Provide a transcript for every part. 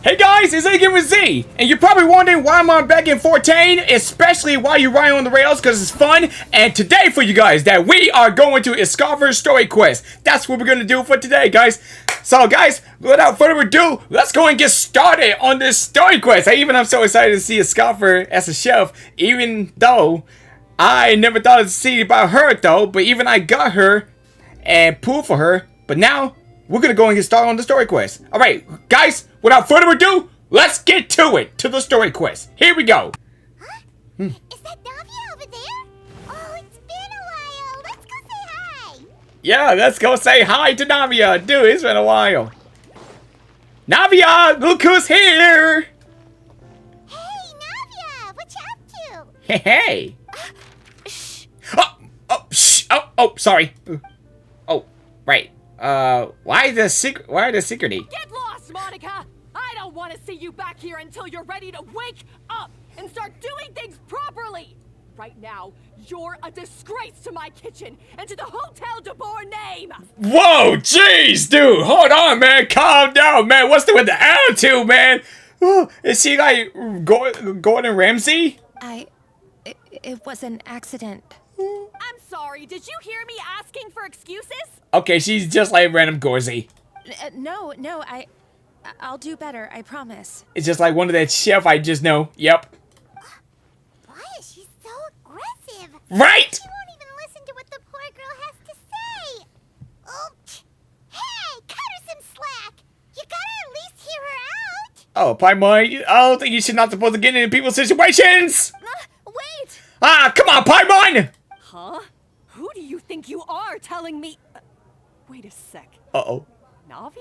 Hey guys, it's Agamerzzz, and you're probably wondering why I'm on back in 14, especially while you're riding on the rails, because it's fun. And today for you guys, that we are going to Escoffier Story quest. That's what we're going to do for today, guys. So guys, without further ado, let's go and get started on this story quest. I'm so excited to see Escoffier as a chef, even though I never thought to see about her though, but even I got her and pulled for her, but now we're gonna go and get started on the story quest. Alright, guys, without further ado, let's get to it, to the story quest. Here we go. Huh? Is that Navia over there? Oh, it's been a while. Let's go say hi. Yeah, let's go say hi to Navia. Dude, it's been a while. Navia, look who's here. Hey, Navia, what you up to? Hey, hey. Shh. Shh. Oh, sorry. Oh, right. Why the security? Get lost, Monica! I don't want to see you back here until you're ready to wake up and start doing things properly! Right now, you're a disgrace to my kitchen and to the Hotel de Boer name! Whoa, jeez, dude! Hold on, man! Calm down, man! What's with the attitude, man? Is she like Gordon Ramsay? It was an accident. I'm sorry, did you hear me asking for excuses? Okay, she's just like random Gorzy. No, I'll do better, I promise. It's just like one of that chef I just know. Yep. Why is she so aggressive? Right? She won't even listen to what the poor girl has to say. Oh, hey, cut her some slack. You gotta at least hear her out. Oh, Paimon, I don't think you should not supposed to get into people's situations. Wait. Ah, come on, Paimon! Huh? Who do you think you are telling me? Wait a sec. Uh-oh. Navia?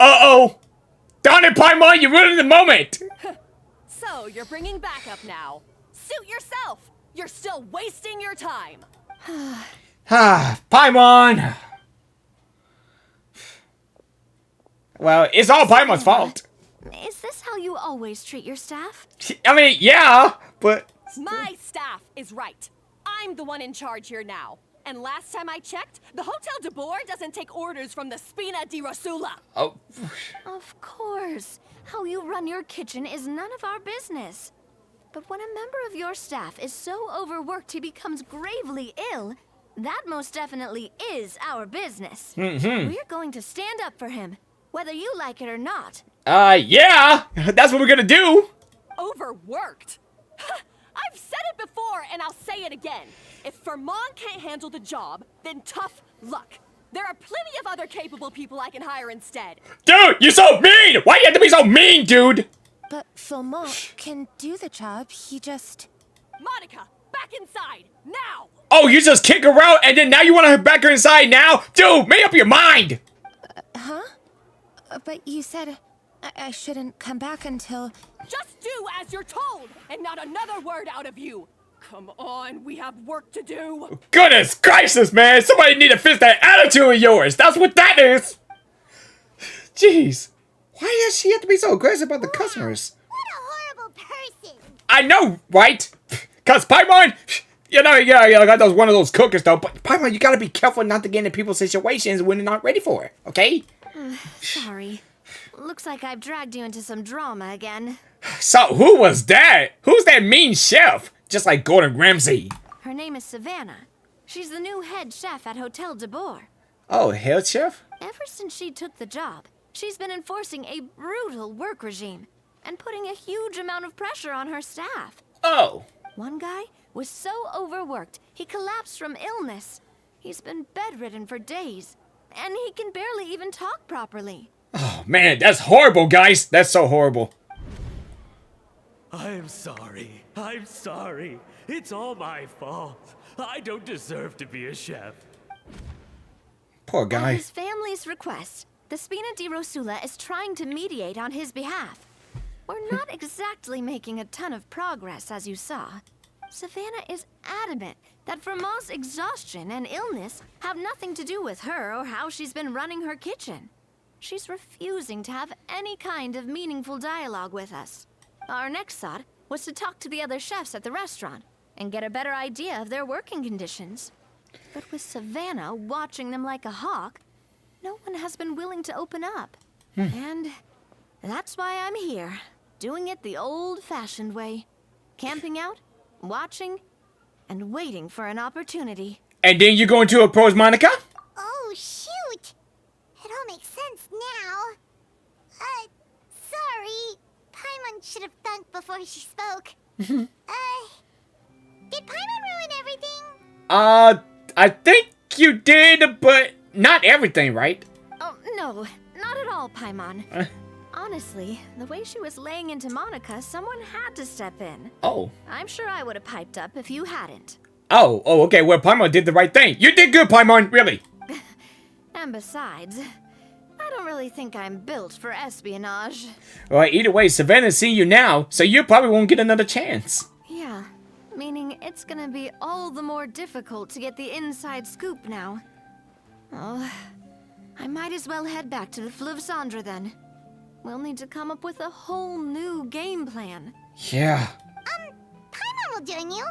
Uh-oh! Darn it, Paimon, you're ruining the moment! So, you're bringing backup now. Suit yourself! You're still wasting your time! Paimon! Well, it's all Paimon's fault. Is this how you always treat your staff? I mean, yeah, but... My staff is right. I'm the one in charge here now. And last time I checked, the Hotel de Boer doesn't take orders from the Spina di Rosula. Oh. Of course. How you run your kitchen is none of our business. But when a member of your staff is so overworked he becomes gravely ill, that most definitely is our business. We're going to stand up for him, whether you like it or not. Yeah! That's what we're gonna do! Overworked? I've said it before, and I'll say it again. If Vermont can't handle the job, then tough luck. There are plenty of other capable people I can hire instead. Dude, you're so mean! Why do you have to be so mean, dude? But Philmont can do the job, he just... Monica, back inside, now! Oh, you just kick her out, and then now you want her back inside now? Dude, make up your mind! Huh? But you said I shouldn't come back until... Just do as you're told, and not another word out of you. Come on, we have work to do. Goodness gracious, man! Somebody need to fix that attitude of yours! That's what that is! Jeez. Why does she have to be so aggressive about the customers? What a horrible person. I know, right? Cause Paimon, you know, I got one of those cookers though, but Paimon, you gotta be careful not to get into people's situations when they're not ready for it, okay? Sorry. Looks like I've dragged you into some drama again. So, who was that? Who's that mean chef? Just like Gordon Ramsay. Her name is Savannah. She's the new head chef at Hotel de Boer. Oh, head chef? Ever since she took the job, she's been enforcing a brutal work regime and putting a huge amount of pressure on her staff. Oh. One guy was so overworked, he collapsed from illness. He's been bedridden for days, and he can barely even talk properly. Oh, man, that's horrible, guys. That's so horrible. I'm sorry. I'm sorry. It's all my fault. I don't deserve to be a chef. Poor At guy. his family's request, the Spina di Rosula is trying to mediate on his behalf. We're not exactly making a ton of progress, as you saw. Savannah is adamant that Vermont's exhaustion and illness have nothing to do with her or how she's been running her kitchen. She's refusing to have any kind of meaningful dialogue with us. Our next thought was to talk to the other chefs at the restaurant and get a better idea of their working conditions. But with Savannah watching them like a hawk, no one has been willing to open up. And That's why I'm here, doing it the old-fashioned way. Camping out, watching, and waiting for an opportunity. And then you're going to approach Monica? Oh, shoot! It all makes sense now. Sorry. Paimon should have thunk before she spoke. Did Paimon ruin everything? I think you did, but not everything, right? Oh, no, not at all, Paimon. Honestly, the way she was laying into Monica, someone had to step in. Oh. I'm sure I would have piped up if you hadn't. Oh, okay, well, Paimon did the right thing. You did good, Paimon, really. And besides, I don't really think I'm built for espionage. Well, either way, Savannah's seeing you now, so you probably won't get another chance. Yeah, meaning it's gonna be all the more difficult to get the inside scoop now. Oh, I might as well head back to the Fleuve Cendre then. We'll need to come up with a whole new game plan. Yeah. Paimon will join you.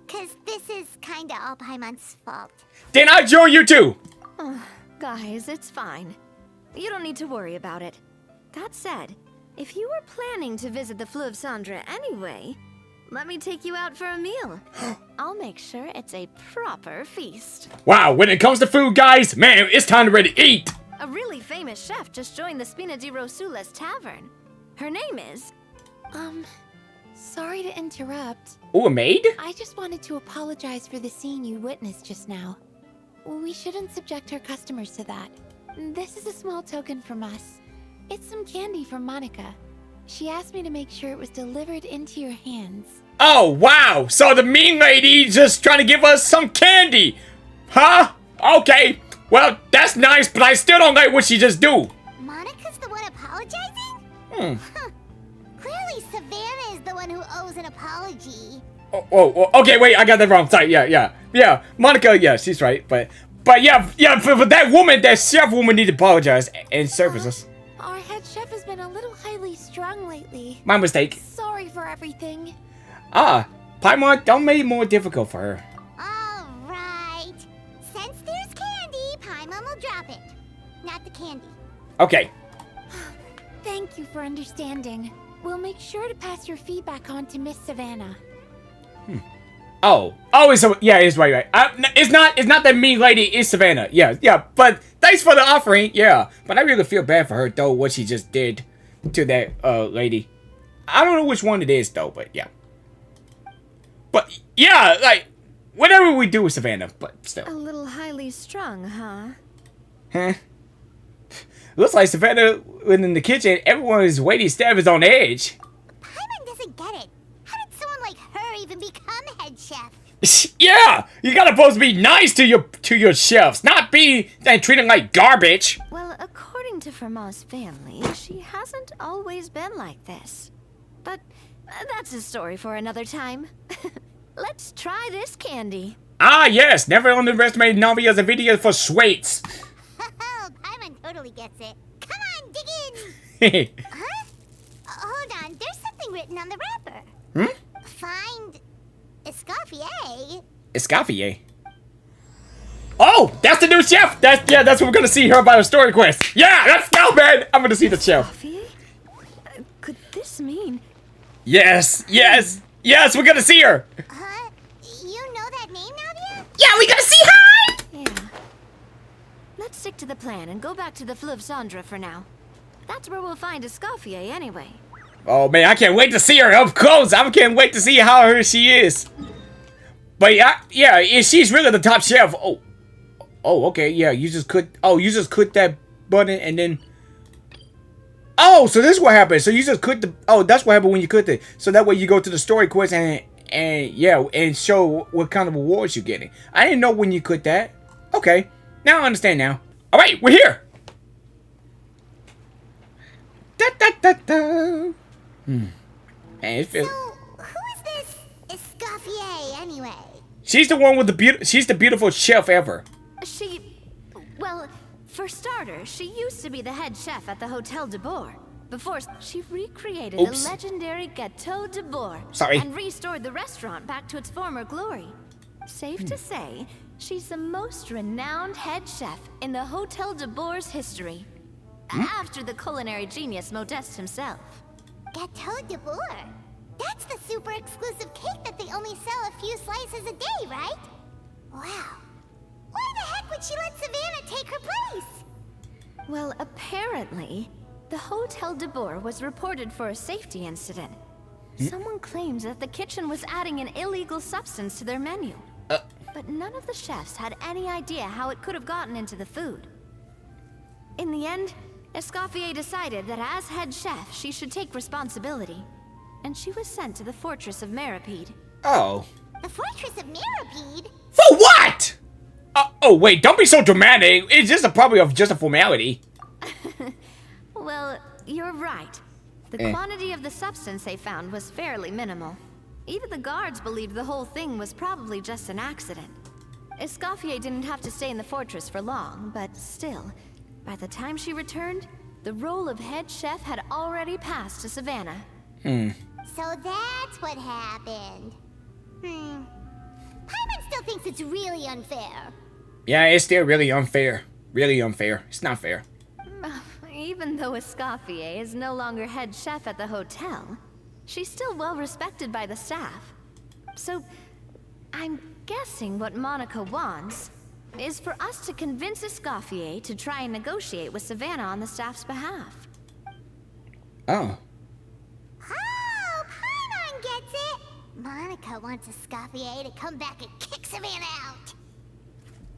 Cause this is kinda all Paimon's fault. Then I join you too. Guys, it's fine. You don't need to worry about it. That said, if you were planning to visit the Fleuve Cendre anyway, let me take you out for a meal. I'll make sure it's a proper feast. Wow, when it comes to food, guys, man, it's time to ready to eat. A really famous chef just joined the Spina di Rosula's tavern. Her name is... Sorry to interrupt. Oh, a maid? I just wanted to apologize for the scene you witnessed just now. We shouldn't subject our customers to that. This is a small token from us. It's some candy from Monica. She asked me to make sure it was delivered into your hands. Oh, wow. So the mean lady just trying to give us some candy. Huh? Okay. Well, that's nice, but I still don't like what she just do. Monica's the one apologizing? Huh. Clearly Savannah is the one who owes an apology. Oh, okay, wait, I got that wrong. Sorry, yeah. Monica, yeah, she's right, but yeah, for that woman, that chef woman need to apologize and service us. Our head chef has been a little highly strung lately. My mistake. Sorry for everything. Paimon, don't make it more difficult for her. Alright. Since there's candy, Paimon will drop it. Not the candy. Okay. Thank you for understanding. We'll make sure to pass your feedback on to Miss Savannah. Oh, it's right. It's not that mean lady, it's Savannah. Yeah, but thanks for the offering, yeah. But I really feel bad for her, though, what she just did to that, lady. I don't know which one it is, though, but yeah. But, yeah, like, whatever we do with Savannah, but still. A little highly strung, huh? Huh? Looks like Savannah, when in the kitchen, everyone's waiting staff is on edge. Paimon doesn't get it. How did someone like her even become head chef? Yeah! You gotta supposed to be nice to your chefs, not be and treat them like garbage. Well, according to Fermat's family, she hasn't always been like this. But that's a story for another time. Let's try this candy. Ah, yes! Never underestimate Navi as a video for sweets. Paimon totally gets it. Come on, dig in! Heh. Huh? Hold on, there's something written on the wrapper. Find Escoffier. Escoffier. Oh, that's the new chef! That's what we're gonna see here about a story quest. Yeah, let's go, man! I'm gonna see the chef. Coffee? Could this mean... Yes, we're gonna see her! Huh? You know that name, Nadia? Yeah, we gotta see her! Yeah. Let's stick to the plan and go back to the Fleuve Cendre for now. That's where we'll find Escoffier anyway. Oh man, I can't wait to see her up close. I can't wait to see how she is. But yeah, she's really the top chef. Oh, okay, yeah. You just click that button and then. Oh, so this is what happened. So you just click the. Oh, that's what happened when you click it. So that way you go to the story quest and show what kind of rewards you're getting. I didn't know when you click that. Okay, now I understand now. All right, we're here. Man, it feels. So, who is this Escoffier anyway? She's the one with she's the beautiful chef ever. Well, for starters, she used to be the head chef at the Hotel de Bourg. Before she recreated the legendary Gâteau de Bourg. Sorry. And restored the restaurant back to its former glory. Safe to say, she's the most renowned head chef in the Hotel de Bourg's history. after the culinary genius Modeste himself. Gâteau de Bourg. That's the super exclusive cake that they only sell a few slices a day, right? Wow. Why the heck would she let Savannah take her place? Well, apparently, the Hotel de Bourg was reported for a safety incident. Someone claims that the kitchen was adding an illegal substance to their menu. But none of the chefs had any idea how it could have gotten into the food. In the end, Escoffier decided that as head chef, she should take responsibility. And she was sent to the Fortress of Meripede. Oh. The Fortress of Meripede? For what? Oh wait, don't be so dramatic. It's just probably just a formality. Well, you're right. The quantity of the substance they found was fairly minimal. Even the guards believed the whole thing was probably just an accident. Escoffier didn't have to stay in the fortress for long, but still, by the time she returned, the role of head chef had already passed to Savannah. So that's what happened. Paimon still thinks it's really unfair. Yeah, it's still really unfair. Really unfair. It's not fair. Even though Escoffier is no longer head chef at the hotel, she's still well respected by the staff. So, I'm guessing what Monica wants is for us to convince Escoffier to try and negotiate with Savannah on the staff's behalf. Oh. Oh, Paimon gets it. Monica wants Escoffier to come back and kick Savannah out.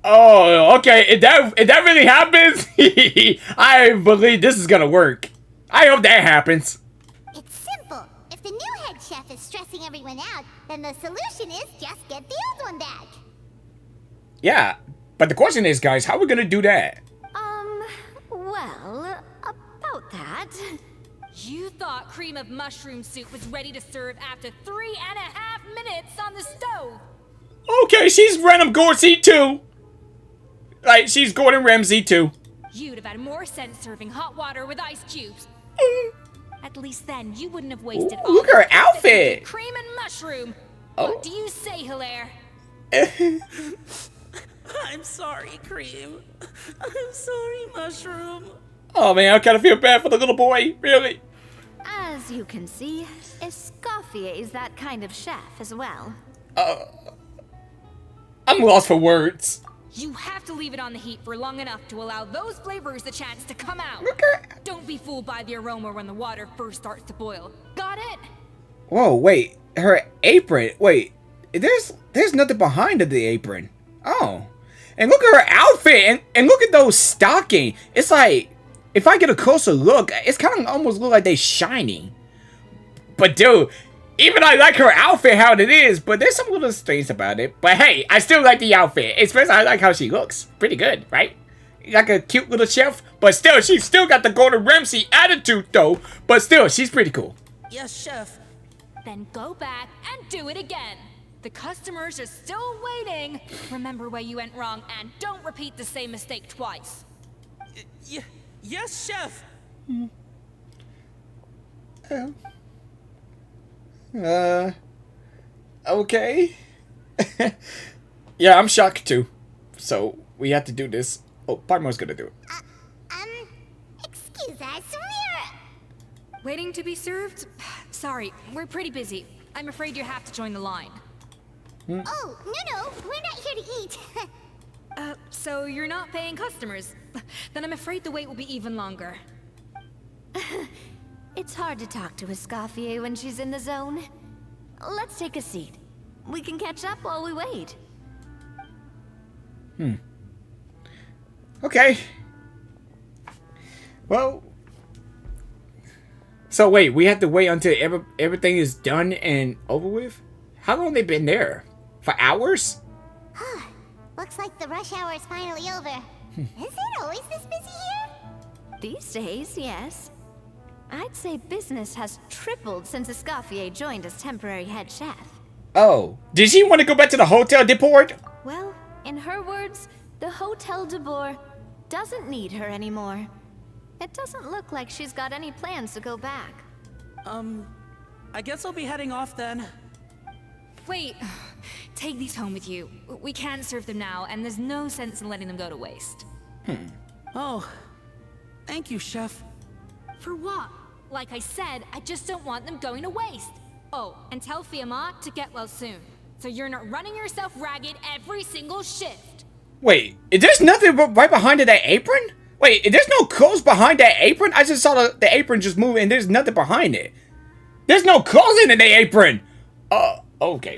Oh, okay. If that really happens, I believe this is gonna work. I hope that happens. It's simple. If the new head chef is stressing everyone out, then the solution is just get the old one back. Yeah, but the question is, guys, how are we gonna do that? Well, about that. You thought cream of mushroom soup was ready to serve after 3.5 minutes on the stove. Okay, she's random Gorsey too. Like, she's Gordon Ramsay too. You'd have had more sense serving hot water with ice cubes. At least then you wouldn't have wasted all Look at her the outfit. cream and mushroom. Oh. What do you say, Hilaire? I'm sorry, Cream. I'm sorry, Mushroom. Oh man, I kind of feel bad for the little boy. Really. As you can see, Escoffier is that kind of chef as well. I'm lost for words. You have to leave it on the heat for long enough to allow those flavors the chance to come out. Okay. Don't be fooled by the aroma when the water first starts to boil. Got it? Whoa, wait. Her apron. Wait. There's nothing behind the apron. Oh. And look at her outfit. And look at those stockings. It's like, if I get a closer look, it's kind of almost look like they shiny. But dude, even I like her outfit how it is, but there's some little things about it. But hey, I still like the outfit. Especially I like how she looks. Pretty good, right? Like a cute little chef, but still, she's still got the Gordon Ramsay attitude though. But still, she's pretty cool. Yes, Chef. Then go back and do it again. The customers are still waiting. Remember where you went wrong and don't repeat the same mistake twice. Yes, Chef. Okay. Yeah, I'm shocked too. So, we have to do this. Oh, Parmo's gonna do it. Excuse us, we're... Waiting to be served? Sorry, we're pretty busy. I'm afraid you have to join the line. Oh, no, we're not here to eat. So you're not paying customers? Then I'm afraid the wait will be even longer. It's hard to talk to Escoffier when she's in the zone. Let's take a seat. We can catch up while we wait. Okay. Well. So wait, we have to wait until everything is done and over with? How long they been there? For hours? Looks like the rush hour is finally over. Is it always this busy here? These days, yes. I'd say business has tripled since Escoffier joined as temporary head chef. Oh. Did she want to go back to the Hotel de Port? Well, in her words, the Hotel de Bourg doesn't need her anymore. It doesn't look like she's got any plans to go back. I guess I'll be heading off then. Wait, take these home with you. We can't serve them now, and there's no sense in letting them go to waste. Oh, Thank you, Chef. For what? Like I said, I just don't want them going to waste. Oh, and tell Fiamma to get well soon, so you're not running yourself ragged every single shift. Wait, there's nothing right behind that apron? Wait, there's no clothes behind that apron? I just saw the apron just move and there's nothing behind it. There's no clothes in the apron. Okay.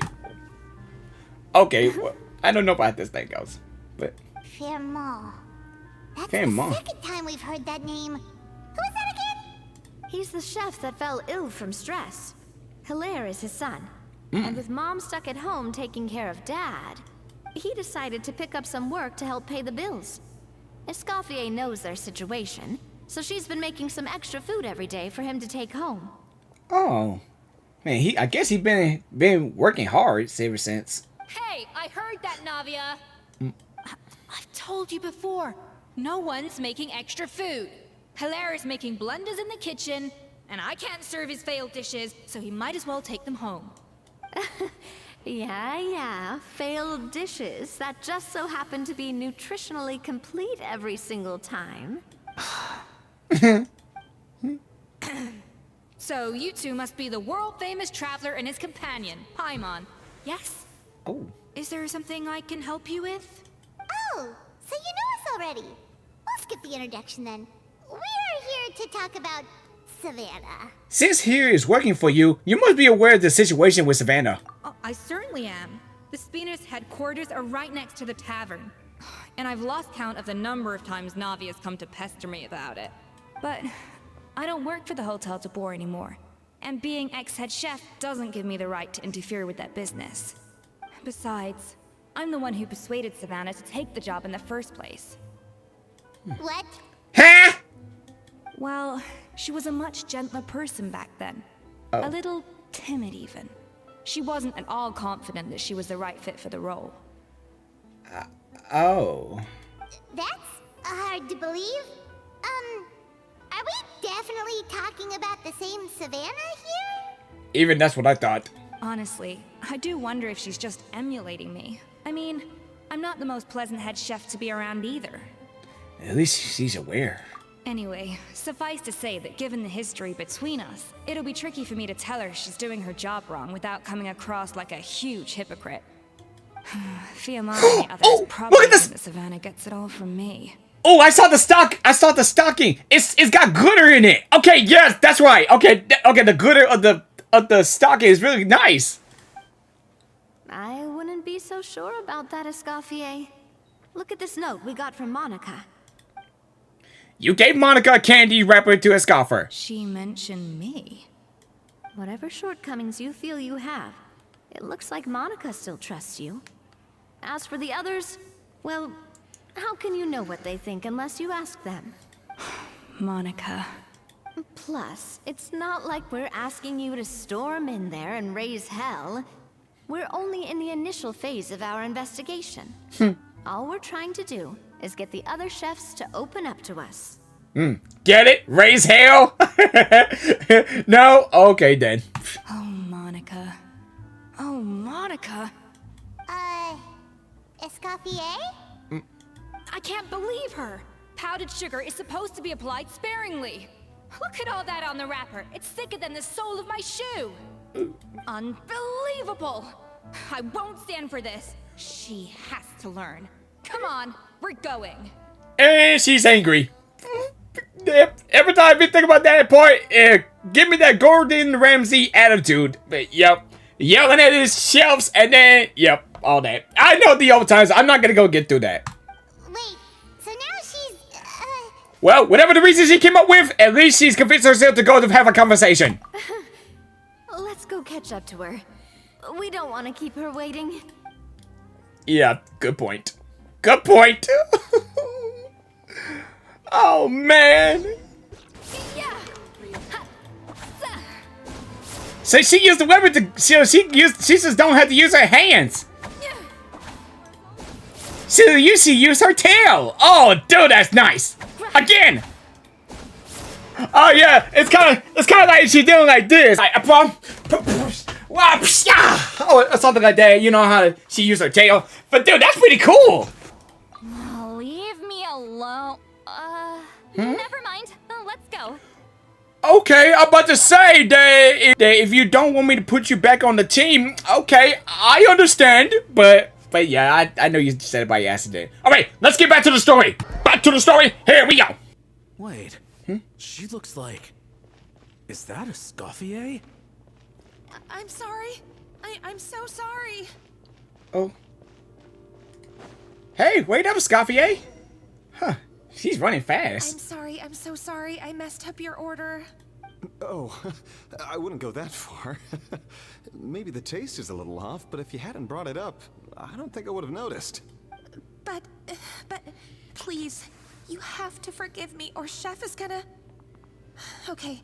Okay, well, I don't know about how this thing goes, but... Fiamma. That's Fiamma. the second time we've heard that name. Who is that again? He's the chef that fell ill from stress. Hilaire is his son. And with Mom stuck at home taking care of Dad, he decided to pick up some work to help pay the bills. Escoffier knows their situation, so she's been making some extra food every day for him to take home. Oh. Man, I guess he's been working hard ever since. Hey, I heard that, Navia. I've told you before. No one's making extra food. Hilaire is making blunders in the kitchen, and I can't serve his failed dishes, so he might as well take them home. Yeah, failed dishes that just so happen to be nutritionally complete every single time. So you two must be the world-famous traveler and his companion, Paimon. Yes? Oh. Is there something I can help you with? Oh, so you know us already. We'll skip the introduction then. We're here to talk about Savannah. Since here is working for you, you must be aware of the situation with Savannah. Oh, I certainly am. The Spina's headquarters are right next to the tavern. And I've lost count of the number of times Navi has come to pester me about it. But I don't work for the Hotel de Boer anymore. And being ex-head chef doesn't give me the right to interfere with that business. Besides, I'm the one who persuaded Savannah to take the job in the first place. What? Huh? Well, she was a much gentler person back then. A little timid even. She wasn't at all confident that she was the right fit for the role. Oh. That's hard to believe. Are we definitely talking about the same Savannah here? Even that's what I thought. Honestly, I do wonder if she's just emulating me. I mean, I'm not the most pleasant head chef to be around either. At least she's aware. Anyway, suffice to say that given the history between us, it'll be tricky for me to tell her she's doing her job wrong without coming across like a huge hypocrite. Fiamma and the others probably look at this! think that Savannah gets it all from me. Oh, I saw the stock. I saw the stocking. It's got glitter in it. Okay, yes, that's right. Okay, okay, the glitter of the stocking is really nice. I wouldn't be so sure about that, Escoffier. Look at this note we got from Monica. You gave Monica a candy wrapper to Escoffier. She mentioned me. Whatever shortcomings you feel you have, it looks like Monica still trusts you. As for the others, well, how can you know what they think unless you ask them? Monica. Plus, it's not like we're asking you to storm in there and raise hell. We're only in the initial phase of our investigation. All we're trying to do is get the other chefs to open up to us. Get it? Raise hell? No? Okay, then. Oh, Monica. Oh, Monica. Escoffier? I can't believe her. Powdered sugar is supposed to be applied sparingly. Look at all that on the wrapper. It's thicker than the sole of my shoe. Unbelievable. I won't stand for this. She has to learn. Come on, we're going. And she's angry. Every time I think about that part, give me that Gordon Ramsay attitude. But, yep. Yelling at his shelves and then, yep, all that. I know the old times. I'm not going to go get through that. Wait, so now she's, Well, whatever the reason she came up with, at least she's convinced herself to go to have a conversation. Let's go catch up to her. We don't want to keep her waiting. Yeah, good point. Good point. Oh, man. So she used the weapon to, she just don't have to use her hands. So she used her tail. Oh, dude, that's nice. Again. Oh yeah, it's kind of like she's doing like this. Oh, something like that. You know how she used her tail. But dude, that's pretty cool. Leave me alone. Never mind. Okay, I'm about to say that if you don't want me to put you back on the team, okay, I understand. But yeah, I know you said it by accident. All right, let's get back to the story. Back to the story. Here we go. Wait. She looks like... Is that Escoffier? I'm sorry. I'm so sorry. Oh. Hey, wait up, Escoffier. Huh, she's running fast. I'm sorry. I'm so sorry. I messed up your order. Oh, I wouldn't go that far. Maybe the taste is a little off, but if you hadn't brought it up, I don't think I would have noticed. But please, you have to forgive me or Chef is gonna... Okay,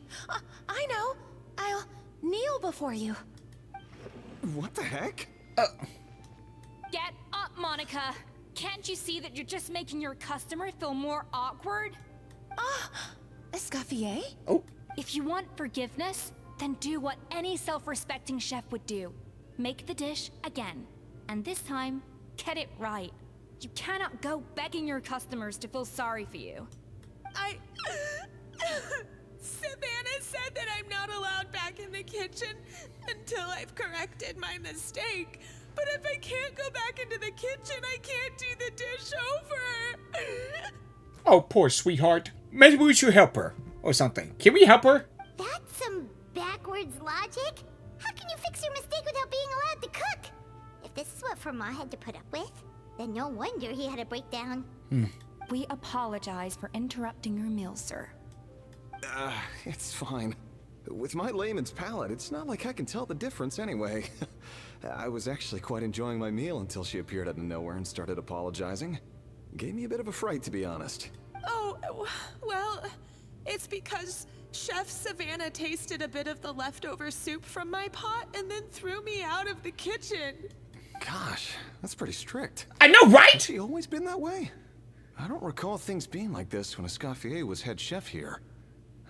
I know. I'll kneel before you. What the heck? Get up, Monica! Can't you see that you're just making your customer feel more awkward? Escoffier? Oh. If you want forgiveness, then do what any self-respecting chef would do. Make the dish again. And this time, get it right. You cannot go begging your customers to feel sorry for you. Savannah said that I'm not allowed back in the kitchen until I've corrected my mistake. But if I can't go back into the kitchen, I can't do the dish over. Oh, poor sweetheart. Maybe we should help her or something. Can we help her? That's some backwards logic. How can you fix your mistake without being allowed to cook? If this is what Fermat had to put up with, then no wonder he had a breakdown. We apologize for interrupting your meal, sir. It's fine. With my layman's palate, it's not like I can tell the difference anyway. I was actually quite enjoying my meal until she appeared out of nowhere and started apologizing. Gave me a bit of a fright, to be honest. Oh, well, it's because Chef Savannah tasted a bit of the leftover soup from my pot and then threw me out of the kitchen. Gosh, that's pretty strict. I know, right? Has she always been that way? I don't recall things being like this when Escoffier was head chef here.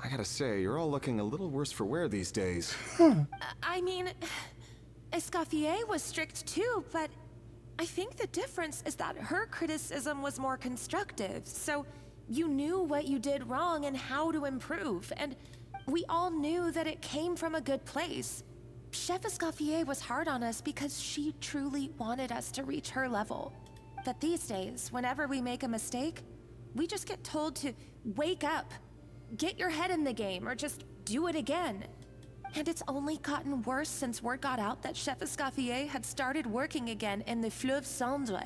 I gotta say, you're all looking a little worse for wear these days. I mean, Escoffier was strict too, but I think the difference is that her criticism was more constructive, so you knew what you did wrong and how to improve, and we all knew that it came from a good place. Chef Escoffier was hard on us because she truly wanted us to reach her level. But these days, whenever we make a mistake, we just get told to wake up, get your head in the game, or just do it again. And it's only gotten worse since word got out that Chef Escoffier had started working again in the Fleuve Cendre.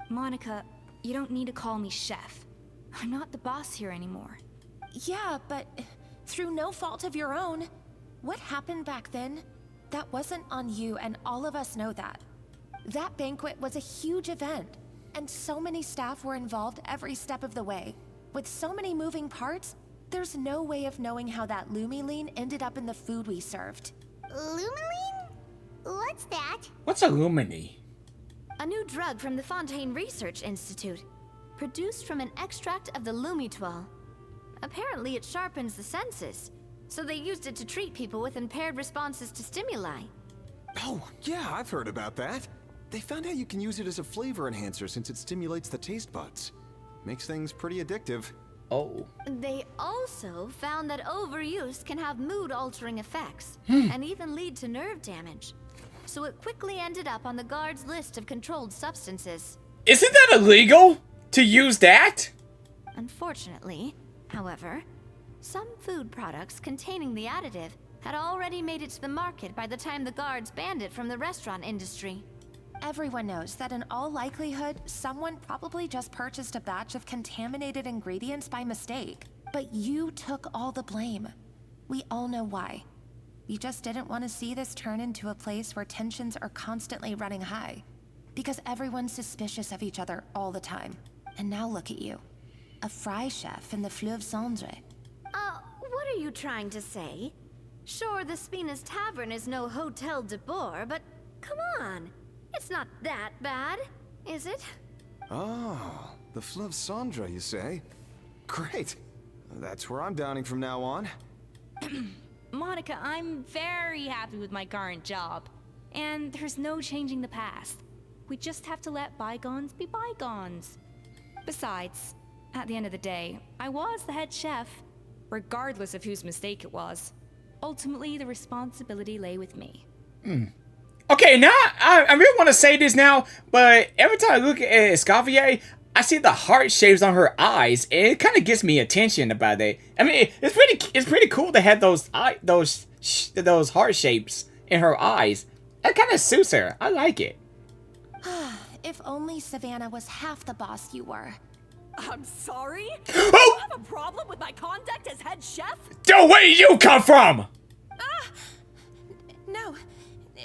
Monica, you don't need to call me chef. I'm not the boss here anymore. Yeah, but through no fault of your own, what happened back then, that wasn't on you, and all of us know that. That banquet was a huge event, and so many staff were involved every step of the way. With so many moving parts, there's no way of knowing how that Lumiline ended up in the food we served. Lumiline? What's that? What's a lumini? A new drug from the Fontaine Research Institute, produced from an extract of the Lumitwell. Apparently it sharpens the senses, so they used it to treat people with impaired responses to stimuli. Oh, yeah, I've heard about that. They found out you can use it as a flavor enhancer since it stimulates the taste buds. Makes things pretty addictive. Oh. They also found that overuse can have mood-altering effects, and even lead to nerve damage. So it quickly ended up on the guard's list of controlled substances. Isn't that illegal? To use that? Unfortunately, however, some food products containing the additive had already made it to the market by the time the guards banned it from the restaurant industry. Everyone knows that in all likelihood, someone probably just purchased a batch of contaminated ingredients by mistake. But you took all the blame. We all know why. You just didn't want to see this turn into a place where tensions are constantly running high. Because everyone's suspicious of each other all the time. And now look at you. A fry chef in the Fleuve Cendre. What are you trying to say? Sure, the Spina's Tavern is no Hotel de Boer, but come on. It's not that bad, is it? Oh, the Fleuve Cendre, you say? Great. That's where I'm dining from now on. Monica, I'm very happy with my current job. And there's no changing the past. We just have to let bygones be bygones. Besides, at the end of the day, I was the head chef. regardless of whose mistake it was. Ultimately, the responsibility lay with me. Okay, now I really want to say this now, but every time I look at Escoffier, I see the heart shapes on her eyes, and it kind of gets me attention about it. I mean, it's pretty cool to have those heart shapes in her eyes. That kind of suits her. I like it. If only Savannah was half the boss you were. I'm sorry? Oh! You have a problem with my conduct as head chef? Yo, where do you come from?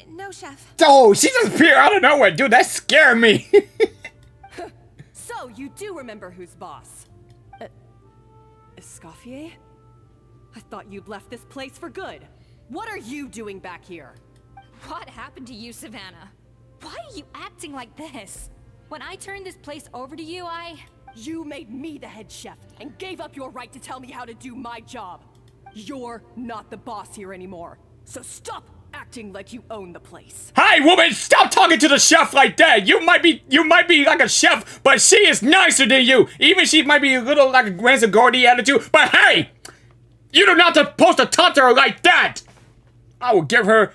No, chef. Oh, she just appeared out of nowhere, dude. That scared me. So, you do remember who's boss? Escoffier? I thought you'd left this place for good. What are you doing back here? What happened to you, Savannah? Why are you acting like this? When I turned this place over to you, You made me the head chef and gave up your right to tell me how to do my job. You're not the boss here anymore, so stop acting like you own the place. Hi, woman! Stop talking to the chef like that. You might be like a chef, but she is nicer than you. Even she might be a little like a Grand Gordy attitude. But hey, you're not supposed to talk to her like that. I will give her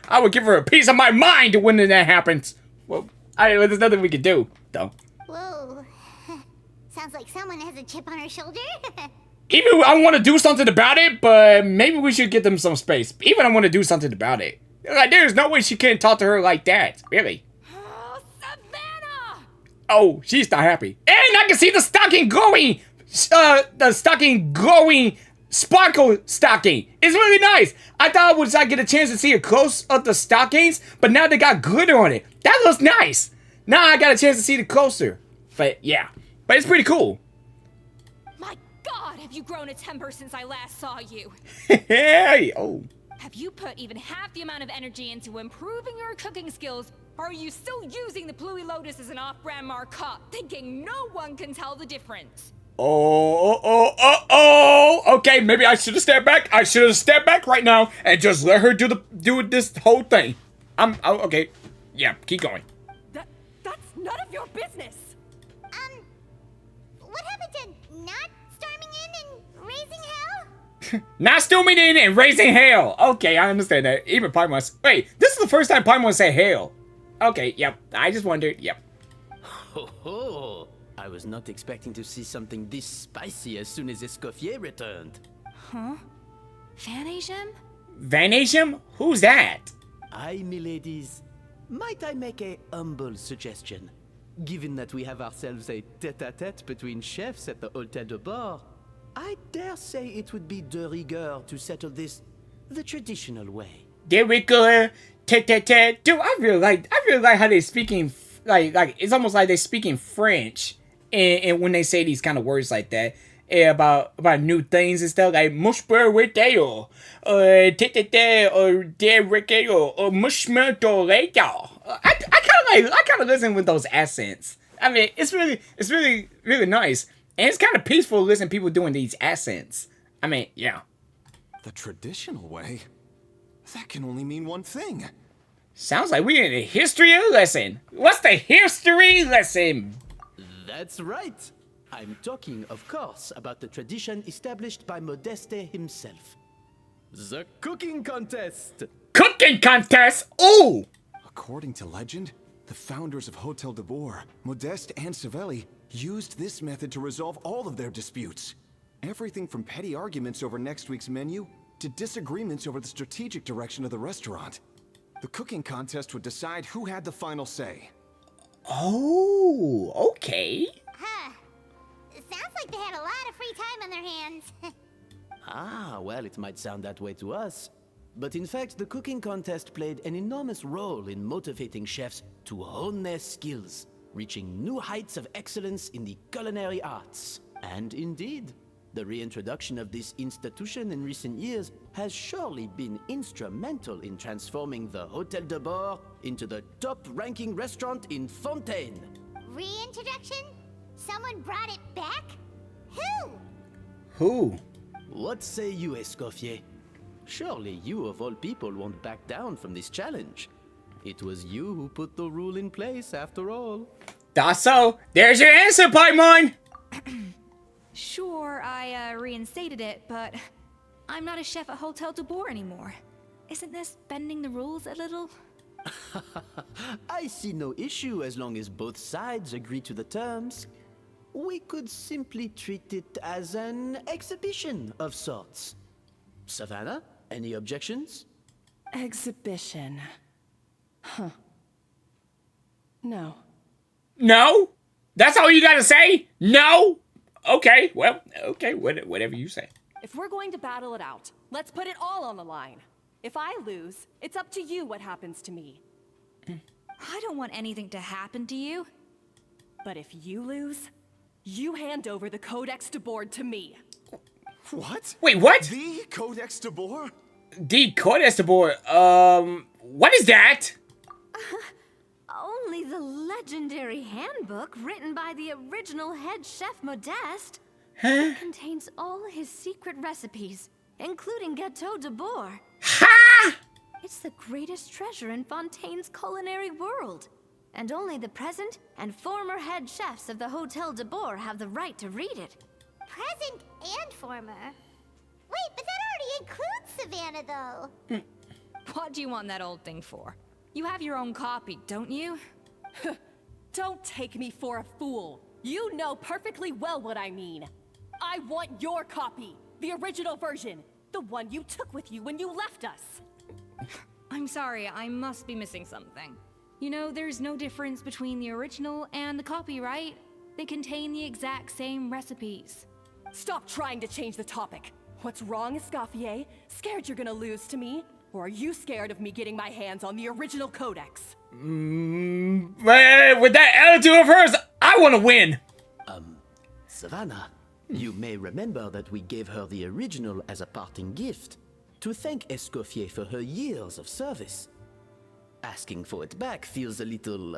a piece of my mind when that happens. Well, there's nothing we can do, though. Whoa. Sounds like someone has a chip on her shoulder. Even I want to do something about it, but maybe we should give them some space. Even I want to do something about it. Like, there's no way she can't talk to her like that. Really. Oh, Savannah! Oh, she's not happy. And I can see the stocking glowing. Sparkle stocking. It's really nice. I thought I get a chance to see a close of the stockings, but now they got glitter on it. That looks nice. Now I got a chance to see the closer. But yeah, but it's pretty cool. My God, have you grown a temper since I last saw you? Hey, oh. Have you put even half the amount of energy into improving your cooking skills, or are you still using the Pluie Lotus as an off-brand marcotte, thinking no one can tell the difference? Okay, maybe I should have stepped back. I should have stepped back right now and just let her do this whole thing. Okay. Yeah, keep going. That's none of your business. What happened to not storming in and raising hell? Not storming in and raising hell. Okay, I understand that. Even Paimon. Wait, this is the first time Paimon said hell. Okay, yep. I just wondered. Yep. Ho ho! I was not expecting to see something this spicy as soon as Escoffier returned. Huh? VeenaVieraVisuals? VeenaVieraVisuals? Who's that? Miladies. Might I make a humble suggestion? Given that we have ourselves a tete-a-tete between chefs at the Hôtel de Bord, I dare say it would be de rigueur to settle this the traditional way. De rigueur, tete-a-tete. Dude, I really like how they're speaking, like it's almost like they're speaking French. And when they say these kind of words like that, about new things and stuff, like mushber reteo, tete or de reteo, or mushmer doleto. I kind of listen with those accents. I mean, it's really nice, and it's kind of peaceful to listen to people doing these accents. I mean, yeah. The traditional way? That can only mean one thing. Sounds like we're in a history lesson. What's the history lesson? That's right. I'm talking, of course, about the tradition established by Modeste himself. The cooking contest! Cooking contest? Ooh! According to legend, the founders of Hôtel de Bord, Modeste and Savelli, used this method to resolve all of their disputes. Everything from petty arguments over next week's menu to disagreements over the strategic direction of the restaurant. The cooking contest would decide who had the final say. Oh, okay. Huh. Sounds like they had a lot of free time on their hands. Well, it might sound that way to us. But in fact, the cooking contest played an enormous role in motivating chefs to hone their skills, reaching new heights of excellence in the culinary arts. And indeed, the reintroduction of this institution in recent years has surely been instrumental in transforming the Hôtel de Bord into the top-ranking restaurant in Fontaine. Reintroduction? Someone brought it back? Who? Who? What say you, Escoffier? Surely you of all people won't back down from this challenge. It was you who put the rule in place after all. That's so. There's your answer, Paimon! Sure, I reinstated it, but I'm not a chef at Hotel de Boer anymore. Isn't this bending the rules a little? I see no issue as long as both sides agree to the terms. We could simply treat it as an exhibition of sorts. Savannah, any objections? Exhibition. Huh. No. No? That's all you gotta say? No? Okay, well, okay, whatever you say. If we're going to battle it out, let's put it all on the line. If I lose, it's up to you what happens to me. I don't want anything to happen to you. But if you lose, you hand over the Codex de Boer to me. What? Wait, what? The Codex de Boer? The Codex de Boer, what is that? Only the legendary handbook written by the original head chef Modeste. Huh? It contains all his secret recipes, including Gâteau de Boer. Ha! It's the greatest treasure in Fontaine's culinary world. And only the present and former head chefs of the Hotel de Boer have the right to read it. Present and former. Wait, but that already includes Savannah, though. What do you want that old thing for? You have your own copy, don't you? Don't take me for a fool. You know perfectly well what I mean. I want your copy, the original version, the one you took with you when you left us. I'm sorry, I must be missing something. You know, there's no difference between the original and the copy, right? They contain the exact same recipes. Stop trying to change the topic. What's wrong, Escoffier? Scared you're gonna lose to me? Or are you scared of me getting my hands on the original Codex? With that attitude of hers, I want to win. Savannah, you may remember that we gave her the original as a parting gift to thank Escoffier for her years of service. Asking for it back feels a little,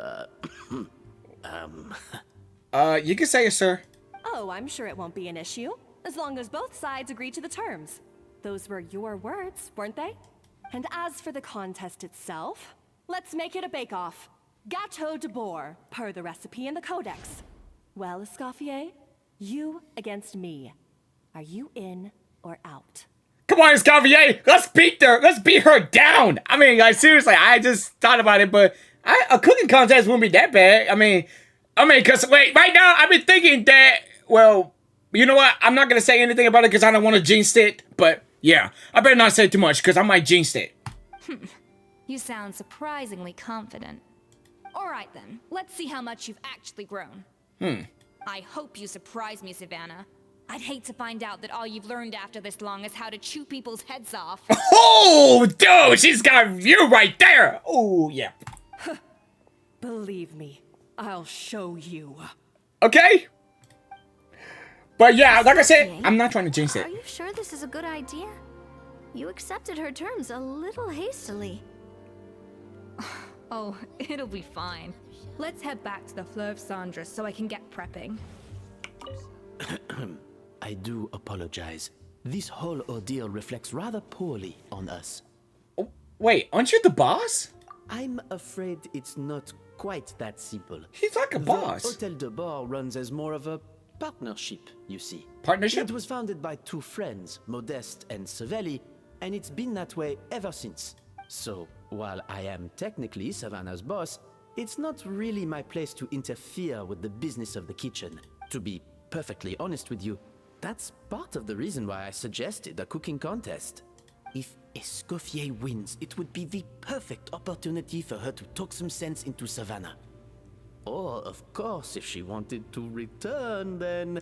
You can say it, sir. Oh, I'm sure it won't be an issue, as long as both sides agree to the terms. Those were your words, weren't they? And as for the contest itself, let's make it a bake-off. Gâteau de Boer, per the recipe in the Codex. Well, Escoffier, you against me. Are you in or out? Come on, Escoffier, let's beat her down. I mean, like, seriously, I just thought about it, but a cooking contest wouldn't be that bad. I mean, because, wait, right now, I've been thinking that, well, you know what? I'm not going to say anything about it because I don't want to jinx it, but yeah, I better not say too much because I might jinx it. You sound surprisingly confident. Alright then, let's see how much you've actually grown. I hope you surprise me, Savannah. I'd hate to find out that all you've learned after this long is how to chew people's heads off. Oh, dude, she's got you right there. Oh, yeah. Believe me, I'll show you. Okay. But yeah, like I said, I'm not trying to jinx it. Are you sure this is a good idea? You accepted her terms a little hastily. Oh, it'll be fine. Let's head back to the Fleuve Cendres so I can get prepping. I do apologize. This whole ordeal reflects rather poorly on us. Oh, wait, aren't you the boss? I'm afraid it's not quite that simple. He's like a boss. The Hotel de Boer runs as more of a partnership, you see. Partnership? It was founded by two friends, Modeste and Savelli, and it's been that way ever since. So, while I am technically Savannah's boss, it's not really my place to interfere with the business of the kitchen. To be perfectly honest with you, that's part of the reason why I suggested a cooking contest. If Escoffier wins, it would be the perfect opportunity for her to talk some sense into Savannah. Or, of course, if she wanted to return, then...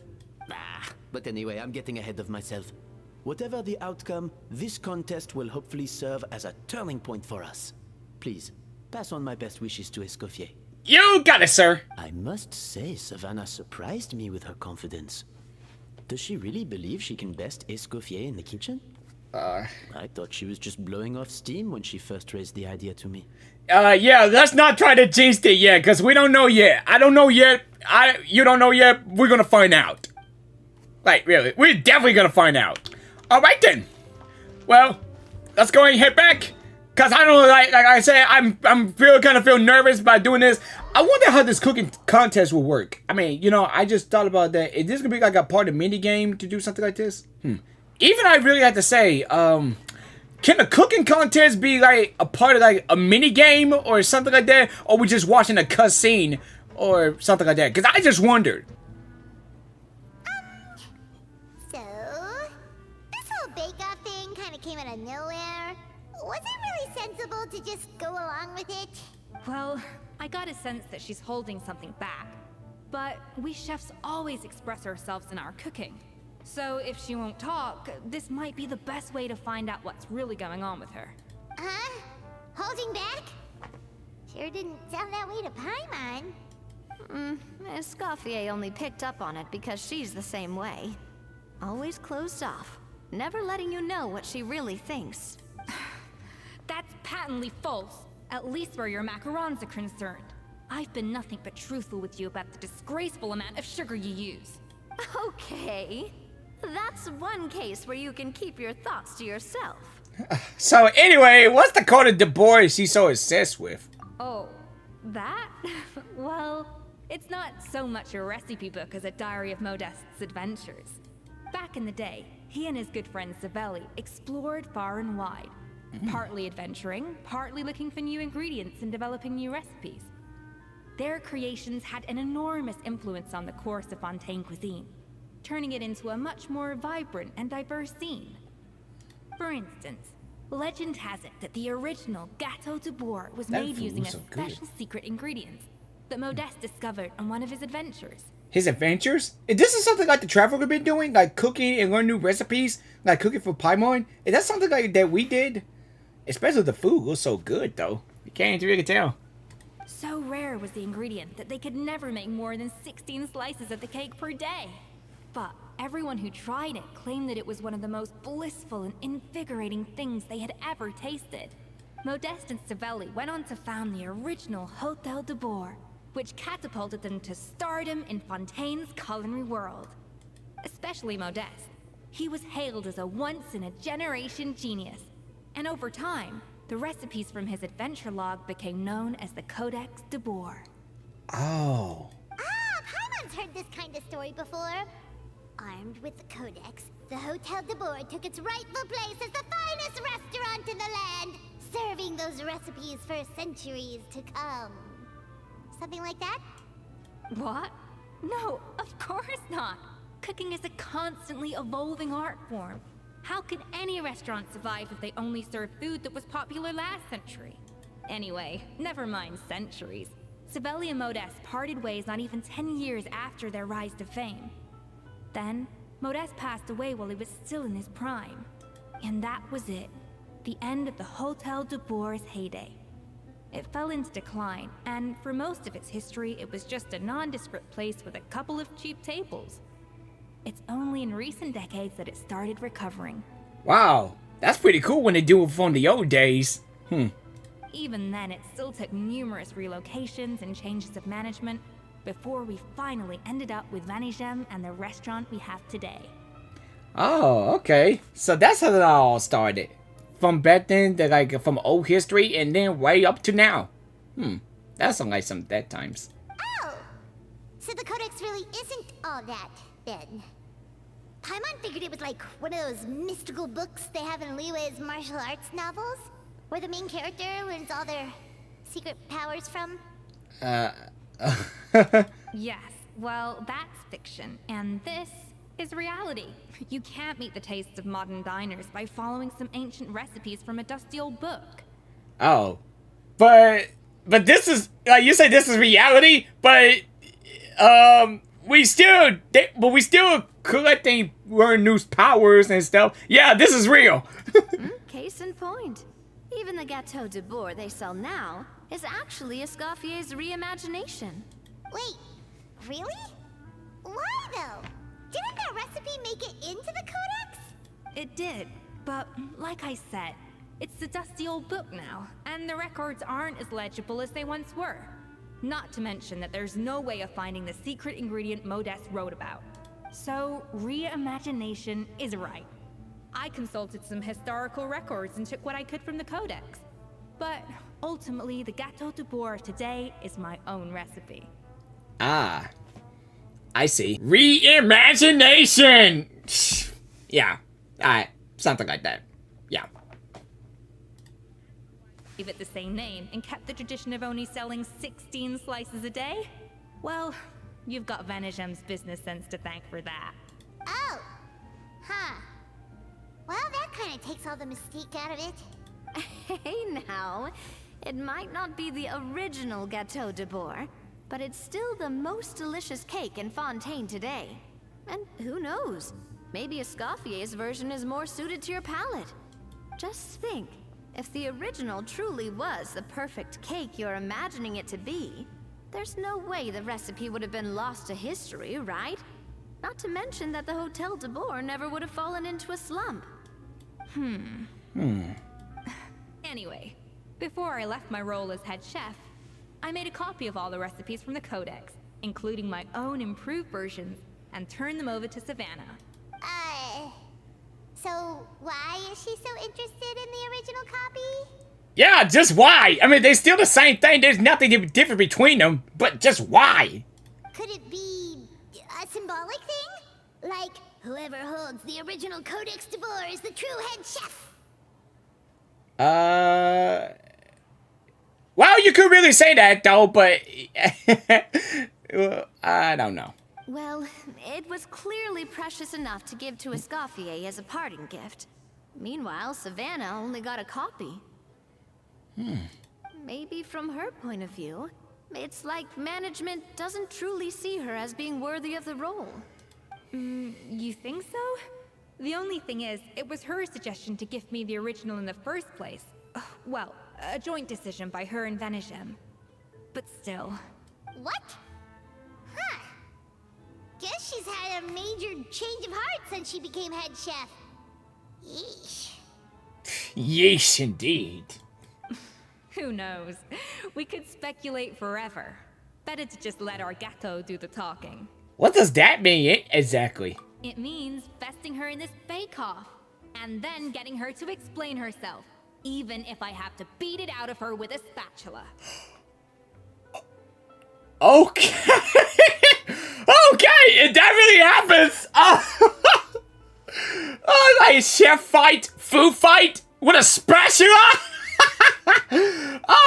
But anyway, I'm getting ahead of myself. Whatever the outcome, this contest will hopefully serve as a turning point for us. Please, pass on my best wishes to Escoffier. You got it, sir. I must say, Savannah surprised me with her confidence. Does she really believe she can best Escoffier in the kitchen? I thought she was just blowing off steam when she first raised the idea to me. Yeah, let's not try to jinx it yet, because we don't know yet. I don't know yet. You don't know yet. We're gonna find out. Like, really, we're definitely gonna find out. All right, then. Well, let's go ahead and head back. Cause I don't know, like I said, I'm kind of feel nervous about doing this. I wonder how this cooking contest will work. I mean, you know, I just thought about that. Is this gonna be like a part of mini game to do something like this? even I really have to say, can the cooking contest be like a part of like a mini game or something like that, or we just watching a cuss scene or something like that? Because I just wondered. So, this whole bake-off thing kind of came out of nowhere. Was it really sensible to just go along with it? Well, I got a sense that she's holding something back. But we chefs always express ourselves in our cooking. So if she won't talk, this might be the best way to find out what's really going on with her. Huh? Holding back? Sure didn't sound that way to Paimon. Escoffier only picked up on it because she's the same way. Always closed off, never letting you know what she really thinks. That's patently false, at least where your macarons are concerned. I've been nothing but truthful with you about the disgraceful amount of sugar you use. Okay. That's one case where you can keep your thoughts to yourself. So anyway, what's the Cote de bois she's so obsessed with? Oh, that? Well, it's not so much a recipe book as a diary of Modeste's adventures. Back in the day, he and his good friend Savelli explored far and wide, partly adventuring, partly looking for new ingredients and developing new recipes. Their creations had an enormous influence on the course of Fontaine cuisine, turning it into a much more vibrant and diverse scene. For instance, legend has it that the original Gâteau de Bourg was made using a special secret ingredient that Modeste discovered on one of his adventures. His adventures? Is this something like the Traveler been doing? Like cooking and learn new recipes? Like cooking for Paimon? Is that something like that we did? Especially the food was so good though. You can't really tell. So rare was the ingredient that they could never make more than 16 slices of the cake per day. But everyone who tried it claimed that it was one of the most blissful and invigorating things they had ever tasted. Modeste and Savelli went on to found the original Hôtel de Bourg, which catapulted them to stardom in Fontaine's culinary world. Especially Modeste. He was hailed as a once-in-a-generation genius. And over time, the recipes from his adventure log became known as the Codex de Bourg. Oh. Paimon's heard this kind of story before. Armed with the Codex, the Hôtel de Bourg took its rightful place as the finest restaurant in the land, serving those recipes for centuries to come. Something like that? What? No, of course not. Cooking is a constantly evolving art form. How could any restaurant survive if they only served food that was popular last century? Anyway, never mind centuries. Savelli and Modeste parted ways not even 10 years after their rise to fame. Then, Modeste passed away while he was still in his prime. And that was it. The end of the Hôtel de Bourg's heyday. It fell into decline, and for most of its history, it was just a nondescript place with a couple of cheap tables. It's only in recent decades that it started recovering. Wow, that's pretty cool when they do it from the old days. Even then, it still took numerous relocations and changes of management before we finally ended up with VeenaVieraVisuals and the restaurant we have today. Oh, okay. So that's how it all started. From back then, to like from old history, and then way up to now. That sounds like some dead times. Oh! So the Codex really isn't all that, then. Paimon figured it was like one of those mystical books they have in Liyue's martial arts novels, where the main character learns all their secret powers from. Yes, well, that's fiction, and this is reality. You can't meet the tastes of modern diners by following some ancient recipes from a dusty old book. Oh, but this is like you say this is reality, but we still collecting learn new powers and stuff. Yeah, this is real. Case in point. Even the Gâteau de Bourg they sell now is actually Escoffier's reimagination. Wait, really? Why though? Didn't that recipe make it into the Codex? It did, but like I said, it's a dusty old book now, and the records aren't as legible as they once were. Not to mention that there's no way of finding the secret ingredient Modeste wrote about. So, reimagination is right. I consulted some historical records and took what I could from the Codex. But ultimately, the Gâteau de Bourg today is my own recipe. Ah, I see. Reimagination! Yeah, Something like that. Yeah. Gave it the same name and kept the tradition of only selling 16 slices a day? Well, you've got VeenaVieraVisuals' business sense to thank for that. Oh. Huh. Well, that kind of takes all the mystique out of it. Hey now, it might not be the original Gâteau de Bourg, but it's still the most delicious cake in Fontaine today. And who knows, maybe Escoffier's version is more suited to your palate. Just think, if the original truly was the perfect cake you're imagining it to be, there's no way the recipe would have been lost to history, right? Not to mention that the Hotel de Bourg never would have fallen into a slump. Anyway, before I left my role as head chef, I made a copy of all the recipes from the Codex, including my own improved versions, and turned them over to Savannah. So why is she so interested in the original copy? Yeah, just why? I mean, they're still the same thing. There's nothing different between them, but just why? Could it be a symbolic thing? Like, whoever holds the original Codex de Bourg is the true head chef? Well, you could really say that, though, but... I don't know. Well, it was clearly precious enough to give to Escoffier as a parting gift. Meanwhile, Savannah only got a copy. Maybe from her point of view, it's like management doesn't truly see her as being worthy of the role. You think so? The only thing is, it was her suggestion to gift me the original in the first place. Well, a joint decision by her and VeenaVieraVisuals. But still. What? Huh. Guess she's had a major change of heart since she became head chef. Yeesh. Yeesh, indeed. Who knows? We could speculate forever. Better to just let our gâteau do the talking. What does that mean exactly? It means besting her in this bake-off, and then getting her to explain herself, even if I have to beat it out of her with a spatula. Okay. Okay, if that really happens. Oh, like chef fight, food fight with a spatula.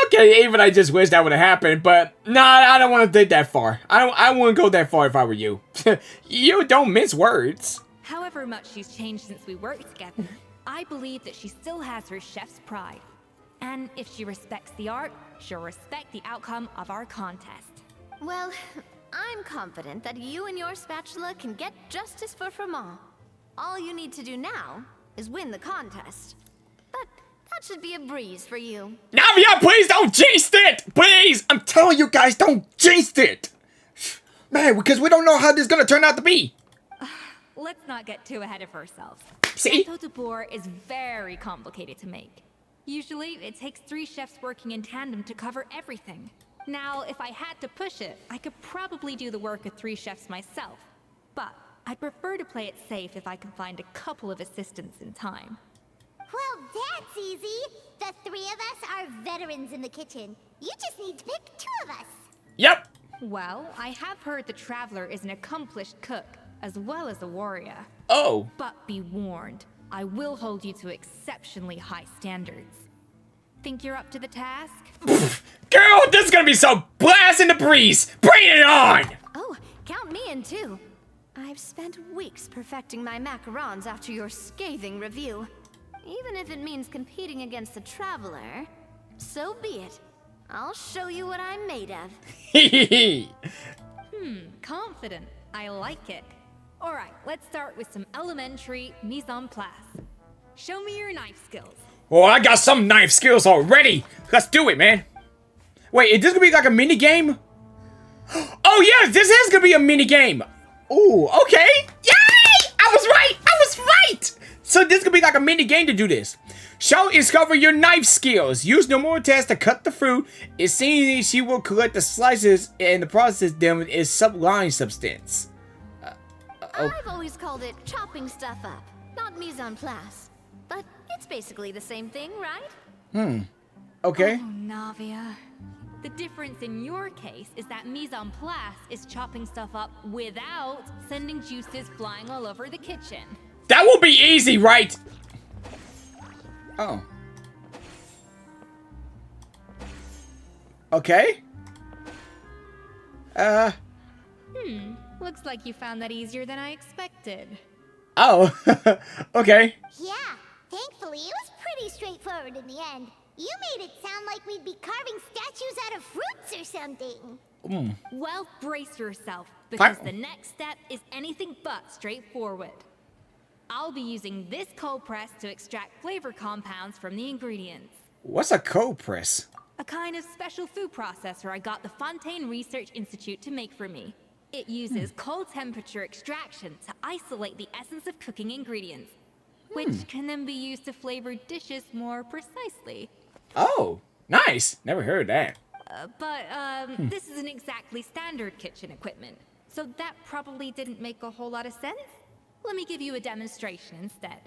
Okay, even I just wish that would have happened, but nah, I don't want to think that far. I wouldn't go that far if I were you. You don't mince words. However much she's changed since we worked together, I believe that she still has her chef's pride. And if she respects the art, she'll respect the outcome of our contest. Well, I'm confident that you and your spatula can get justice for Froment. All you need to do now is win the contest. But that should be a breeze for you. Navia, please don't jinx it! Please! I'm telling you guys, don't jinx it! Man, because we don't know how this is gonna turn out to be. Let's not get too ahead of ourselves. See? Gâteau de Bourg is very complicated to make. Usually, it takes 3 chefs working in tandem to cover everything. Now, if I had to push it, I could probably do the work of 3 chefs myself. But I'd prefer to play it safe if I can find a couple of assistants in time. Well, that's easy. The 3 of us are veterans in the kitchen. You just need to pick 2 of us. Yep. Well, I have heard the Traveler is an accomplished cook, as well as a warrior. Oh. But be warned, I will hold you to exceptionally high standards. Think you're up to the task? Girl, this is gonna be so blast in the breeze! Bring it on! Oh, count me in too. I've spent weeks perfecting my macarons after your scathing review. Even if it means competing against the Traveler, so be it. I'll show you what I'm made of. Confident. I like it. Alright, let's start with some elementary mise en place. Show me your knife skills. Oh, I got some knife skills already. Let's do it, man. Wait, is this gonna be like a mini game? Oh yes, this is gonna be a mini game. Ooh, okay. Yay! I was right. I was right. So this could be like a mini game to do this. Show discover your knife skills. Use no more tests to cut the fruit. It seems she will collect the slices and the process them is sublime substance. I've always called it chopping stuff up, not mise en place. But it's basically the same thing, right? Okay. Oh, Navia. The difference in your case is that mise en place is chopping stuff up without sending juices flying all over the kitchen. That will be easy, right? Oh. Okay. Looks like you found that easier than I expected. Oh. Okay. Yeah, thankfully it was pretty straightforward in the end. You made it sound like we'd be carving statues out of fruits or something. Well, brace yourself, because Fi- the next step is anything but straightforward. I'll be using this cold press to extract flavor compounds from the ingredients. What's a cold press? A kind of special food processor I got the Fontaine Research Institute to make for me. It uses cold temperature extraction to isolate the essence of cooking ingredients, which can then be used to flavor dishes more precisely. Oh, nice. Never heard that. This isn't exactly standard kitchen equipment, so that probably didn't make a whole lot of sense. Let me give you a demonstration instead.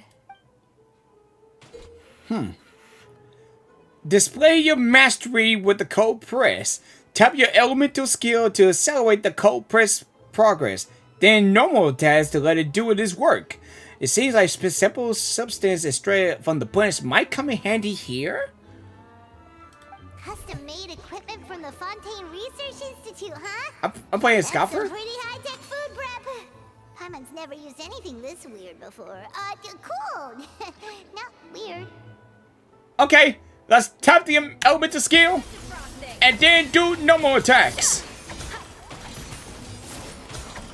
Display your mastery with the cold press. Tap your elemental skill to accelerate the cold press progress. Then normal task to let it do its work. It seems like simple substance extracted from the plants might come in handy here. Custom-made equipment from the Fontaine Research Institute, huh? I'm playing That's some Escoffier. pretty high-tech food prep. Paimon's never used anything this weird before. Cool. Not weird. Okay, let's tap the elemental skill and then do normal attacks.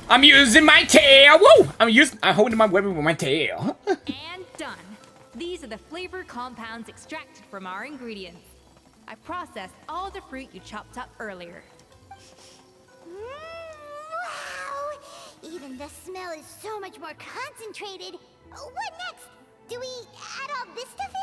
I'm using my tail. Woo! I'm holding my weapon with my tail. And done. These are the flavor compounds extracted from our ingredients. I processed all the fruit you chopped up earlier. Wow! Even the smell is so much more concentrated. What next? Do we add all this stuff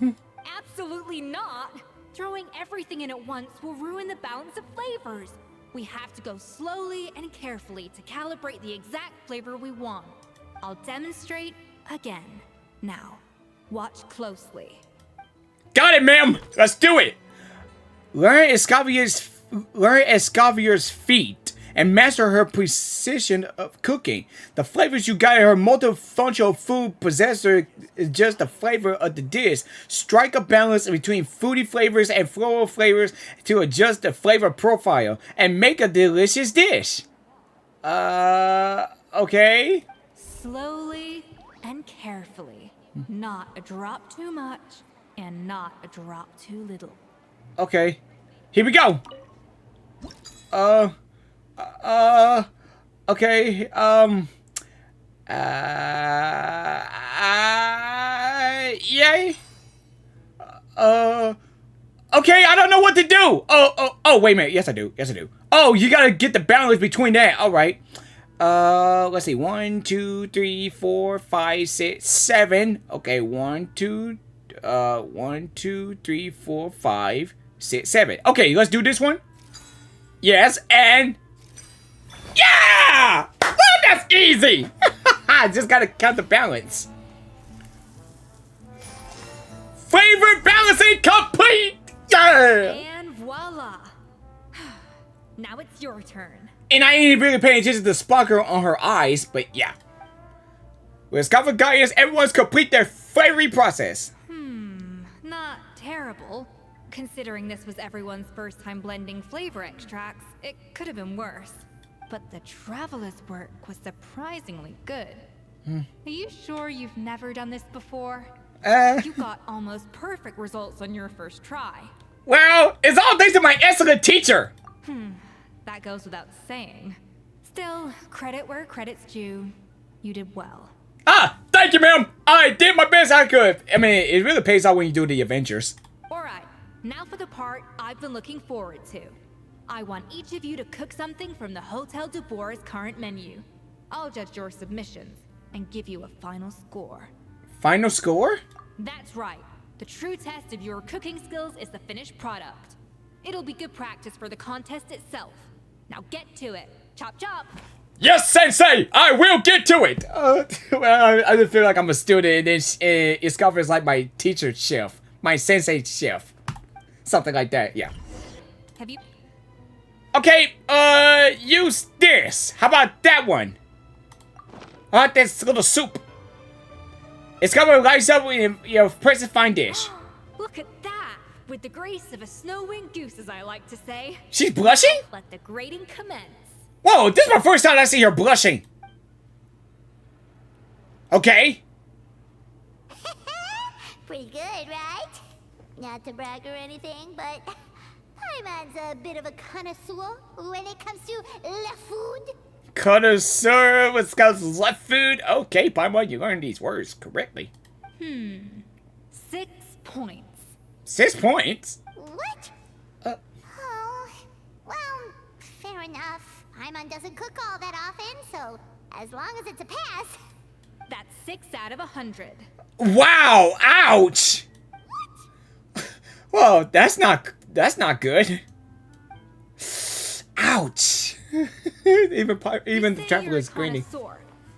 in? Absolutely not! Throwing everything in at once will ruin the balance of flavors. We have to go slowly and carefully to calibrate the exact flavor we want. I'll demonstrate again. Now, watch closely. Got it, ma'am. Let's do it. Learn Escoffier's feat and master her precision of cooking. The flavors you got in her multifunctional food possessor is just the flavor of the dish. Strike a balance between fruity flavors and floral flavors to adjust the flavor profile and make a delicious dish. Okay. Slowly and carefully. Not a drop too much and not a drop too little. Okay. Here we go. Okay. Yay. Okay, I don't know what to do. Oh, wait a minute. Yes, I do. Oh, you gotta get the balance between that. All right. Let's see. 1, 2, 3, 4, 5, 6, 7. Okay, 1, 2, 3, 4, 5, 6, 7. Okay, let's do this one. Yes, and yeah! Oh, that's easy. I just gotta count the balance. Flavor balancing complete. Yeah! And voila! Now it's your turn. And I ain't really paying attention to the sparkle on her eyes, but yeah. With Escoffier guidance, everyone's complete their flavoring process. Not terrible. Considering this was everyone's first time blending flavor extracts, it could have been worse. But the Traveler's work was surprisingly good. Are you sure you've never done this before? You got almost perfect results on your first try. Well, it's all thanks to my excellent teacher. That goes without saying. Still, credit where credit's due. You did well. Thank you, ma'am. I did my best I could. I mean, it really pays off when you do the Avengers. Alright, now for the part I've been looking forward to. I want each of you to cook something from the Hotel du Bois' current menu. I'll judge your submissions and give you a final score. Final score? That's right. The true test of your cooking skills is the finished product. It'll be good practice for the contest itself. Now get to it. Chop chop! Yes, Sensei! I will get to it! Well, I just feel like I'm a student and then Escoffier's like my teacher chef. My sensei chef. Something like that, yeah. Have you... Okay, use this. How about that one? How about this little soup? Escoffier lights up when you press the find dish. Look at that! With the grace of a snow-winged goose, as I like to say. She's blushing? Let the grating commence. Whoa, this is my first time I see her blushing. Okay. Pretty good, right? Not to brag or anything, but Paimon's a bit of a connoisseur when it comes to left food. Connoisseur when it comes to left food. Okay, Paimon, you learned these words correctly. 6 points. 6 points? What? Oh, well, fair enough. Paimon doesn't cook all that often, so as long as it's a pass. That's 6 out of 100. Wow! Ouch! Well, that's not good. Ouch! even the traveler is greening.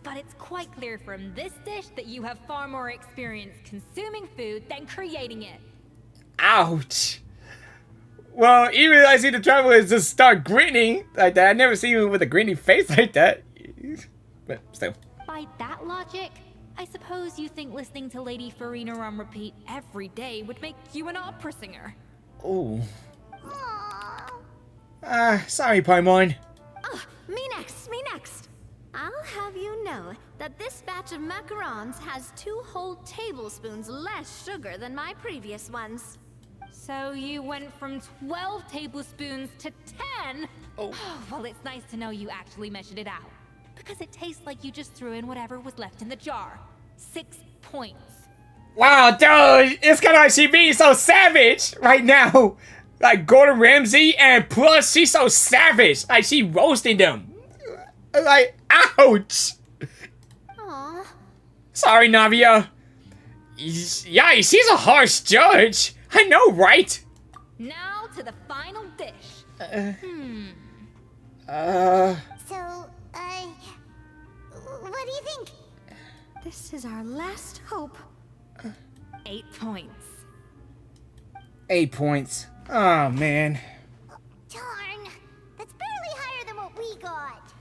But it's quite clear from this dish that you have far more experience consuming food than creating it. Ouch! Well, even I see the traveler just start grinning like that. I never seen him with a grinning face like that. But still. By that logic, I suppose you think listening to Lady Farina on repeat every day would make you an opera singer. Oh. Aww. Sorry, Paimon. Oh, me next, me next. I'll have you know that this batch of macarons has 2 whole tablespoons less sugar than my previous ones. So you went from 12 tablespoons to 10? Oh. Well, it's nice to know you actually measured it out. Because it tastes like you just threw in whatever was left in the jar. 6 points. Wow, dude, it's kind of like she being so savage right now. Like Gordon Ramsay, and plus she's so savage. Like she roasting them. Like, ouch. Aw. Sorry, Navia. Yeah, she's a harsh judge. I know, right? Now to the final dish. So, what do you think? This is our last hope. 8 points. 8 points. Oh, man. Darn, that's barely higher than what we got.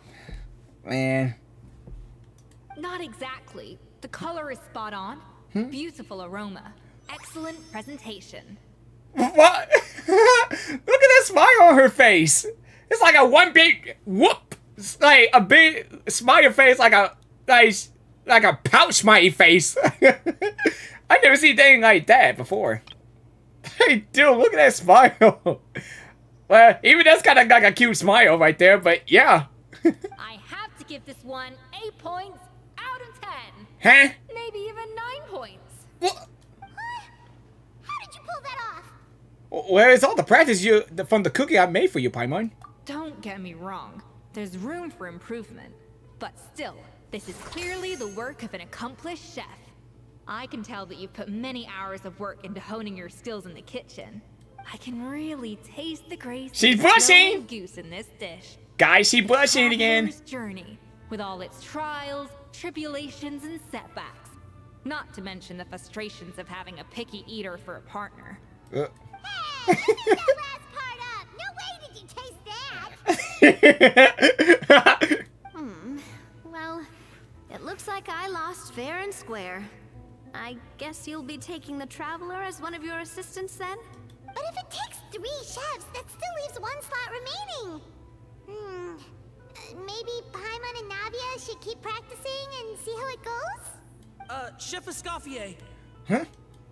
Man. Not exactly. The color is spot on. Beautiful aroma. Excellent presentation. What? Look at that smile on her face. It's like a one big whoop. It's like a big smiley face, like a pouch smiley face. I never seen anything like that before. Hey, dude, look at that smile. Well, even that's kind of like a cute smile right there, but yeah. I have to give this one 8 points out of 10. Huh? Maybe even 9 points. What? How did you pull that off? Well, it's all the practice from the cookie I made for you, Paimon. Don't get me wrong. There's room for improvement. But still, this is clearly the work of an accomplished chef. I can tell that you've put many hours of work into honing your skills in the kitchen. I can really taste the grace She's of blushing! snow and goose in this dish. Guys, she blushing again. Traveler's journey, with all its trials, tribulations, and setbacks. Not to mention the frustrations of having a picky eater for a partner. Hey, leave that last part up. No way did you taste that. Well, it looks like I lost fair and square. I guess you'll be taking the Traveler as one of your assistants then? But if it takes 3 chefs, that still leaves 1 slot remaining. Maybe Paimon and Navia should keep practicing and see how it goes? Chef Escoffier. Huh?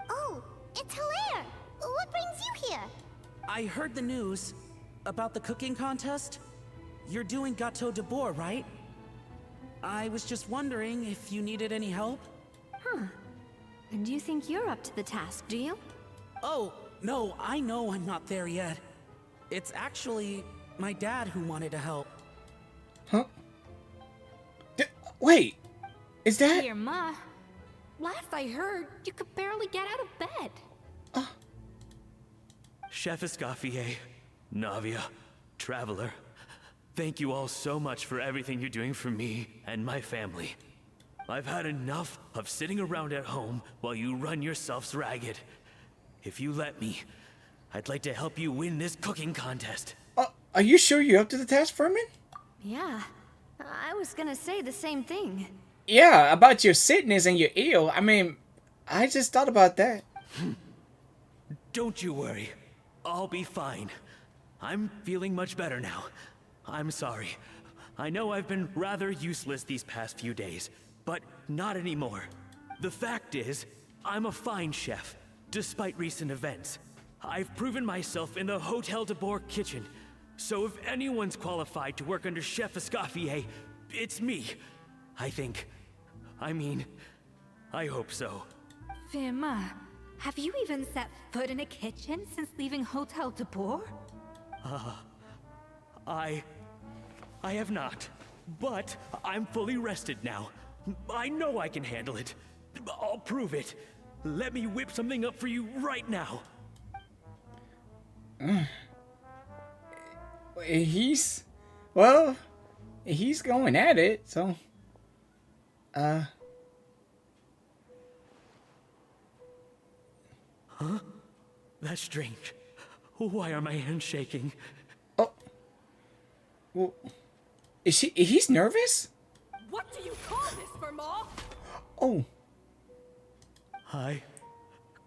Oh, it's Hilaire. What brings you here? I heard the news about the cooking contest. You're doing Gâteau de Bourg, right? I was just wondering if you needed any help. And you think you're up to the task, do you? Oh, no, I know I'm not there yet. It's actually my dad who wanted to help. Huh? Wait, is that... Dear Ma, last I heard, you could barely get out of bed. Chef Escoffier, Navia, Traveler, thank you all so much for everything you're doing for me and my family. I've had enough of sitting around at home while you run yourselves ragged. If you let me, I'd like to help you win this cooking contest. Are you sure you're up to the task, Furman? Yeah, I was gonna say the same thing. Yeah, about your sickness and your ill. I mean, I just thought about that. Don't you worry. I'll be fine. I'm feeling much better now. I'm sorry. I know I've been rather useless these past few days, but not anymore. The fact is, I'm a fine chef, despite recent events. I've proven myself in the Hotel de Boer kitchen, so if anyone's qualified to work under Chef Escoffier, it's me. I think. I mean, I hope so. Firma, have you even set foot in a kitchen since leaving Hotel de Boer? I have not, but I'm fully rested now. I know I can handle it. I'll prove it. Let me whip something up for you right now. He's going at it, so Huh? That's strange. Why are my hands shaking? oh, well, he's nervous? What do you call this, Firma? Oh, I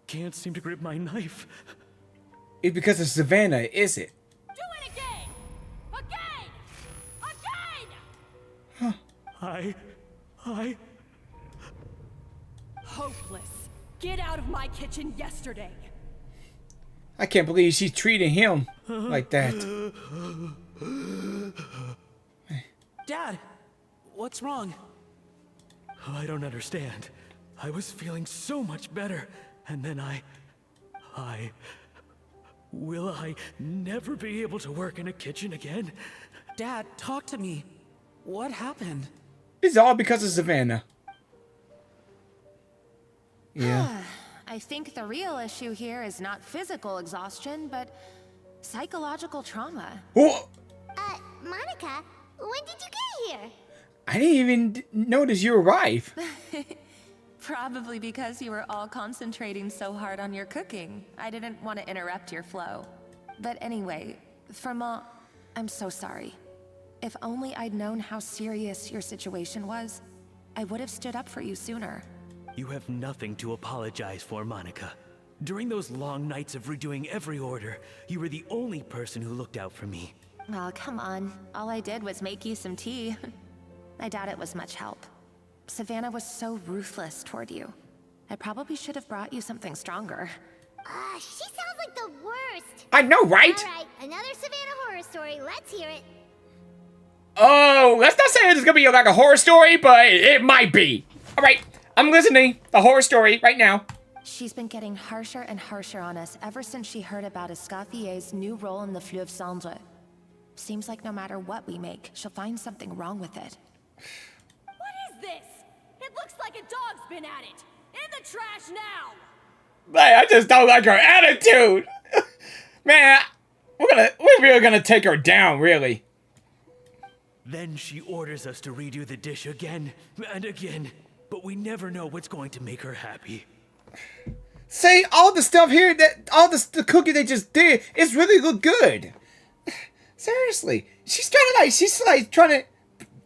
can't seem to grip my knife. it's because of Savannah, is it? Do it again! Again! Again! I... Hopeless. Get out of my kitchen yesterday. I can't believe she's treating him like that. Dad, what's wrong? I don't understand. I was feeling so much better, and then Will I never be able to work in a kitchen again? Dad, talk to me. What happened? It's all because of Savannah. Yeah. I think the real issue here is not physical exhaustion, but psychological trauma. Oh, Monica, when did you get here? I didn't even notice you arrived. Probably because you were all concentrating so hard on your cooking. I didn't want to interrupt your flow. But anyway, Firma, I'm so sorry. If only I'd known how serious your situation was, I would have stood up for you sooner. You have nothing to apologize for, Monica. During those long nights of redoing every order, you were the only person who looked out for me. Oh, come on. All I did was make you some tea. I doubt it was much help. Savannah was so ruthless toward you. I probably should have brought you something stronger. She sounds like the worst. I know, right? All right, another Savannah horror story. Let's hear it. Oh, let's not say it's gonna be like a horror story, but it might be. All right, I'm listening. The horror story right now. She's been getting harsher and harsher on us ever since she heard about Escoffier's new role in the Fleuve Cendre. Seems like no matter what we make, she'll find something wrong with it. What is this? It looks like a dog's been at it. In the trash now! Man, I just don't like her attitude. Man, we're really gonna take her down, really. Then she orders us to redo the dish again and again, but we never know what's going to make her happy. Say all the stuff here the cookie they just did is really look good. Seriously, she's trying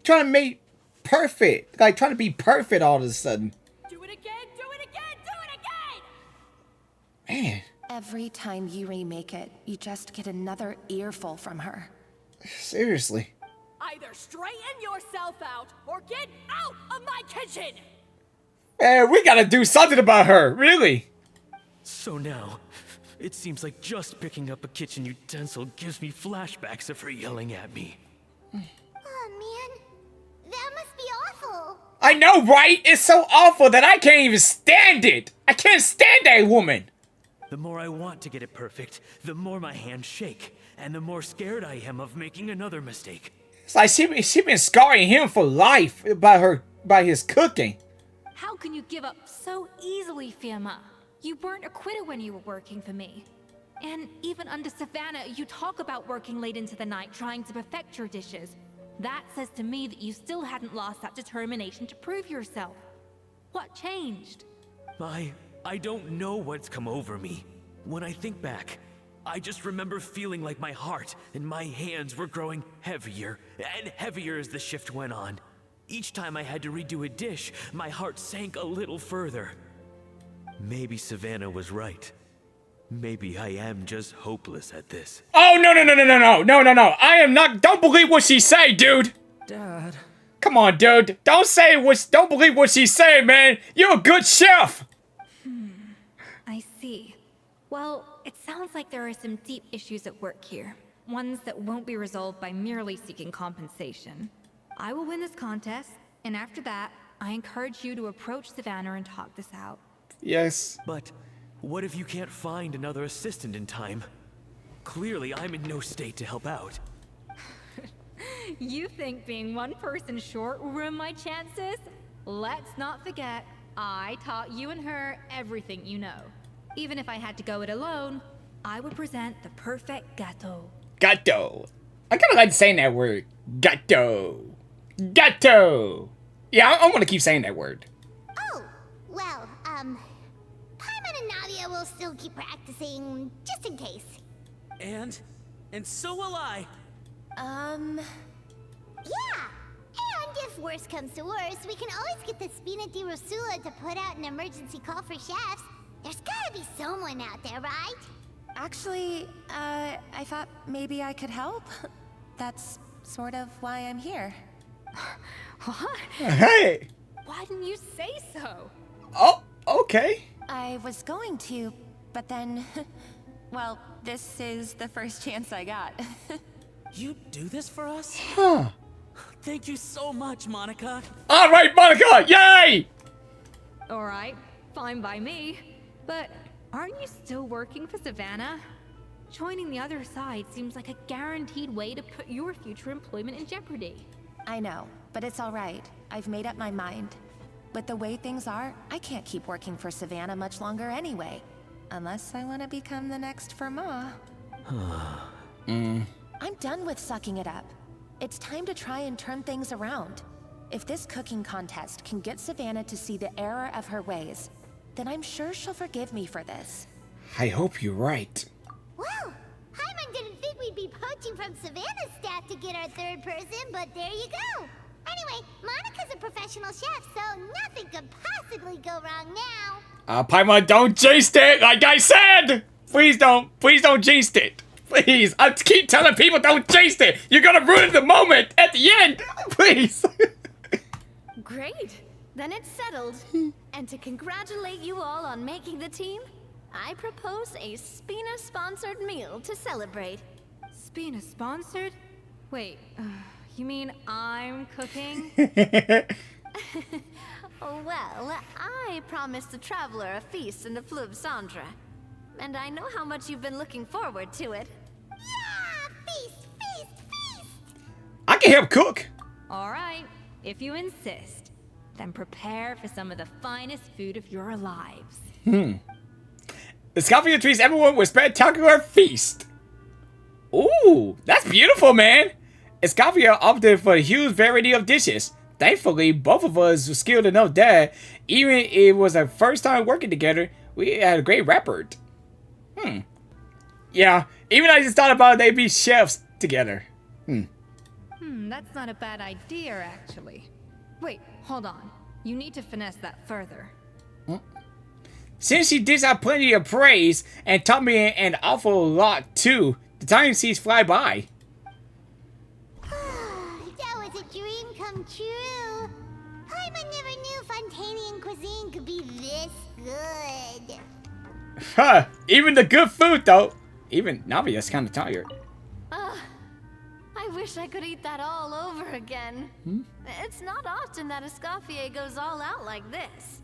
to make perfect, like trying to be perfect all of a sudden. Do it again, do it again, do it again! Man, Every time you remake it, you just get another earful from her. seriously. Either straighten yourself out or get out of my kitchen! Man, we gotta do something about her, really. So now, it seems like just picking up a kitchen utensil gives me flashbacks of her yelling at me. Oh man, that must be awful. I know, right? It's so awful that I can't even stand it. I can't stand that woman. The more I want to get it perfect, the more my hands shake, and the more scared I am of making another mistake. It's like she been scarring him for life by his cooking. How can you give up so easily, Firma? You weren't a quitter when you were working for me. And even under Savannah, you talk about working late into the night trying to perfect your dishes. That says to me that you still hadn't lost that determination to prove yourself. What changed? I don't know what's come over me. When I think back, I just remember feeling like my heart and my hands were growing heavier and heavier as the shift went on. Each time I had to redo a dish, my heart sank a little further. Maybe Savannah was right. Maybe I am just hopeless at this. Oh, no. I am not. Don't believe what she say, dude. Dad. Come on, dude. Don't believe what she say, man. You're a good chef. I see. Well, it sounds like there are some deep issues at work here. Ones that won't be resolved by merely seeking compensation. I will win this contest, and after that, I encourage you to approach Savannah and talk this out. Yes. But what if you can't find another assistant in time? Clearly, I'm in no state to help out. You think being one person short will ruin my chances? Let's not forget, I taught you and her everything you know. Even if I had to go it alone, I would present the perfect gâteau. Gâteau. I kind of like saying that word. Gâteau. Gâteau. Yeah, I'm gonna keep saying that word. Oh, well, Paimon and Navia will still keep practicing, just in case. And so will I. Yeah! And if worse comes to worse, we can always get the VeenaVieraVisuals to put out an emergency call for chefs. There's gotta be someone out there, right? Actually, I thought maybe I could help. That's sort of why I'm here. What? Hey. Why didn't you say so? Oh, okay. I was going to, but then... well, this is the first chance I got. You do this for us? Huh. Thank you so much, Monica. All right, Monica. Yay! All right, fine by me. But aren't you still working for Savannah? Joining the other side seems like a guaranteed way to put your future employment in jeopardy. I know, but it's all right. I've made up my mind. With the way things are, I can't keep working for Savannah much longer anyway. Unless I want to become the next Firma. I'm done with sucking it up. It's time to try and turn things around. If this cooking contest can get Savannah to see the error of her ways, then I'm sure she'll forgive me for this. I hope you're right. Well, Paimon didn't think we'd be poaching from Savannah's staff to get our third person, but there you go. Anyway, Monica's a professional chef, so nothing could possibly go wrong now. Paimon, don't jinx it, like I said! Please don't jinx it. Please, I keep telling people don't jinx it. You're gonna ruin the moment at the end. Please. Great. Then it's settled. And to congratulate you all on making the team, I propose a Spina-sponsored meal to celebrate. Spina-sponsored? Wait, you mean I'm cooking? Well, I promised the traveler a feast in the Fleuve Cendre. And I know how much you've been looking forward to it. Yeah! Feast, feast, feast! I can help cook. All right, if you insist, then prepare for some of the finest food of your lives. The Escoffier treats everyone with spectacular feast. Ooh, that's beautiful, man. Escoffier opted for a huge variety of dishes. Thankfully, both of us were skilled enough that even if it was our first time working together, we had a great rapport. Yeah, even I just thought about they'd be chefs together. That's not a bad idea, actually. Wait, hold on. You need to finesse that further. Since she dished out plenty of praise and taught me an awful lot too, the time seems fly by. That was a dream come true. Paimon never knew Fontanian cuisine could be this good. Huh, even the good food though. Even Navia's kind of tired. I wish I could eat that all over again. It's not often that Escoffier goes all out like this.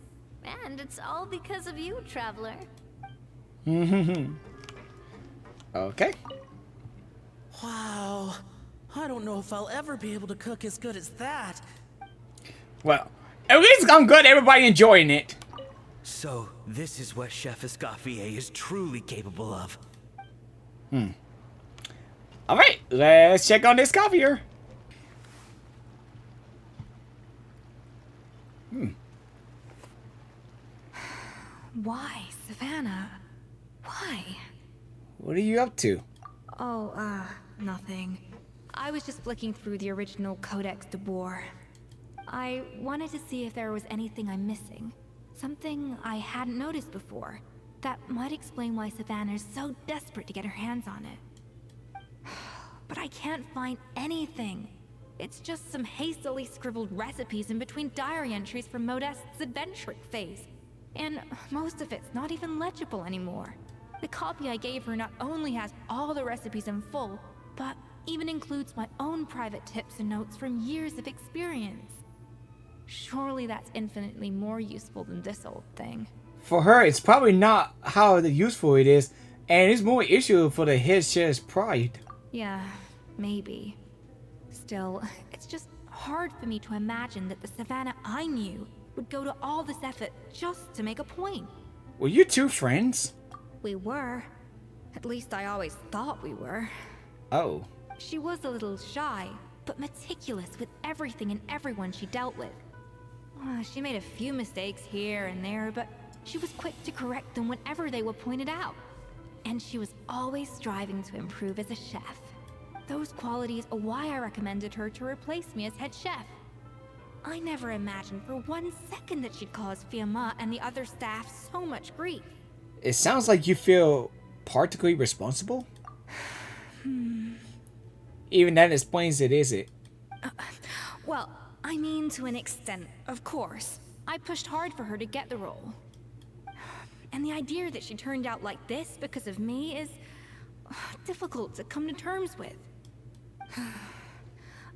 And it's all because of you, traveler. Okay. Wow. I don't know if I'll ever be able to cook as good as that. Well, at least I'm glad everybody enjoying it. So, this is what Chef Escoffier is truly capable of. Alright, let's check on this Escoffier. Why, Savannah? Why? What are you up to? Oh, nothing. I was just flicking through the original Codex de Boer. I wanted to see if there was anything I'm missing. Something I hadn't noticed before. That might explain why Savannah's so desperate to get her hands on it. But I can't find anything. It's just some hastily scribbled recipes in between diary entries from Modest's adventuring phase. And most of it's not even legible anymore. The copy I gave her not only has all the recipes in full, but even includes my own private tips and notes from years of experience. Surely that's infinitely more useful than this old thing. For her, it's probably not how useful it is, and it's more issue for the head chef's pride. Yeah, maybe. Still, it's just hard for me to imagine that the Savannah I knew would go to all this effort just to make a point. Were you two friends? We were. At least I always thought we were. Oh. She was a little shy, but meticulous with everything and everyone she dealt with. She made a few mistakes here and there, but she was quick to correct them whenever they were pointed out. And she was always striving to improve as a chef. Those qualities are why I recommended her to replace me as head chef. I never imagined for 1 second that she'd cause Fiamma and the other staff so much grief. It sounds like you feel particularly responsible. Even that explains it, is it? Well, I mean to an extent, of course. I pushed hard for her to get the role. And the idea that she turned out like this because of me is difficult to come to terms with.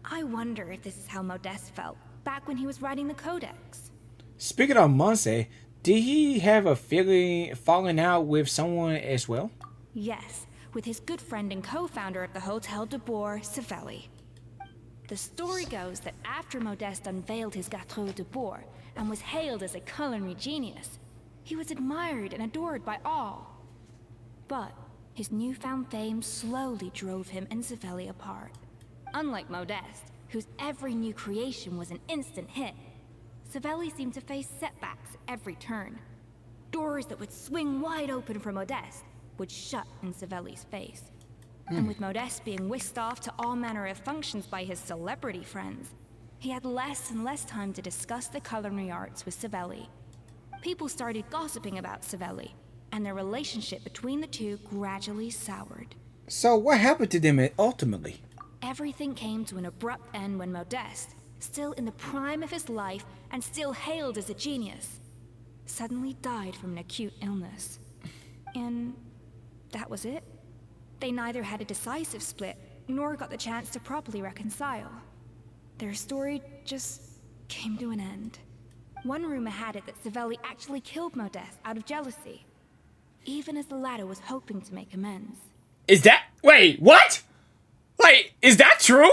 I wonder if this is how Modeste felt back when he was writing the Codex. Speaking of Monse, did he have a falling out with someone as well? Yes, with his good friend and co-founder of the Hotel de Boer, Savelli. The story goes that after Modeste unveiled his Gâteau de Boer and was hailed as a culinary genius, he was admired and adored by all. But his newfound fame slowly drove him and Savelli apart. Unlike Modeste, whose every new creation was an instant hit, Savelli seemed to face setbacks at every turn. Doors that would swing wide open for Modeste would shut in Savelli's face. And with Modeste being whisked off to all manner of functions by his celebrity friends, he had less and less time to discuss the culinary arts with Savelli. People started gossiping about Savelli, and their relationship between the two gradually soured. So what happened to them ultimately? Everything came to an abrupt end when Modeste, still in the prime of his life and still hailed as a genius, suddenly died from an acute illness. And that was it. They neither had a decisive split, nor got the chance to properly reconcile. Their story just came to an end. One rumor had it that Savelli actually killed Modeste out of jealousy, even as the latter was hoping to make amends. Is that... Wait, what? Wait, is that true?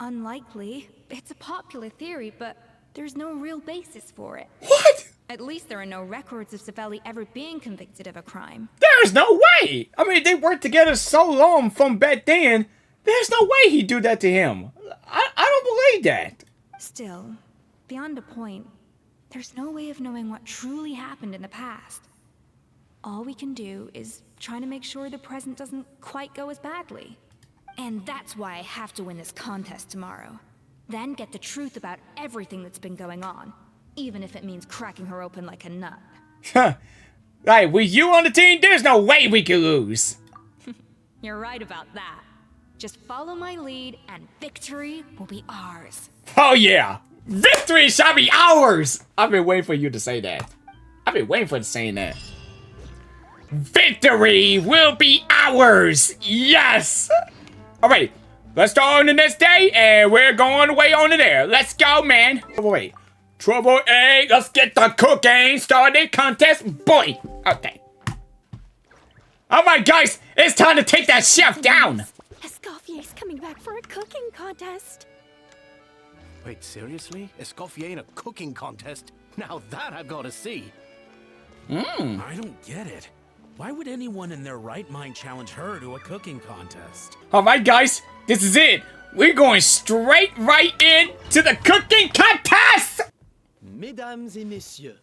Unlikely. It's a popular theory, but there's no real basis for it. What? At least there are no records of Savelli ever being convicted of a crime. There's no way! I mean, they worked together so long from back then. There's no way he'd do that to him. I don't believe that. Still, beyond a point, there's no way of knowing what truly happened in the past. All we can do is try to make sure the present doesn't quite go as badly. And that's why I have to win this contest tomorrow. Then get the truth about everything that's been going on, even if it means cracking her open like a nut. Huh. Right, with you on the team, there's no way we could lose. You're right about that. Just follow my lead and victory will be ours. Oh yeah! Victory shall be ours! I've been waiting for you to say that. I've been waiting for you to say that. Victory will be ours! Yes! Alright, let's start on the next day and we're going away on to there. Let's go, man. Wait. Trouble A, let's get the cooking started. Contest, boy. Okay. Alright, guys, it's time to take that chef down. Escoffier's coming back for a cooking contest. Wait, seriously? Escoffier in a cooking contest? Now that I've got to see. I don't get it. Why would anyone in their right mind challenge her to a cooking contest? Alright, guys, this is it. We're going straight right in to the cooking contest. Mesdames et messieurs,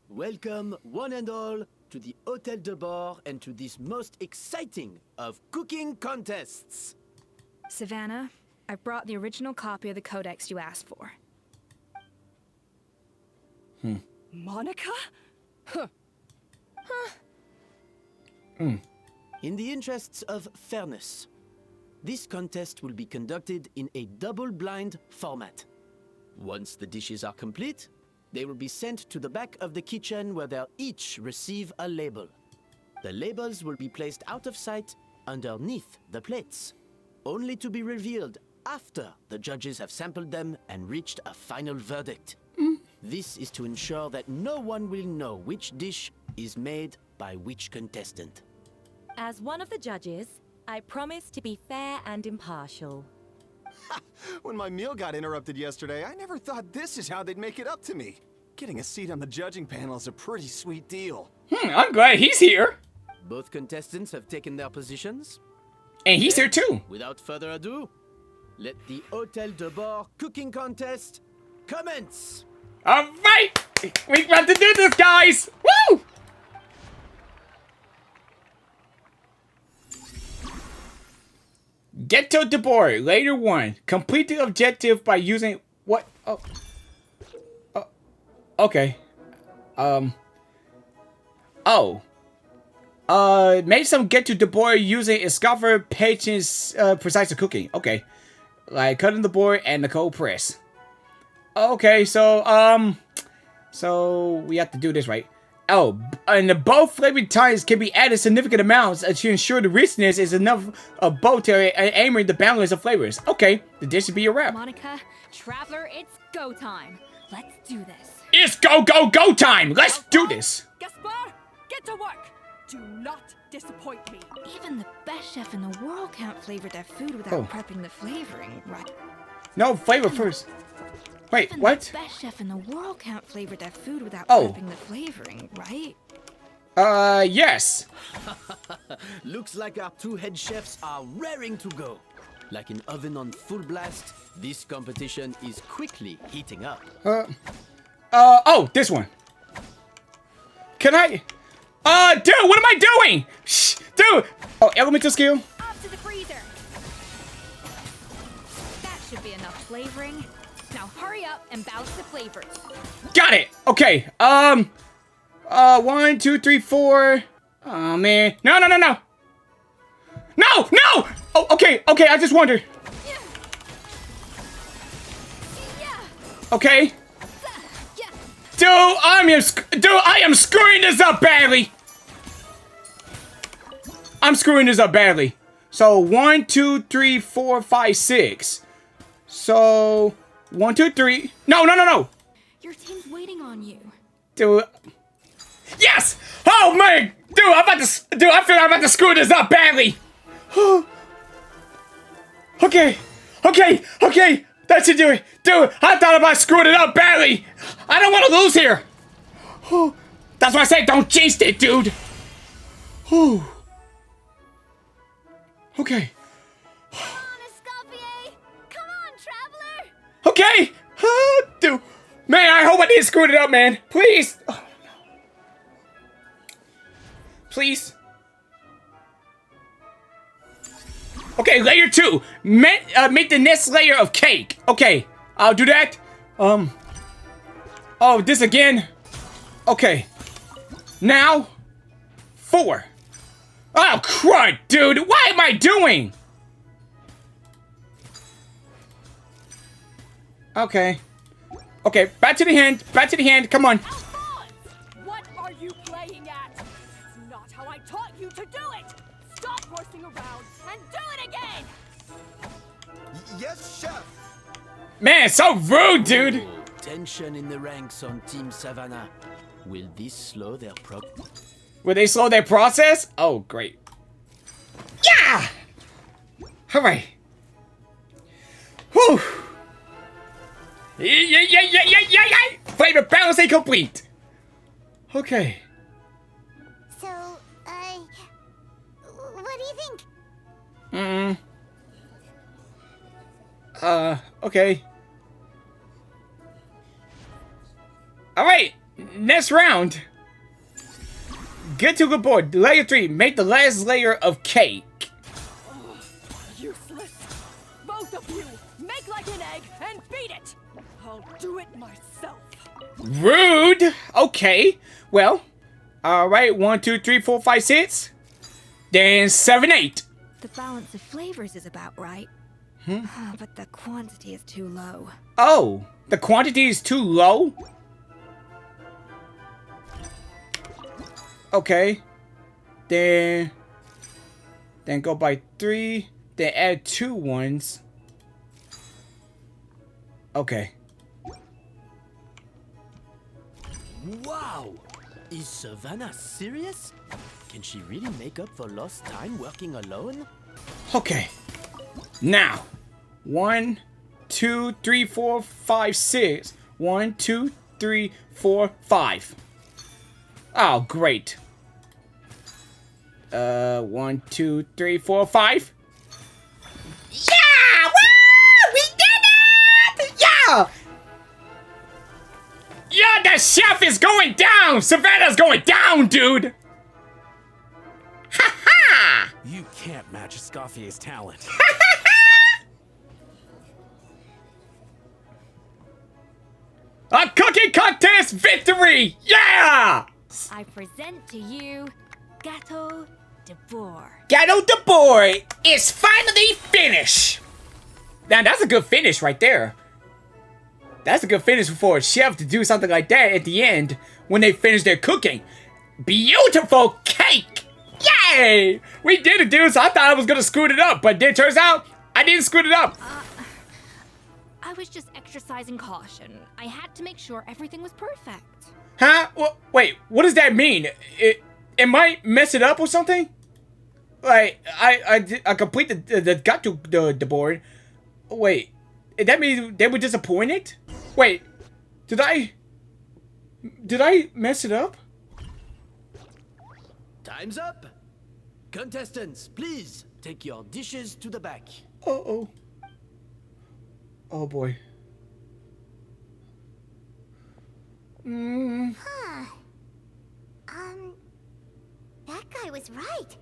welcome one and all to the Hôtel de Boer and to this most exciting of cooking contests. Savannah, I brought the original copy of the Codex you asked for. Monica? Huh. In the interests of fairness, this contest will be conducted in a double-blind format. Once the dishes are complete, they will be sent to the back of the kitchen where they'll each receive a label. The labels will be placed out of sight underneath the plates, only to be revealed after the judges have sampled them and reached a final verdict. This is to ensure that no one will know which dish is made by which contestant. As one of the judges, I promise to be fair and impartial. When my meal got interrupted yesterday, I never thought this is how they'd make it up to me. Getting a seat on the judging panel is a pretty sweet deal. I'm glad he's here. Both contestants have taken their positions. And he's here too. Without further ado, let the Hôtel de Bord cooking contest commence! Alright! We got to do this, guys! Woo! Get to the board. Later 1. Complete the objective by using what? Oh. Okay. Make some get to the board using Escoffier Patience precise cooking. Okay. Like cutting the board and the cold press. Okay, so we have to do this, right? Oh, and the both flavored tines can be added significant amounts to ensure the richness is enough of both to aiming the balance of flavors. Okay, the dish should be a wrap. Monica, Traveler, it's go time. Let's do this. It's go time! Let's do this! Gaspar, get to work! Do not disappoint me. Even the best chef in the world can't flavor their food without prepping the flavoring, right? No, flavor first. Wait, Even what? the best chef in the world can't flavor their food without Oh. prepping the flavoring, right? Yes. Looks like our two head chefs are raring to go. Like an oven on full blast, this competition is quickly heating up. Oh, this one. Can I? Dude, what am I doing? Shh, dude. Oh, elemental skill. Up to the freezer. That should be enough flavoring. Now hurry up and balance the flavors. Got it. Okay. 1, 2, 3, 4. Oh man. No. Oh, okay. I just wondered. Okay. Dude, I am screwing this up badly. I'm screwing this up badly. So 1, 2, 3, 4, 5, 6. So 1, 2, 3. No. Your team's waiting on you. Dude. Yes! Oh man! Dude, I feel like I'm about to screw this up badly. Okay. That should do it. Dude, I thought about screwing it up badly. I don't want to lose here. That's why I say don't jinx it, dude. Okay. Come on, Escoffier! Come on, Traveler! Okay. Dude. Man, I hope I didn't screw it up, man. Please. Oh, no. Please. Okay, layer 2. Make the next layer of cake. Okay, I'll do that. Oh, this again. Okay. Now, 4. Oh, crud, dude. What am I doing? Okay. Okay, back to the hand. Come on. What are you playing at? It's not how I taught you to do it. Stop horsing around and do it again. Yes, chef. Man, so rude, dude. Ooh, tension in the ranks on Team Savannah. Will this slow their Will they slow their process? Oh, great. Yeah! Alright. Whew. Yeah. Flavor balancing complete. Okay. So, what do you think? Okay. Alright, next round. Get to the board. Layer 3. Make the last layer of cake. Useless. Both of you, make like an egg and beat it! I'll do it myself. Rude! Okay. Well, alright. 1, 2, 3, 4, 5, 6. Then 7, 8. The balance of flavors is about right. But the quantity is too low. Oh, the quantity is too low? Okay. Then go by 3. Then add 2 ones. Okay. Wow! Is Savannah serious? Can she really make up for lost time working alone? Okay. Now. 1, 2, 3, 4, 5, 6. 1, 2, 3, 4, 5. Oh, great. 1, 2, 3, 4, 5. Yeah! Woo! We did it! Yeah! Yeah, the chef is going down! Savannah's going down, dude! Ha ha! You can't match Escoffier's talent. A cooking contest victory! Yeah! I present to you Gâteau de Boer. Gâteau de Boer is finally finished! Now, that's a good finish right there. That's a good finish for a chef to do something like that at the end when they finish their cooking. Beautiful cake! Yay! We did it, dude, so I thought I was gonna screw it up, but it turns out I didn't screw it up. I was just exercising caution. I had to make sure everything was perfect. Huh? Wait, what does that mean? It might mess it up or something? Like, I completed the gâteau de board. Wait, that means they were disappointed? Wait, did I mess it up? Time's up! Contestants, please take your dishes to the back. Uh-oh. Oh boy. That guy was right.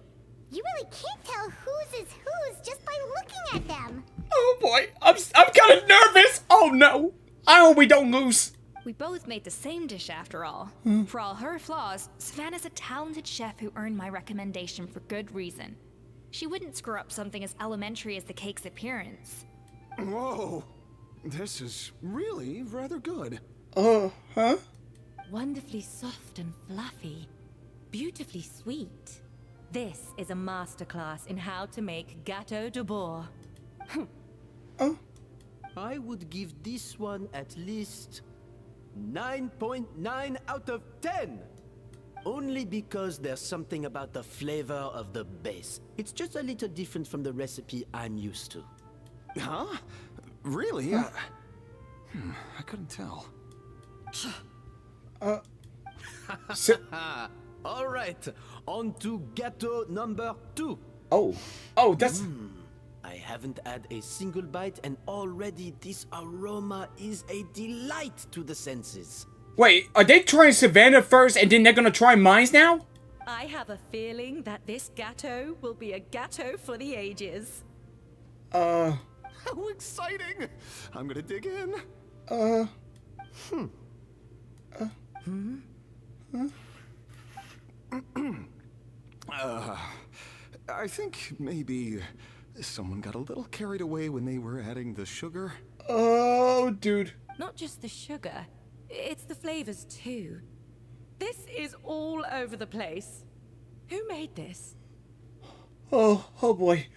You really can't tell whose is whose just by looking at them. Oh boy, I'm kind of nervous. Oh no, I hope we don't lose. We both made the same dish after all. For all her flaws, Savannah's a talented chef who earned my recommendation for good reason. She wouldn't screw up something as elementary as the cake's appearance. Whoa, this is really rather good. Huh? Wonderfully soft and fluffy. Beautifully sweet. This is a masterclass in how to make Gâteau de Boer. I would give this one at least 9.9 out of 10. Only because there's something about the flavor of the base. It's just a little different from the recipe I'm used to. Huh? Really? I couldn't tell. All right, on to gâteau number 2. Oh, that's... I haven't had a single bite and already this aroma is a delight to the senses. Wait, are they trying Savannah first and then they're gonna try mine now? I have a feeling that this gâteau will be a gâteau for the ages. How exciting! I'm gonna dig in. I think maybe someone got a little carried away when they were adding the sugar. Oh, dude. Not just the sugar, it's the flavors too. This is all over the place. Who made this? Oh boy.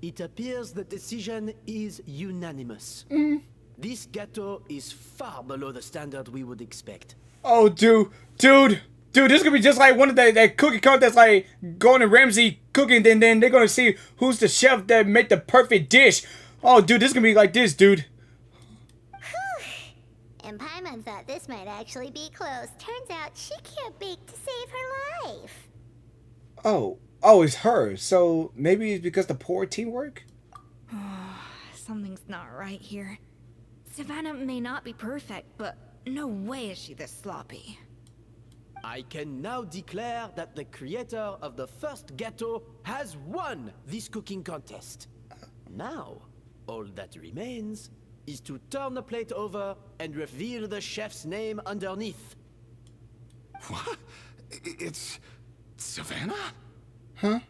It appears the decision is unanimous. This gâteau is far below the standard we would expect. Oh, dude, this is gonna be just like one of that cooking contest, like Gordon Ramsay cooking. Then they're gonna see who's the chef that made the perfect dish. Oh, dude, this is gonna be like this, dude. And Paimon thought this might actually be close. Turns out she can't bake to save her life. Oh, it's her. So maybe it's because the poor teamwork. Something's not right here. Savannah may not be perfect, but no way is she this sloppy. I can now declare that the creator of the first gâteau has won this cooking contest. Now, all that remains is to turn the plate over and reveal the chef's name underneath. What? It's Savannah? Huh?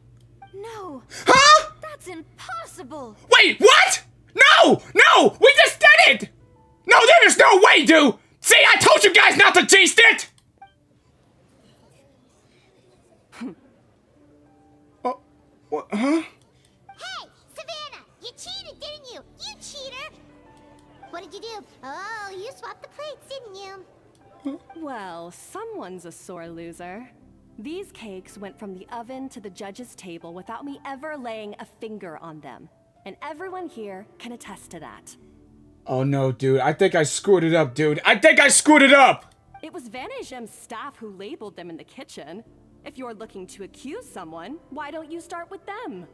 No. Huh? That's impossible. Wait, what? No! No! We just did it! No, there's no way, dude! See, I told you guys not to taste it! Oh, what, huh? Hey, Savannah! You cheated, didn't you? You cheater! What did you do? Oh, you swapped the plates, didn't you? Well, someone's a sore loser. These cakes went from the oven to the judge's table without me ever laying a finger on them. And everyone here can attest to that. Oh no, dude. I think I screwed it up, dude. I think I screwed it up! It was VeenaVieraVisuals' staff who labeled them in the kitchen. If you're looking to accuse someone, why don't you start with them?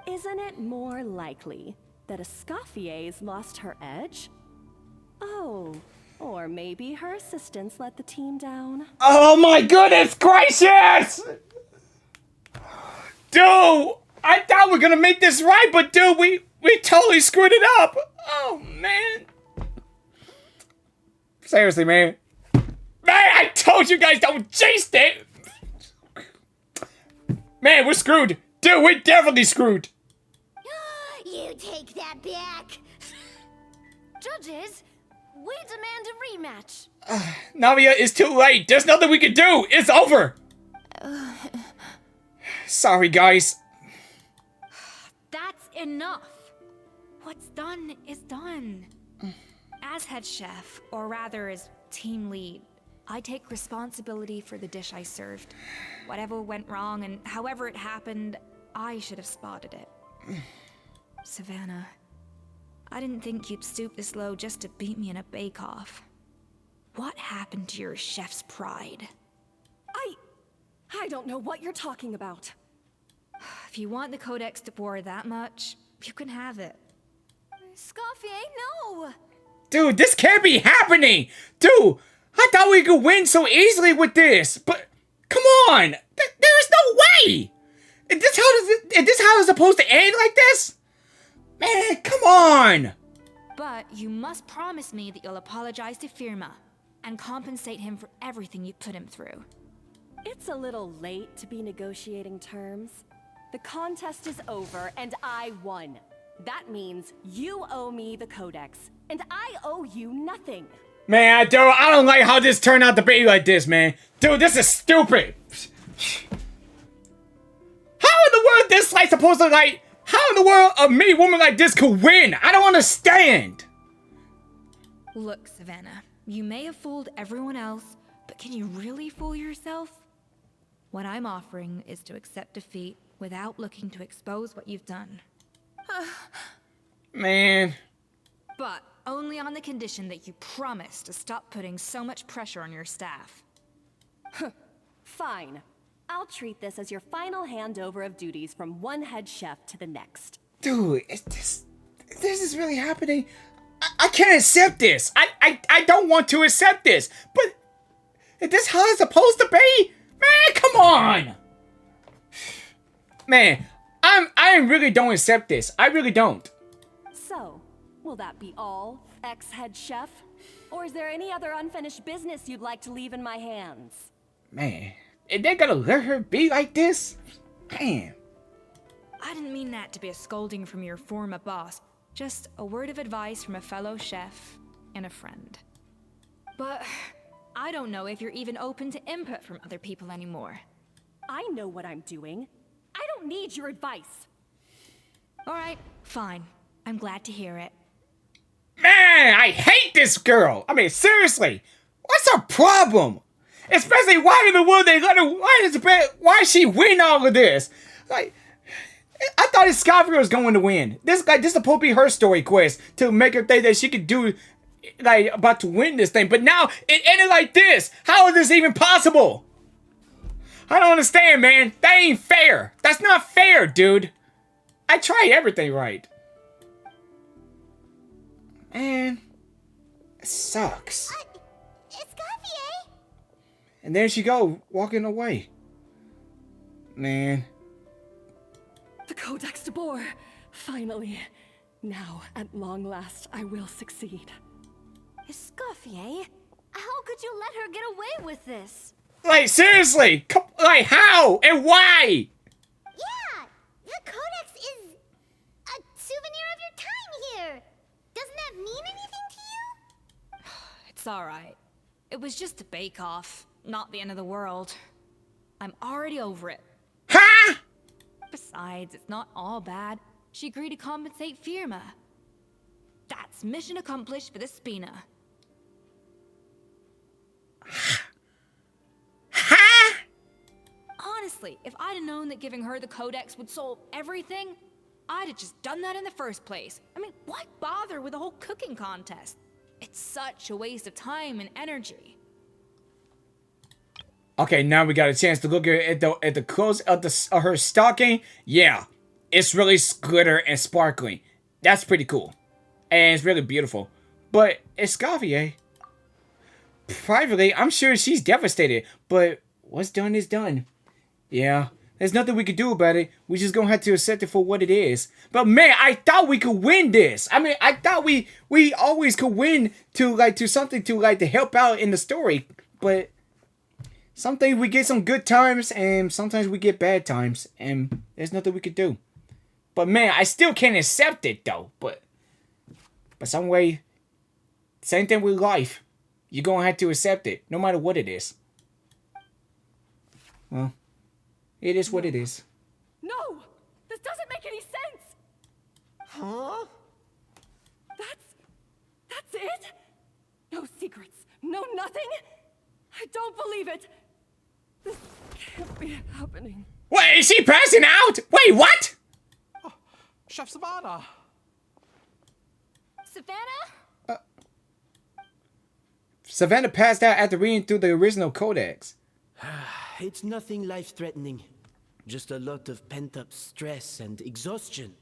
Isn't it more likely that Escoffier's lost her edge? Oh, or maybe her assistants let the team down. Oh my goodness gracious! Dude! I thought we were gonna make this right, but dude, we totally screwed it up! Oh, man. Seriously, man. Man, I told you guys don't chase it! Man, we're screwed. Dude, we're definitely screwed. You take that back! Judges, we demand a rematch. Navia, it's too late. There's nothing we can do. It's over. Sorry, guys. That's enough. What's done is done. As head chef, or rather as team lead, I take responsibility for the dish I served. Whatever went wrong and however it happened, I should have spotted it. Savannah, I didn't think you'd stoop this low just to beat me in a bake-off. What happened to your chef's pride? I don't know what you're talking about. If you want the Codex de Boer that much, you can have it. Escoffier, no! Dude, this can't be happening! Dude, I thought we could win so easily with this, but come on! There's no way! Is this how it's supposed to end like this? Man, come on! But you must promise me that you'll apologize to Firma and compensate him for everything you put him through. It's a little late to be negotiating terms. The contest is over and I won. That means you owe me the Codex, and I owe you nothing. Man, dude, I don't like how this turned out to be like this, man. Dude, this is stupid. How in the world this like supposed to like? How in the world a me woman like this could win? I don't understand. Look, Savannah, you may have fooled everyone else, but can you really fool yourself? What I'm offering is to accept defeat without looking to expose what you've done. Man. But only on the condition that you promise to stop putting so much pressure on your staff. Fine. I'll treat this as your final handover of duties from one head chef to the next. Dude, this is really happening. I can't accept this. I don't want to accept this. But is this how it's supposed to be? Man, come on. Man, I really don't accept this. I really don't. So, will that be all, ex-head chef? Or is there any other unfinished business you'd like to leave in my hands? Man, is they gonna let her be like this? Man. I didn't mean that to be a scolding from your former boss. Just a word of advice from a fellow chef and a friend. But I don't know if you're even open to input from other people anymore. I know what I'm doing. I don't need your advice. All right, fine. I'm glad to hear it. Man, I hate this girl. I mean, seriously, what's her problem? Especially why in the world they let her? Why she win all of this? Like, I thought Escoffier was going to win. This is supposed to be her story quest to make her think that she could do, like, about to win this thing. But now it ended like this. How is this even possible? I don't understand, man. That ain't fair. That's not fair, dude. I tried everything right. Man, it sucks. Escoffier? And there she go, walking away. Man. The Codex de Boer! Finally. Now, at long last, I will succeed. Escoffier? How could you let her get away with this? Like, seriously! Like, how? And why? Yeah! The Codex is a souvenir of your time here! Doesn't that mean anything to you? It's alright. It was just a bake-off, not the end of the world. I'm already over it. Huh? Besides, it's not all bad. She agreed to compensate Firma. That's mission accomplished for the Spina. Huh? Honestly, if I'd have known that giving her the Codex would solve everything, I'd have just done that in the first place. I mean, why bother with the whole cooking contest? It's such a waste of time and energy. Okay, now we got a chance to look at the clothes of her stocking. Yeah, it's really glitter and sparkling. That's pretty cool, and it's really beautiful. But Escoffier, privately, I'm sure she's devastated. But what's done is done. Yeah, there's nothing we can do about it. We just gonna have to accept it for what it is. But man, I thought we could win this. I mean, I thought we always could win to something to help out in the story, but. Sometimes we get some good times, and sometimes we get bad times, and there's nothing we could do. But man, I still can't accept it though. But some way, same thing with life. You're gonna have to accept it, no matter what it is. Well, it is what it is. No! This doesn't make any sense! Huh? That's it? No secrets, no nothing? I don't believe it! This can't be happening. Wait, is she passing out? Wait, what? Oh, Chef Savannah. Savannah? Savannah passed out after reading through the original codex. It's nothing life-threatening. Just a lot of pent-up stress and exhaustion.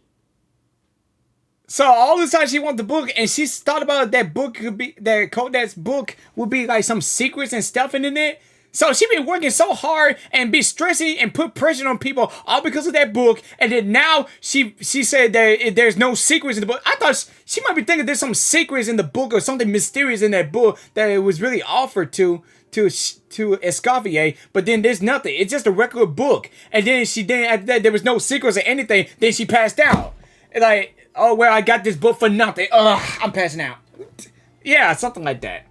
So all this time she wanted the book, and she thought about that book could be that codex book would be like some secrets and stuff in it. So she been working so hard and be stressing and put pressure on people all because of that book. And then now she said that there's no secrets in the book. I thought she might be thinking there's some secrets in the book or something mysterious in that book that it was really offered to Escoffier. But then there's nothing. It's just a regular book. And then after that there was no secrets or anything. Then she passed out. Like, oh well, I got this book for nothing. Ugh, I'm passing out. Yeah, something like that.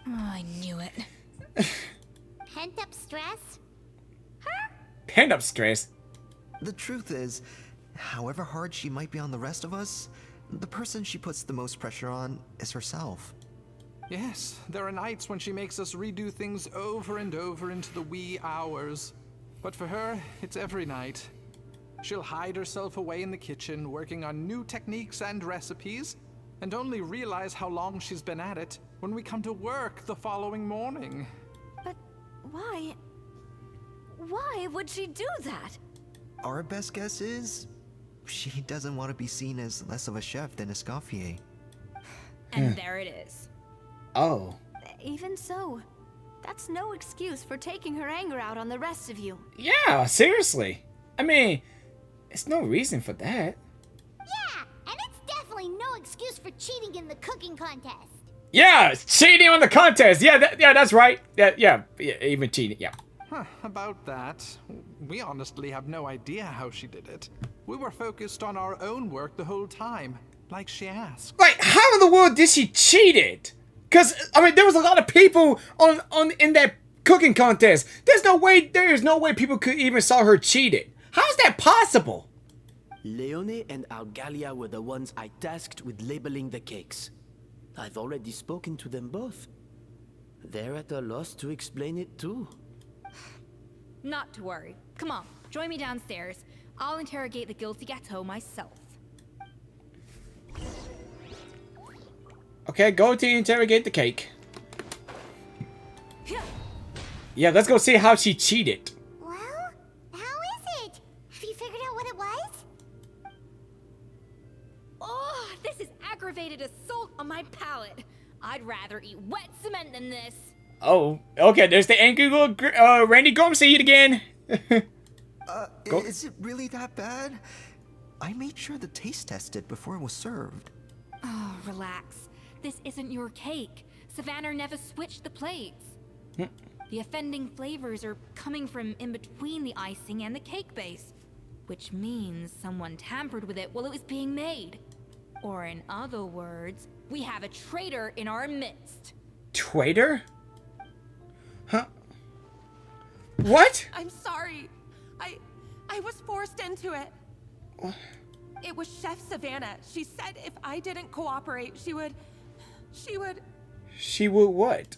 Oh, I knew it. Pent-up stress? Pent-up stress? The truth is, however hard she might be on the rest of us, the person she puts the most pressure on is herself. Yes, there are nights when she makes us redo things over and over into the wee hours. But for her, it's every night. She'll hide herself away in the kitchen, working on new techniques and recipes, and only realize how long she's been at it when we come to work the following morning. But why? Why would she do that? Our best guess is she doesn't want to be seen as less of a chef than Escoffier. And there it is. Oh. Even so, that's no excuse for taking her anger out on the rest of you. Yeah, seriously. I mean, there's no reason for that. Yeah, and it's definitely no excuse for cheating in the cooking contest. Yeah, cheating on the contest. Yeah, that's right. Yeah, even cheating. Yeah. Huh, about that, we honestly have no idea how she did it. We were focused on our own work the whole time, like she asked. Like, how in the world did she cheat it? Because, I mean, there was a lot of people in that cooking contest. There is no way people could even saw her cheat it. How is that possible? Leone and Algalia were the ones I tasked with labeling the cakes. I've already spoken to them both. They're at a loss to explain it too. Not to worry. Come on, join me downstairs. I'll interrogate the guilty gâteau myself. Okay, go to interrogate the cake. Yeah, let's go see how she cheated. Well, how is it? Have you figured out what it was? Oh, this is aggravated assault on my palate. I'd rather eat wet cement than this. Oh, okay, there's the angry little Randy Gormseed again. Is it really that bad? I made sure the taste tested before it was served. Oh, relax. This isn't your cake. Savannah never switched the plates. The offending flavors are coming from in between the icing and the cake base, which means someone tampered with it while it was being made. Or in other words, we have a traitor in our midst. Traitor? Huh? What? I'm sorry. I was forced into it. It was Chef Savannah. She said if I didn't cooperate, she would... She would what?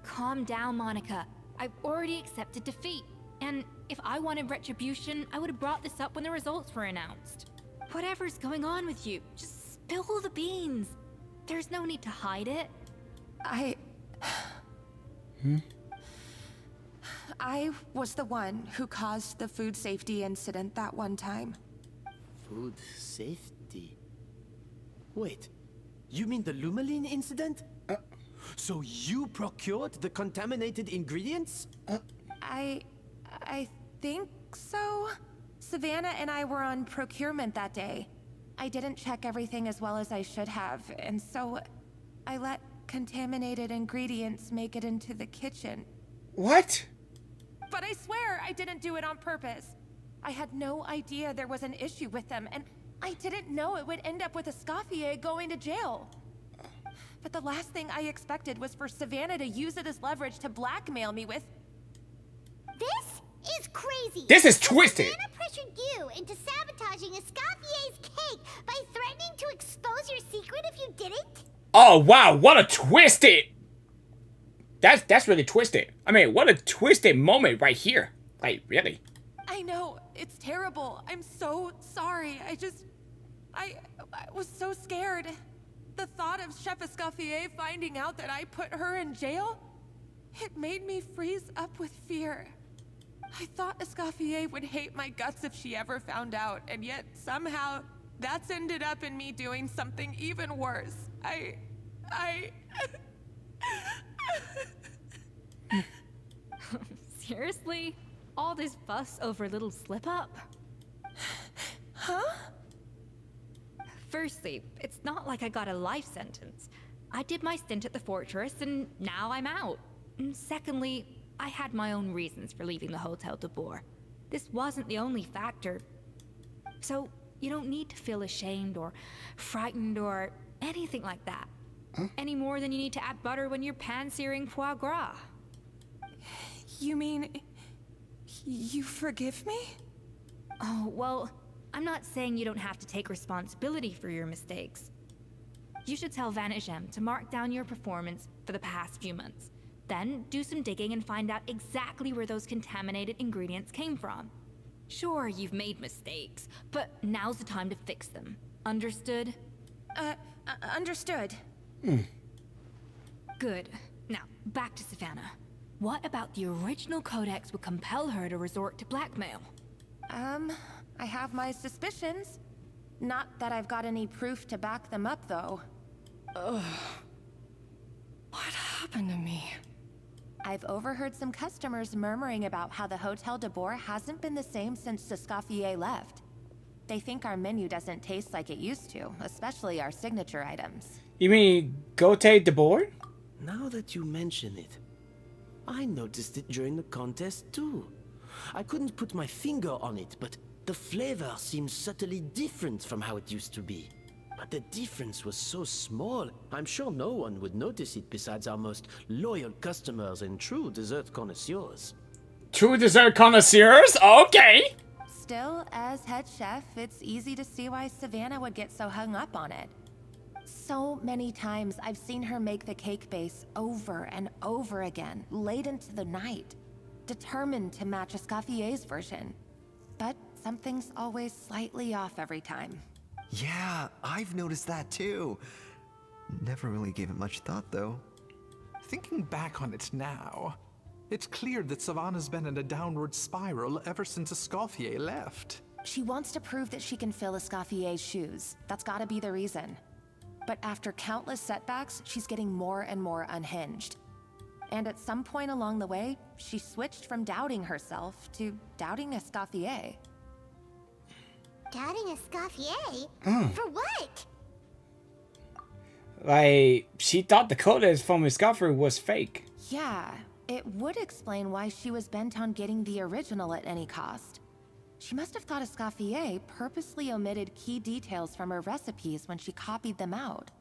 Calm down, Monica. I've already accepted defeat. And if I wanted retribution, I would have brought this up when the results were announced. Whatever's going on with you, just spill the beans. There's no need to hide it. I was the one who caused the food safety incident that one time. Food safety? Wait, you mean the Lumaline incident? So you procured the contaminated ingredients? I think so. Savannah and I were on procurement that day. I didn't check everything as well as I should have, and so I let contaminated ingredients make it into the kitchen. What? But I swear I didn't do it on purpose. I had no idea there was an issue with them, and I didn't know it would end up with Escoffier going to jail. But the last thing I expected was for Savannah to use it as leverage to blackmail me with... This is crazy. This is twisted. Savannah pressured you into sabotaging Escoffier's cake by threatening to expose your secret if you didn't? Oh wow, what a twisted. That's really twisted. I mean, what a twisted moment right here. Like, really. I know, it's terrible. I'm so sorry. I was so scared. The thought of Chef Escoffier finding out that I put her in jail, it made me freeze up with fear. I thought Escoffier would hate my guts if she ever found out, and yet somehow that's ended up in me doing something even worse. Seriously? All this fuss over a little slip-up? Huh? Firstly, it's not like I got a life sentence. I did my stint at the fortress, and now I'm out. And secondly, I had my own reasons for leaving the Hotel de Boer. This wasn't the only factor. So, you don't need to feel ashamed or frightened or anything like that. Any more than you need to add butter when you're pan-searing foie gras. You mean... you forgive me? Oh, well, I'm not saying you don't have to take responsibility for your mistakes. You should tell VeenaVieraVisuals to mark down your performance for the past few months. Then do some digging and find out exactly where those contaminated ingredients came from. Sure, you've made mistakes, but now's the time to fix them. Understood? Understood. Good. Now, back to Savannah. What about the original codex would compel her to resort to blackmail? I have my suspicions. Not that I've got any proof to back them up, though. Ugh. What happened to me? I've overheard some customers murmuring about how the Hotel de Boer hasn't been the same since Escoffier left. They think our menu doesn't taste like it used to, especially our signature items. You mean Gautier de Boer? Now that you mention it, I noticed it during the contest too. I couldn't put my finger on it, but the flavor seems subtly different from how it used to be. But the difference was so small, I'm sure no one would notice it besides our most loyal customers and true dessert connoisseurs. True dessert connoisseurs? Okay. Still, as head chef, it's easy to see why Savannah would get so hung up on it. So many times I've seen her make the cake base over and over again, late into the night, determined to match Escoffier's version. But something's always slightly off every time. Yeah, I've noticed that too. Never really gave it much thought, though. Thinking back on it now, it's clear that Savannah's been in a downward spiral ever since Escoffier left. She wants to prove that she can fill Escoffier's shoes. That's gotta be the reason. But after countless setbacks, she's getting more and more unhinged. and at some point along the way, she switched from doubting herself to doubting Escoffier. Doubting Escoffier? For what? Like, she thought the codex from Escoffier was fake. Yeah, it would explain why she was bent on getting the original at any cost. She must have thought Escoffier purposely omitted key details from her recipes when she copied them out.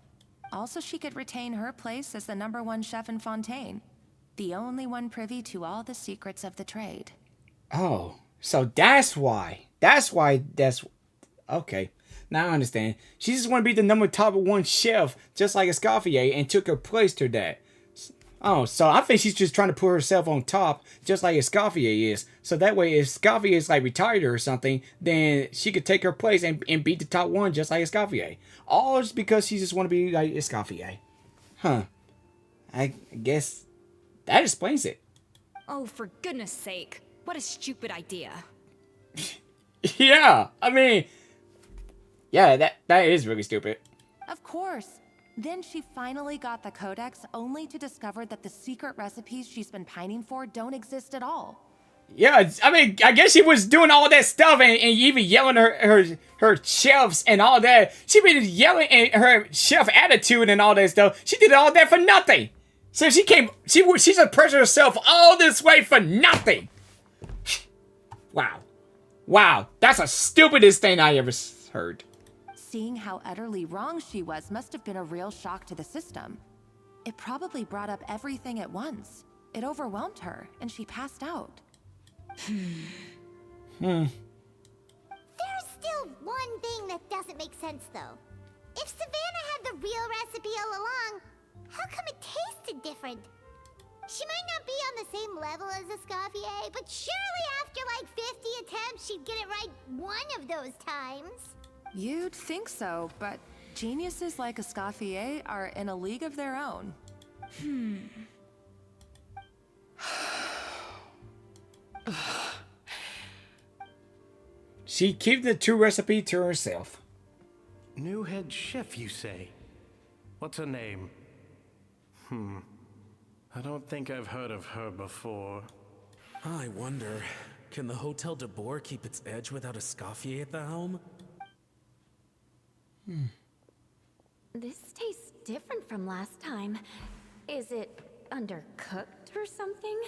Also, she could retain her place as the #1 chef in Fontaine, the only one privy to all the secrets of the trade. Oh, so that's why. That's okay. Now I understand. She just want to be the #1 chef, just like Escoffier, and took her place to that. Oh, so I think she's just trying to put herself on top, just like Escoffier is. So that way, if Escoffier is like retired or something, then she could take her place and be the top one, just like Escoffier. All just because she just want to be like Escoffier. Huh. I guess that explains it. Oh, for goodness sake. What a stupid idea. Yeah, I mean, yeah, that is really stupid. Of course. Then she finally got the codex, only to discover that the secret recipes she's been pining for don't exist at all. Yeah, I mean, I guess she was doing all that stuff and even yelling her chefs and all that. She been yelling and her chef attitude and all that stuff. She did all that for nothing. So she just pressured herself all this way for nothing. Wow, that's the stupidest thing I ever heard. Seeing how utterly wrong she was must have been a real shock to the system. It probably brought up everything at once. It overwhelmed her, and she passed out. There's still one thing that doesn't make sense, though. If Savannah had the real recipe all along, how come it tasted different? She might not be on the same level as Escoffier, but surely after like 50 attempts, she'd get it right one of those times. You'd think so, but geniuses like Escoffier are in a league of their own. She kept the true recipe to herself. New head chef, you say? What's her name? I don't think I've heard of her before. I wonder, can the Hotel de Boer keep its edge without Escoffier at the helm? This tastes different from last time. Is it undercooked or something?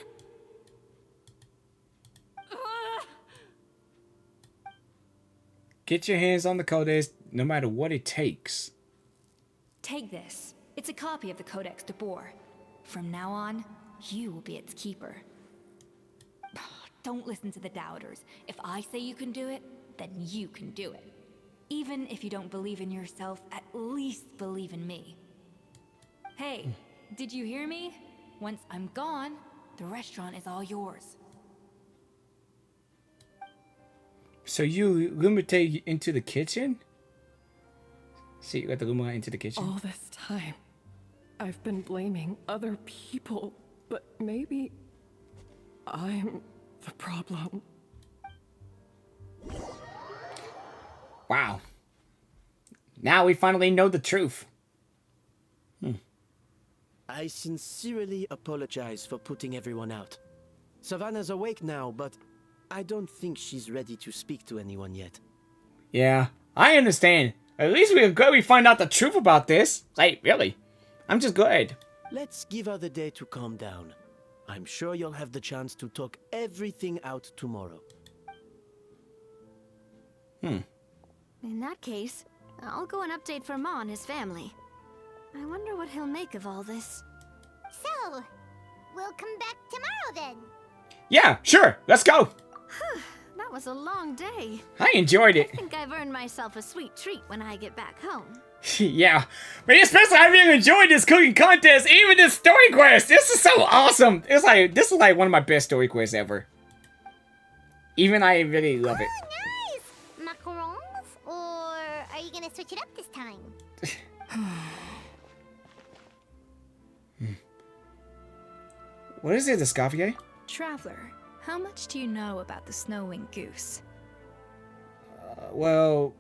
Get your hands on the codex, no matter what it takes. Take this. It's a copy of the Codex de Boer. From now on, you will be its keeper. Don't listen to the doubters. If I say you can do it, then you can do it. Even if you don't believe in yourself, at least believe in me. Hey, did you hear me? Once I'm gone, the restaurant is all yours. So you illuminate into the kitchen? So you got the illuminate into the kitchen? All this time, I've been blaming other people, but maybe I'm the problem. Wow. Now we finally know the truth. I sincerely apologize for putting everyone out. Savannah's awake now, but I don't think she's ready to speak to anyone yet. Yeah, I understand. At least we're glad we find out the truth about this. Like, really. I'm just glad. Let's give her the day to calm down. I'm sure you'll have the chance to talk everything out tomorrow. In that case, I'll go and update for Ma and his family. I wonder what he'll make of all this. So, we'll come back tomorrow then. Yeah, sure. Let's go. That was a long day. I enjoyed it. I think I've earned myself a sweet treat when I get back home. Yeah, but especially I really enjoyed this cooking contest, even this story quest. This is so awesome. This is like one of my best story quests ever. Even I really love it. Nice! Macarons? Or are you gonna switch it up this time? What is it, Escoffier? Traveler, how much do you know about the snow-winged goose? Well,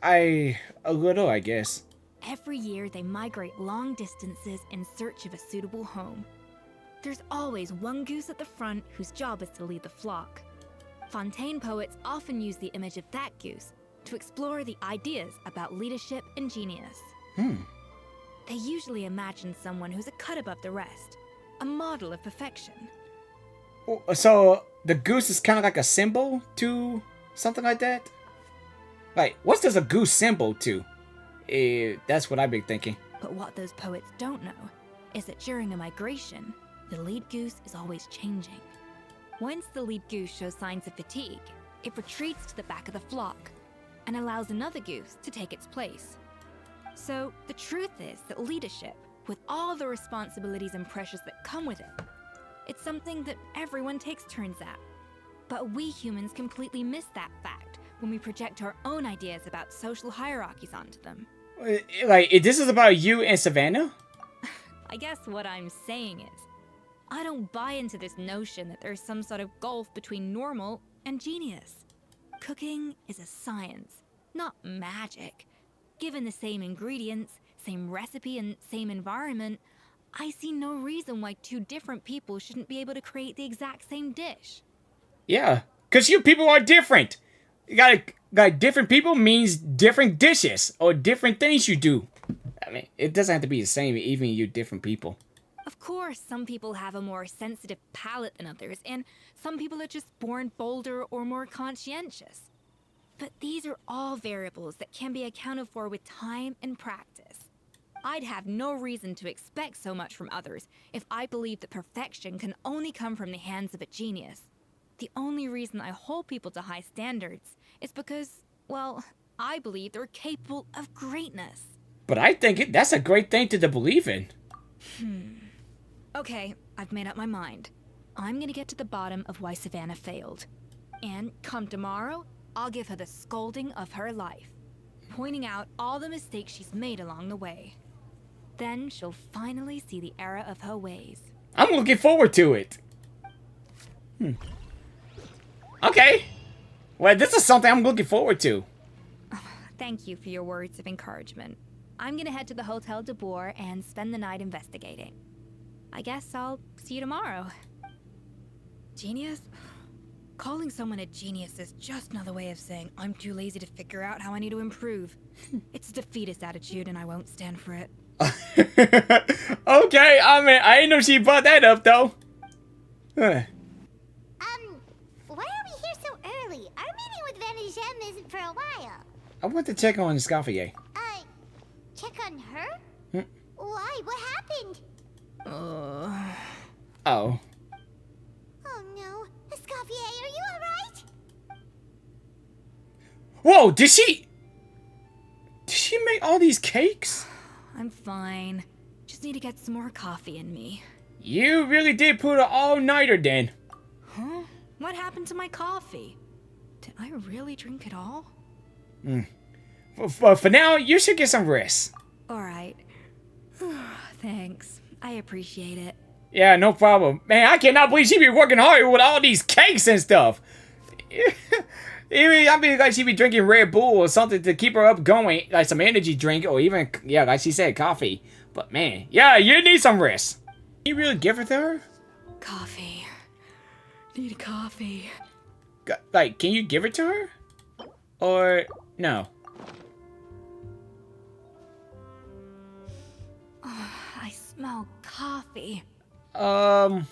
a little, I guess. Every year they migrate long distances in search of a suitable home. There's always one goose at the front whose job is to lead the flock. Fontaine poets often use the image of that goose to explore the ideas about leadership and genius. They usually imagine someone who's a cut above the rest, a model of perfection. So the goose is kind of like a symbol to something like that? Like, what's this a goose symbol to? That's what I've been thinking. But what those poets don't know is that during a migration, the lead goose is always changing. Once the lead goose shows signs of fatigue, it retreats to the back of the flock and allows another goose to take its place. So the truth is that leadership, with all the responsibilities and pressures that come with it, it's something that everyone takes turns at. But we humans completely miss that fact when we project our own ideas about social hierarchies onto them. Like, this is about you and Savannah? I guess what I'm saying is, I don't buy into this notion that there's some sort of gulf between normal and genius. Cooking is a science, not magic. Given the same ingredients, same recipe, and same environment, I see no reason why two different people shouldn't be able to create the exact same dish. Yeah, because you people are different. You got different people means different dishes or different things you do. I mean, it doesn't have to be the same, even you different people. Of course, some people have a more sensitive palate than others, and some people are just born bolder or more conscientious. But these are all variables that can be accounted for with time and practice. I'd have no reason to expect so much from others if I believed that perfection can only come from the hands of a genius. The only reason I hold people to high standards is because, well, I believe they're capable of greatness. But I think that's a great thing to believe in. Okay, I've made up my mind. I'm gonna get to the bottom of why Savannah failed. And come tomorrow, I'll give her the scolding of her life, pointing out all the mistakes she's made along the way. Then she'll finally see the error of her ways. I'm looking forward to it. Okay. Well, this is something I'm looking forward to. Thank you for your words of encouragement. I'm gonna head to the Hotel de Boer and spend the night investigating. I guess I'll see you tomorrow. Genius? Calling someone a genius is just another way of saying I'm too lazy to figure out how I need to improve. It's a defeatist attitude and I won't stand for it. Okay, I mean, I didn't know she brought that up, though. Why are we here so early? Our meeting with VeenaVieraVisuals isn't for a while. I want to check on Escoffier. Check on her? Why? What happened? Oh. Oh no. Escoffier, are you alright? Whoa, did she make all these cakes? I'm fine. Just need to get some more coffee in me. You really did put an all-nighter then. Huh? What happened to my coffee? Did I really drink it all? For now, you should get some rest. Alright. Thanks. I appreciate it. Yeah, no problem. Man, I cannot believe she be working hard with all these cakes and stuff. I mean, like she be drinking Red Bull or something to keep her up going, like some energy drink or even, yeah, like she said, coffee. But man, yeah, you need some rest. Can you really give it to her? Coffee. Need coffee. Like, can you give it to her? Or no? I smell coffee. I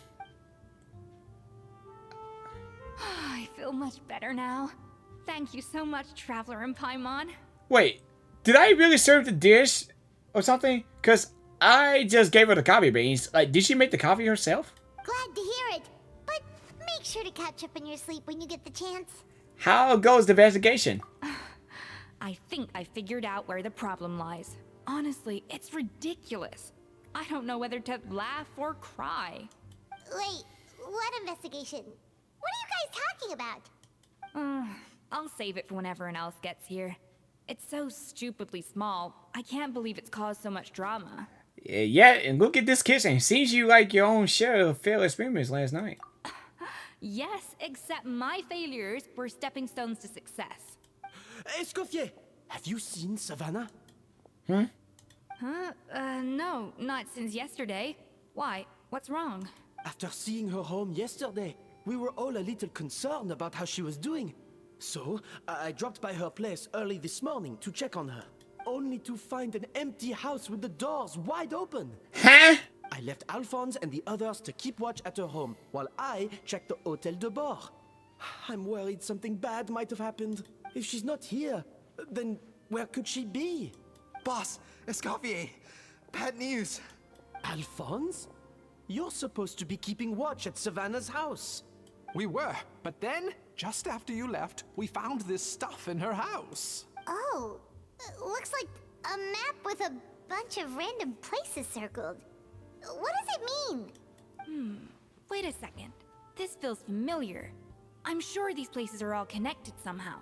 feel much better now. Thank you so much, Traveler and Paimon. Wait, did I really serve the dish or something? Because I just gave her the coffee beans. Like, did she make the coffee herself? Glad to hear it. But make sure to catch up on your sleep when you get the chance. How goes the investigation? I think I figured out where the problem lies. Honestly, it's ridiculous. I don't know whether to laugh or cry. Wait, what investigation? What are you guys talking about? I'll save it for when everyone else gets here. It's so stupidly small. I can't believe it's caused so much drama. Yeah, and look at this kitchen. Seems you like your own share of failed experiments last night. Yes, except my failures were stepping stones to success. Escoffier, have you seen Savannah? No, not since yesterday. Why? What's wrong? After seeing her home yesterday, we were all a little concerned about how she was doing. So, I dropped by her place early this morning to check on her, only to find an empty house with the doors wide open. Huh? I left Alphonse and the others to keep watch at her home, while I checked the Hôtel de Bord. I'm worried something bad might have happened. If she's not here, then where could she be? Boss, Escoffier, bad news. Alphonse? You're supposed to be keeping watch at Savannah's house. We were, but then, just after you left, we found this stuff in her house. Oh, looks like a map with a bunch of random places circled. What does it mean? Wait a second. This feels familiar. I'm sure these places are all connected somehow.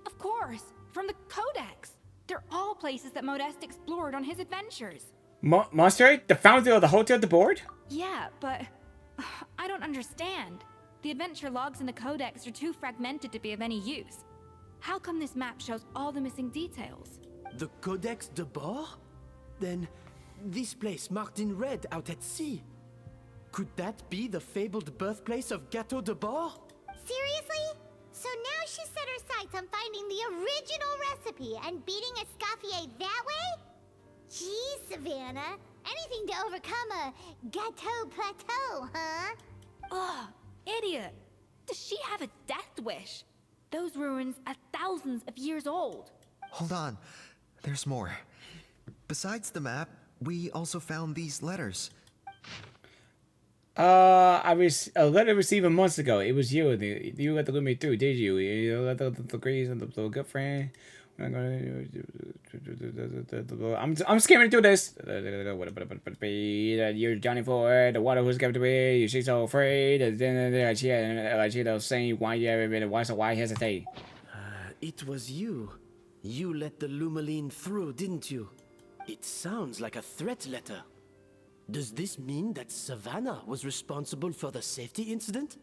Of course, from the Codex. They're all places that Modeste explored on his adventures. Monster, the founder of the Hotel de Board? Yeah, but I don't understand. The adventure logs in the Codex are too fragmented to be of any use. How come this map shows all the missing details? The Codex de Bord? Then, this place marked in red out at sea. Could that be the fabled birthplace of Gâteau de Bord? Seriously? So now she set her sights on finding the original recipe and beating Escoffier that way? Geez, Savannah. Anything to overcome a Gâteau plateau, huh? Ugh, idiot. Does she have a death wish? Those ruins are thousands of years old. Hold on. There's more. Besides the map, we also found these letters. A letter received months ago. It was you. You got to let me through, did you? You got the degrees and the good friend. I'm skimming through this. You're Johnny Ford, the water who's kept away. She's so afraid. Then she saying why hesitate? It was you. You let the Lumaline through, didn't you? It sounds like a threat letter. Does this mean that Savannah was responsible for the safety incident?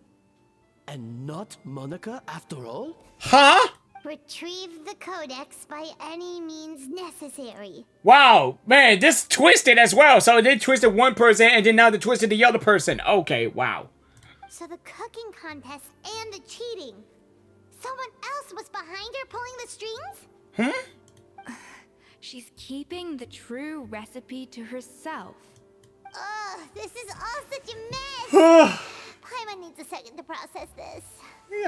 And not Monica after all? Huh? Retrieve the Codex by any means necessary. Wow, man, this twisted as well. So they twisted one person and then now they twisted the other person. Okay, wow. So the cooking contest and the cheating. Someone else was behind her pulling the strings? Huh? She's keeping the true recipe to herself. Ugh, this is all such a mess. Paimon needs a second to process this.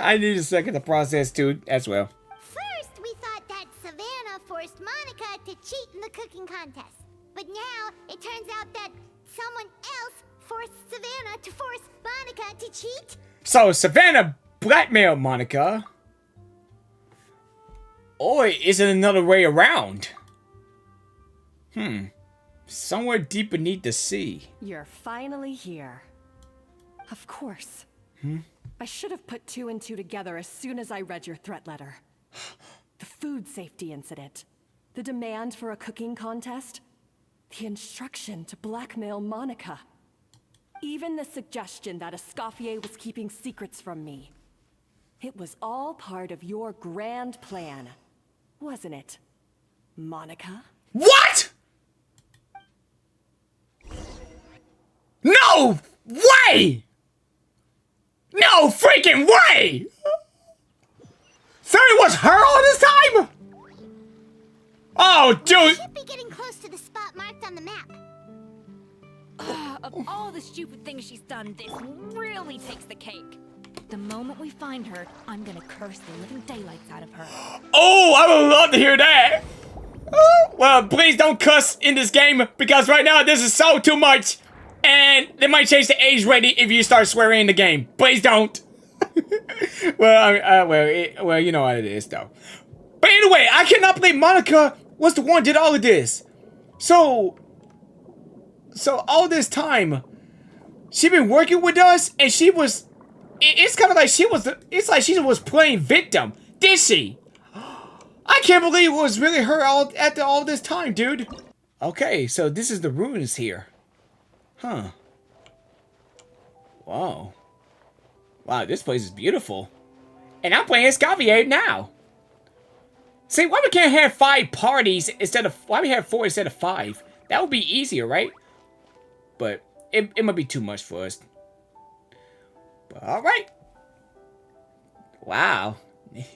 I need a second to process too, as well. First, we thought that Savannah forced Monica to cheat in the cooking contest. But now, it turns out that someone else forced Savannah to force Monica to cheat? So, Savannah blackmailed Monica. Or is it another way around? Somewhere deep beneath the sea. You're finally here. Of course. I should have put two and two together as soon as I read your threat letter. The food safety incident. The demand for a cooking contest. The instruction to blackmail Monica. Even the suggestion that Escoffier was keeping secrets from me. It was all part of your grand plan, wasn't it, Monica? What?! No way! No freaking way! So it was her all this time? Oh, dude! We should be getting close to the spot marked on the map. Of all the stupid things she's done, this really takes the cake. The moment we find her, I'm gonna curse the living daylights out of her. Oh, I would love to hear that! Oh, well, please don't cuss in this game, because right now this is so too much. And they might change the age rating if you start swearing in the game. Please don't. Well, you know how it is, though. But anyway, I cannot believe Monica was the one who did all of this. So all this time, she been working with us, and she was. It's kind of like she was. It's like she was playing victim. Did she? I can't believe it was really her after all this time, dude. Okay, so this is the ruins here. Huh. Wow. Wow, this place is beautiful. And I'm playing Escoffier now. See, why we can't have 5 parties instead of... Why we have 4 instead of 5? That would be easier, right? But it might be too much for us. All right. Wow.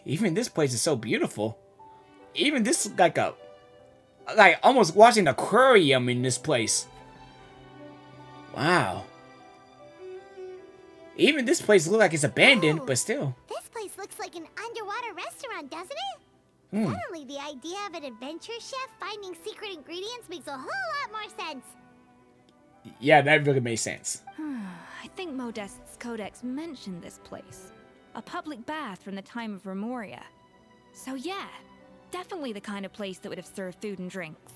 Even this place is so beautiful. Even this is like almost watching an aquarium in this place. Wow. Even this place looks like it's abandoned, but still. This place looks like an underwater restaurant, doesn't it? Suddenly, the idea of an adventure chef finding secret ingredients makes a whole lot more sense. Yeah, that really makes sense. I think Modest's codex mentioned this place. A public bath from the time of Remoria. So yeah, definitely the kind of place that would have served food and drinks.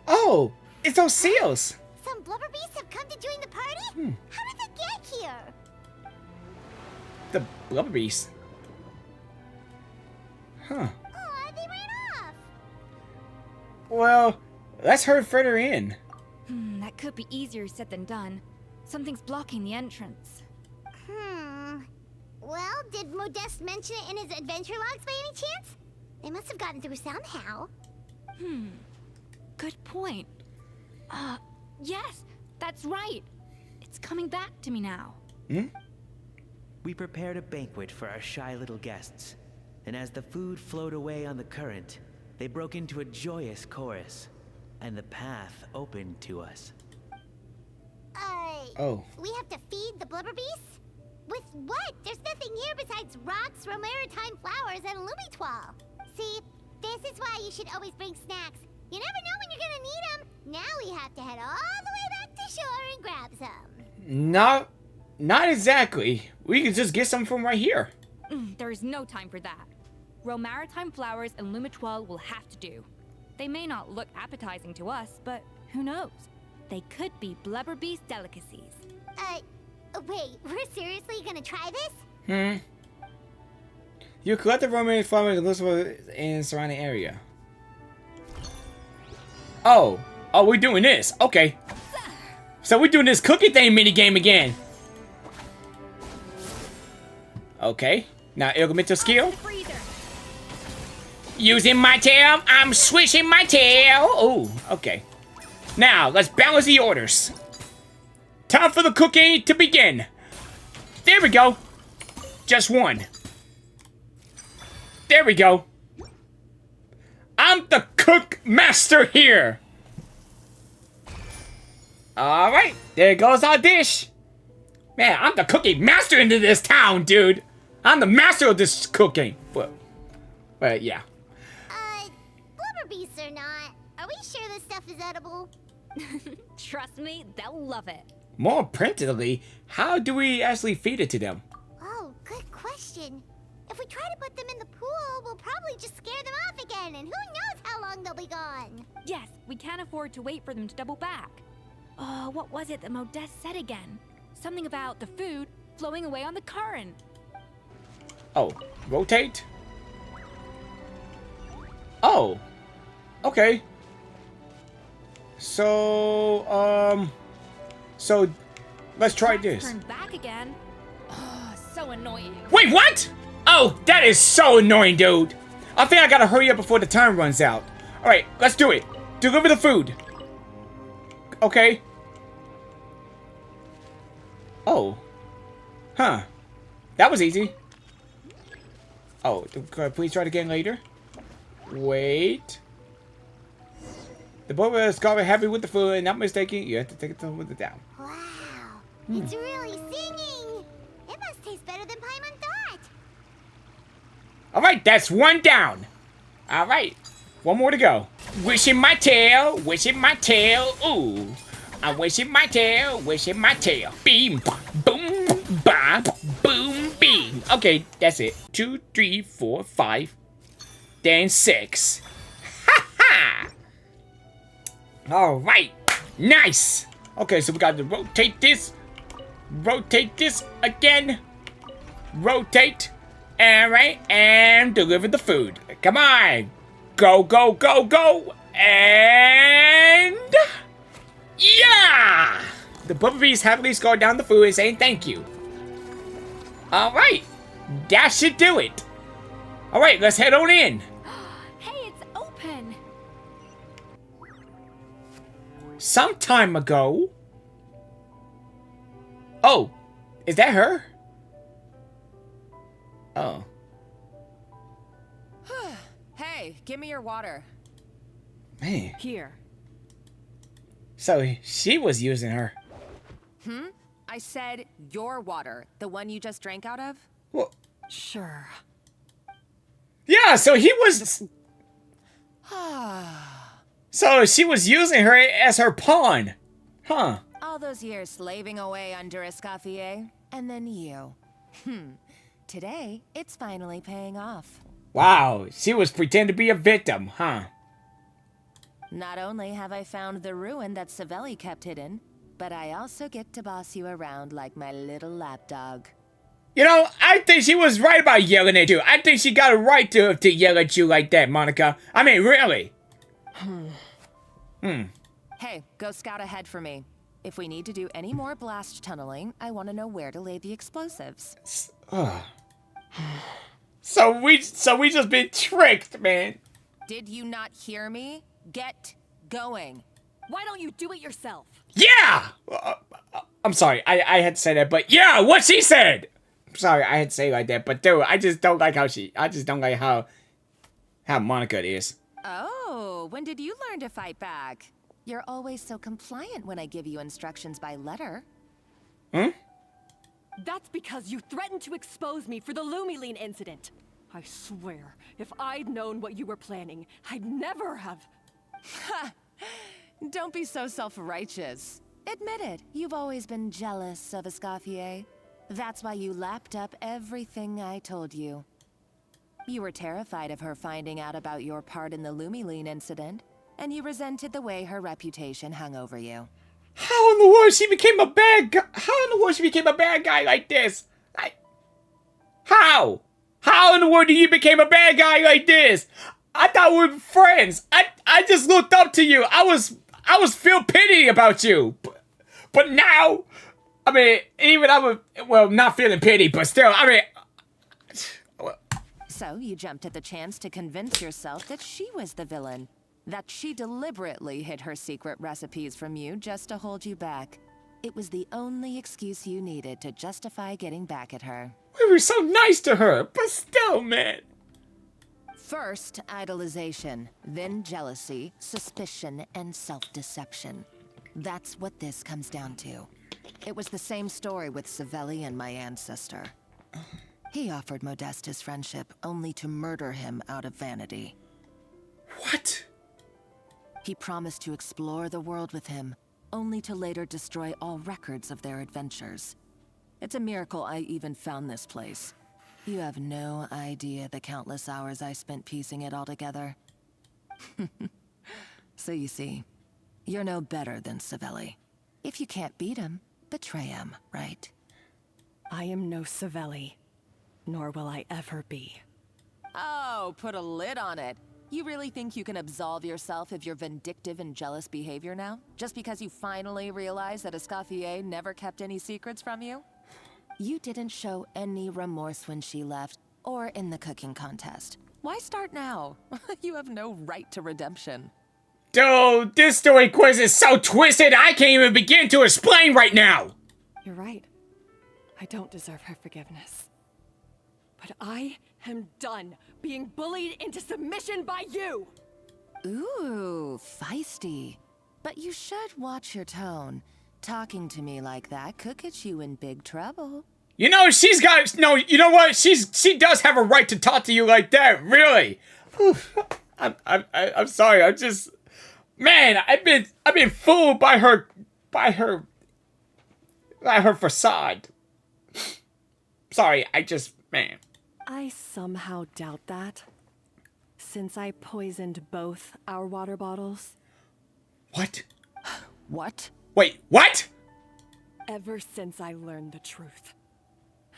Oh, it's those seals. Some blubber beasts have come to join the party? How did they get here? The blubber beast. Huh. Aw, they ran off. Well, let's hurry further in. That could be easier said than done. Something's blocking the entrance. Well, did Modeste mention it in his adventure logs by any chance? They must have gotten through somehow. Good point. Yes, that's right. It's coming back to me now. We prepared a banquet for our shy little guests, and as the food flowed away on the current, they broke into a joyous chorus, and the path opened to us. We have to feed the blubber beasts? With what? There's nothing here besides rocks, romaritime flowers, and lumitoile. See, this is why you should always bring snacks. You never know when you're gonna need them. Now we have to head all the way back to shore and grab some. Not exactly. We can just get some from right here. There is no time for that. Romaritime flowers and lumitoile will have to do. They may not look appetizing to us, but who knows? They could be blubber beast delicacies. Wait, we're seriously gonna try this? You collect the romaine flowers in the surrounding area. Oh, we're doing this. Okay. So we're doing this cookie thing minigame again. Okay. Now, augmented skill. Using my tail, I'm swishing my tail. Oh, okay. Now, let's balance the orders. Time for the cooking to begin. There we go. Just one. There we go. I'm the cook master here. All right, there goes our dish. Man, I'm the cooking master into this town, dude. I'm the master of this cooking. But yeah. Blubber beasts or not, are we sure this stuff is edible? Trust me, they'll love it. More importantly, how do we actually feed it to them? Oh, good question. If we try to put them in the pool, we'll probably just scare them off again, and who knows how long they'll be gone. Yes, we can't afford to wait for them to double back. Oh, what was it that Modeste said again? Something about the food flowing away on the current. Oh, rotate? Oh, okay. So let's try this. Turn back again. Oh, so annoying. Wait, what? Oh, that is so annoying, dude. I think I gotta hurry up before the time runs out. All right, let's do it. Deliver the food. Okay. Oh. Huh. That was easy. Oh, please try it again later. Wait. The boy was covered heavy with the food, not mistaken. You have to take it with it down. Wow, it's really singing. It must taste better than Paimon thought. All right, that's one down. All right, one more to go. Wishing my tail, wishing my tail. Ooh, I'm wishing my tail, wishing my tail. Beam, boom, ba, boom, beam. Okay, that's it. 2, 3, 4, 5, then 6. Ha ha! All right, nice. Okay, so we got to rotate this again. Rotate. All right, and deliver the food. Come on, go, go, go, go, and yeah! The bumblebees happily scored down the food and saying thank you. All right, that should do it. All right, let's head on in. Hey, it's open. Some time ago. Oh, is that her? Oh. Hey, give me your water. Man. Here. So she was using her. I said your water, the one you just drank out of? Well, sure. Yeah, so he was... So she was using her as her pawn. Huh. All those years slaving away under Escoffier, and then you. Today, it's finally paying off. Wow, she was pretending to be a victim, huh? Not only have I found the ruin that Savelli kept hidden, but I also get to boss you around like my little lapdog. You know, I think she was right about yelling at you. I think she got a right to yell at you like that, Monica. I mean, really. Hey, go scout ahead for me. If we need to do any more blast tunneling, I want to know where to lay the explosives. So we just been tricked, man. Did you not hear me? Get going. Why don't you do it yourself? Yeah! I'm sorry, I had to say that, but yeah, what she said! Sorry, I had to say it like that, but dude, I just don't like how Monica is. Oh, when did you learn to fight back? You're always so compliant when I give you instructions by letter. That's because you threatened to expose me for the Lumiline incident. I swear, if I'd known what you were planning, I'd never have... Ha! Don't be so self-righteous. Admit it, you've always been jealous of Escoffier. That's why you lapped up everything I told you. You were terrified of her finding out about your part in the Lumiline incident, and you resented the way her reputation hung over you. How in the world she became a bad guy? How in the world she became a bad guy like this? How? How in the world did you become a bad guy like this? I thought we were friends. I just looked up to you. I was feel pity about you. But now, I mean, even I was, well, not feeling pity, but still, I mean... So you jumped at the chance to convince yourself that she was the villain. That she deliberately hid her secret recipes from you just to hold you back. It was the only excuse you needed to justify getting back at her. We were so nice to her, but still, man. First, idolization, then jealousy, suspicion, and self-deception. That's what this comes down to. It was the same story with Savelli and my ancestor. He offered Modeste his friendship only to murder him out of vanity. What? He promised to explore the world with him, only to later destroy all records of their adventures. It's a miracle I even found this place. You have no idea the countless hours I spent piecing it all together. So you see, you're no better than Savelli. If you can't beat him, betray him, right? I am no Savelli, nor will I ever be. Oh, put a lid on it. You really think you can absolve yourself of your vindictive and jealous behavior now? Just because you finally realized that Escoffier never kept any secrets from you? You didn't show any remorse when she left, or in the cooking contest. Why start now? You have no right to redemption. Dude, this story quiz is so twisted I can't even begin to explain right now! You're right. I don't deserve her forgiveness. But I am done being bullied into submission by you! Ooh, feisty. But you should watch your tone. Talking to me like that could get you in big trouble. You know, she's got, no, you know what? She does have a right to talk to you like that, really. I'm sorry, I'm just, man, I've been fooled by her facade. Sorry, man. I somehow doubt that. Since I poisoned both our water bottles. What? What? Wait, what? Ever since I learned the truth,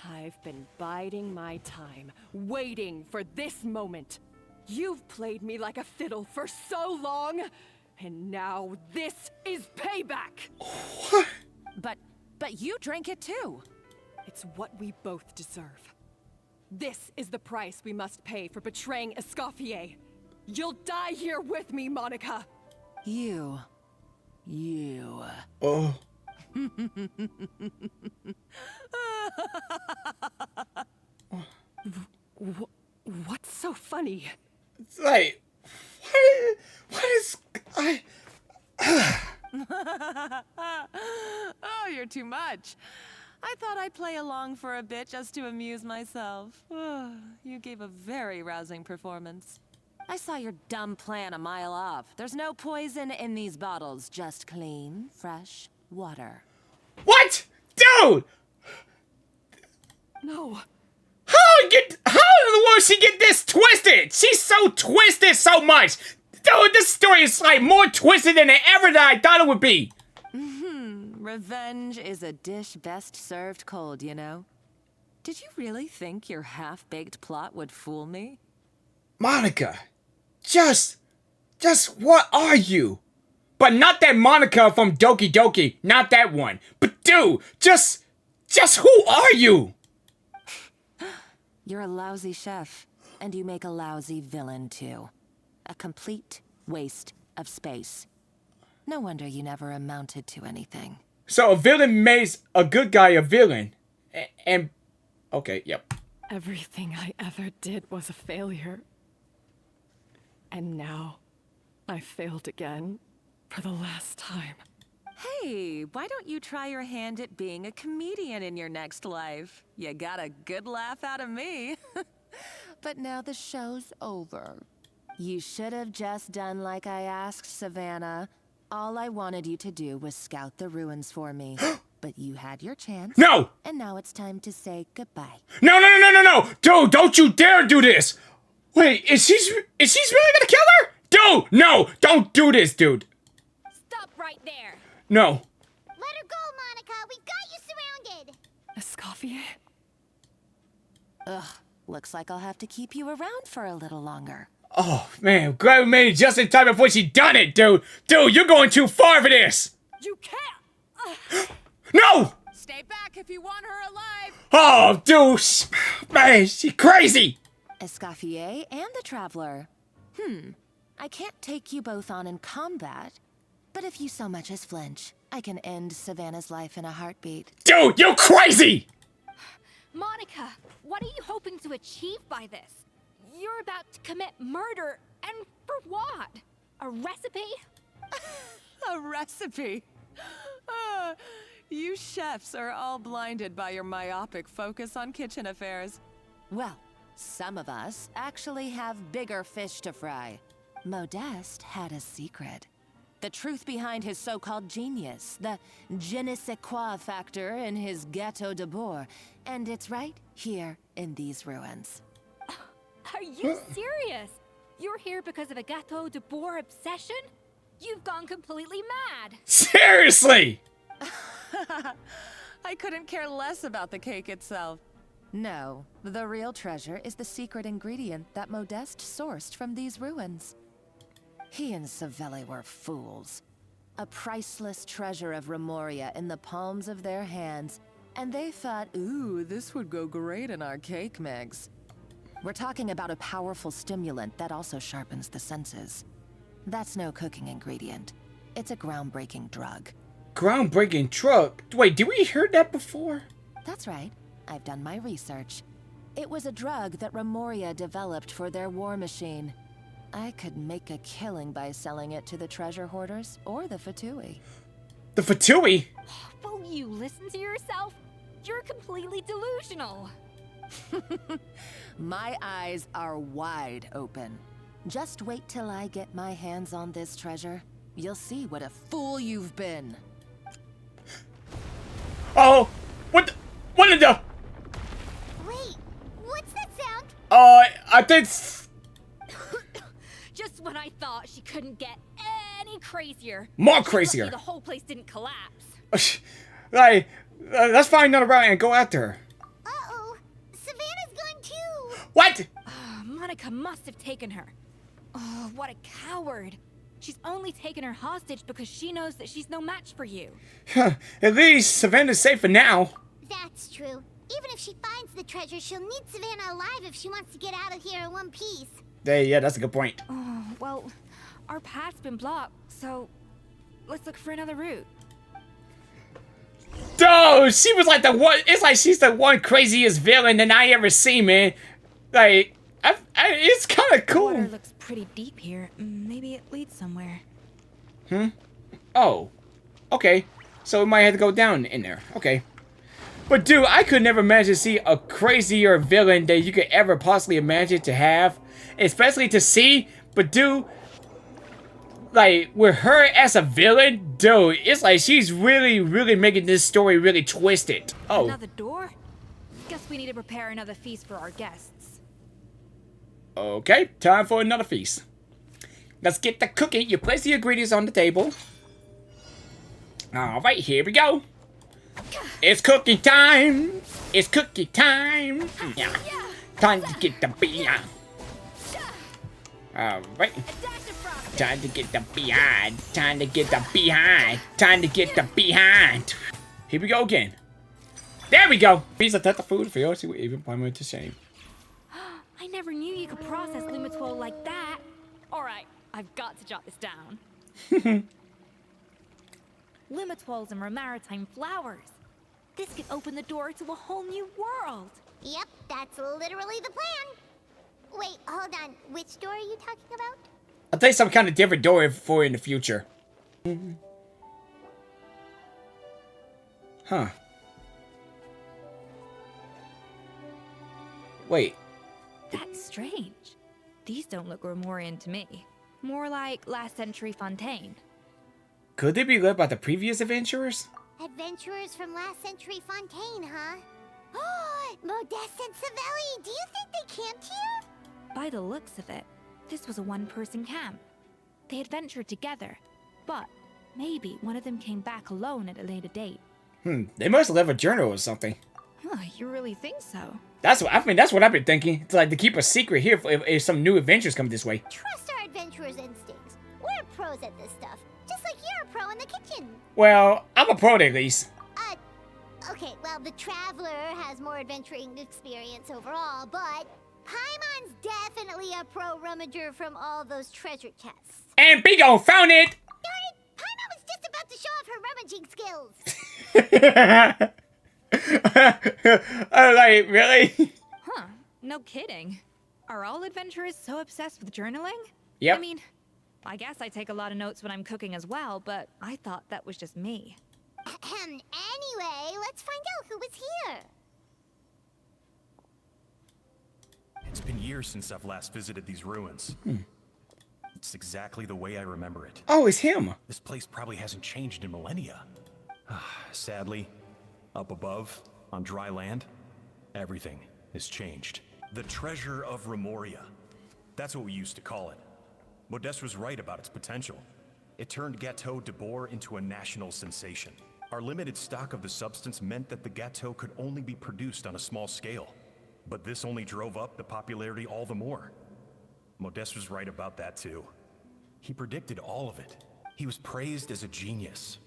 I've been biding my time, waiting for this moment. You've played me like a fiddle for so long, and now this is payback! What? But you drank it too. It's what we both deserve. This is the price we must pay for betraying Escoffier. You'll die here with me, Monica! You. Oh. What's so funny? It's like, what is Oh, you're too much. I thought I'd play along for a bit just to amuse myself. You gave a very rousing performance. I saw your dumb plan a mile off. There's no poison in these bottles, just clean, fresh water. What? Dude! No. How in the world she get this twisted? She's so twisted so much. Dude, this story is like more twisted than ever that I thought it would be. Revenge is a dish best served cold, you know? Did you really think your half-baked plot would fool me? Monica, just what are you? But not that Monica from Doki Doki, not that one. But dude, just who are you? You're a lousy chef, and you make a lousy villain too. A complete waste of space. No wonder you never amounted to anything. So a villain makes a good guy a villain. And okay, yep. Everything I ever did was a failure. And now, I failed again for the last time. Hey, why don't you try your hand at being a comedian in your next life? You got a good laugh out of me. But now the show's over. You should have just done like I asked, Savannah. All I wanted you to do was scout the ruins for me. But you had your chance. No! And now it's time to say goodbye. No! Dude, don't you dare do this! Wait, is she really gonna kill her? Dude, no! Don't do this, dude! Stop right there! No. Let her go, Monica! We've got you surrounded! Escoffier? Ugh, looks like I'll have to keep you around for a little longer. Oh, man, glad we made it just in time before she done it, dude! Dude, you're going too far for this! You can't! No! Stay back if you want her alive! Oh, dude! Man, she crazy! Escoffier and the Traveler. I can't take you both on in combat, but if you so much as flinch, I can end Savannah's life in a heartbeat. Dude, you crazy! Monica, what are you hoping to achieve by this? You're about to commit murder, and for what? A recipe? A recipe? You chefs are all blinded by your myopic focus on kitchen affairs. Well, some of us actually have bigger fish to fry. Modeste had a secret. The truth behind his so-called genius, the je ne sais quoi factor in his Gâteau de Bourg, and it's right here in these ruins. Are you serious? You're here because of a Gâteau de Bourg obsession? You've gone completely mad! Seriously! I couldn't care less about the cake itself. No, the real treasure is the secret ingredient that Modeste sourced from these ruins. He and Savelli were fools. A priceless treasure of Remoria in the palms of their hands, and they thought, ooh, this would go great in our cake mix. We're talking about a powerful stimulant that also sharpens the senses. That's no cooking ingredient. It's a groundbreaking drug. Groundbreaking drug? Wait, did we hear that before? That's right. I've done my research. It was a drug that Remoria developed for their war machine. I could make a killing by selling it to the treasure hoarders or the Fatui. The Fatui? Will you listen to yourself? You're completely delusional. My eyes are wide open. Just wait till I get my hands on this treasure. You'll see what a fool you've been. Oh, what in the? Wait, what's that sound? I think. Just when I thought she couldn't get any crazier. More crazier. Lucky the whole place didn't collapse. Let's find another route and go after her. Uh-oh, Savannah's gone too! What? Monica must have taken her. Oh, what a coward. She's only taken her hostage because she knows that she's no match for you. At least Savannah's safe for now. That's true. Even if she finds the treasure, she'll need Savannah alive if she wants to get out of here in one piece. Yeah, that's a good point. Oh, well, our path's been blocked, so let's look for another route. Yo, she was like the one. It's like she's the one craziest villain that I ever seen, man. Like, it's kind of cool. Water looks pretty deep here. Maybe it leads somewhere. Oh, okay. So we might have to go down in there. Okay. But dude, I could never imagine to see a crazier villain that you could ever possibly imagine to have, especially to see. But dude, like with her as a villain, dude, it's like she's really, really making this story really twisted. Oh. Another door? Guess we need to prepare another feast for our guests. Okay, time for another feast. Let's get the cooking. You place the ingredients on the table. All right, here we go. It's cooking time. It's cooking time. Yeah. Time to get the beer. All right. Time to get the behind. Time to get the behind. Time to get the behind. Here we go again. There we go. Please let the food feel. See what even point to shame. I never knew you could process Lumitwol like that. All right, I've got to jot this down. Lumitwols and maritime flowers. This could open the door to a whole new world. Yep, that's literally the plan. Wait, hold on. Which door are you talking about? I'll take some kind of different door for in the future. Huh. Wait. That's strange. These don't look Romorian to me. More like last century Fontaine. Could they be led by the previous adventurers? Adventurers from last century Fontaine, huh? Oh, Modeste and Savelli, do you think they camped here? By the looks of it, this was a one-person camp. They adventured together, but maybe one of them came back alone at a later date. They must have left a journal or something. You really think so? That's what that's what I've been thinking. It's like to keep a secret here if some new adventures come this way. Trust our adventurers' instincts. We're pros at this stuff, just like you're a pro in the kitchen. Well, I'm a pro at least. Okay, well, the Traveler has more adventuring experience overall, but Paimon's definitely a pro rummager from all those treasure chests. And Bigo found it! Darn it! Paimon was just about to show off her rummaging skills. Like, really? Huh, no kidding. Are all adventurers so obsessed with journaling? Yep. I mean, I guess I take a lot of notes when I'm cooking as well, but I thought that was just me. Anyway, let's find out who was here. It's been years since I've last visited these ruins. It's exactly the way I remember it. Oh, it's him. This place probably hasn't changed in millennia. Sadly, up above, on dry land, everything has changed. The treasure of Remoria. That's what we used to call it. Modeste was right about its potential. It turned Gâteau de Bourg into a national sensation. Our limited stock of the substance meant that the gâteau could only be produced on a small scale. But this only drove up the popularity all the more. Modeste was right about that too. He predicted all of it. He was praised as a genius,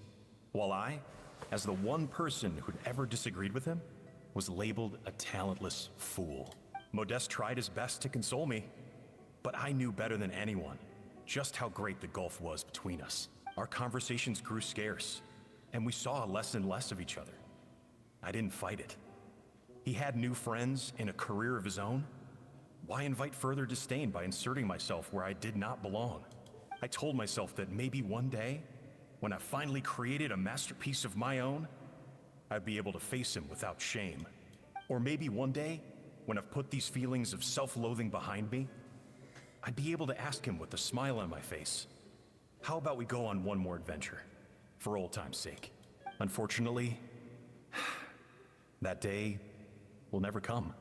while I, as the one person who'd ever disagreed with him, was labeled a talentless fool. Modeste tried his best to console me, but I knew better than anyone just how great the gulf was between us. Our conversations grew scarce, and we saw less and less of each other. I didn't fight it. He had new friends and a career of his own. Why invite further disdain by inserting myself where I did not belong? I told myself that maybe one day, when I finally created a masterpiece of my own, I'd be able to face him without shame. Or maybe one day, when I've put these feelings of self-loathing behind me, I'd be able to ask him with a smile on my face, how about we go on one more adventure, for old time's sake? Unfortunately, that day will never come.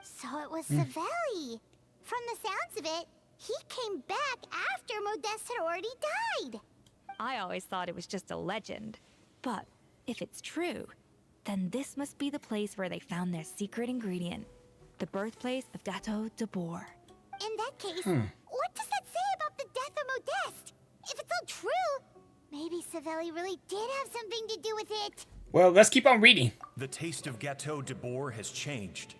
So it was Savelli. From the sounds of it, he came back after Modeste had already died. I always thought it was just a legend. But if it's true, then this must be the place where they found their secret ingredient. The birthplace of Gâteau de Bourg. In that case, what does that say about the death of Modeste? If it's all true, maybe Savelli really did have something to do with it. Well, let's keep on reading. The taste of Gâteau de Bourg has changed.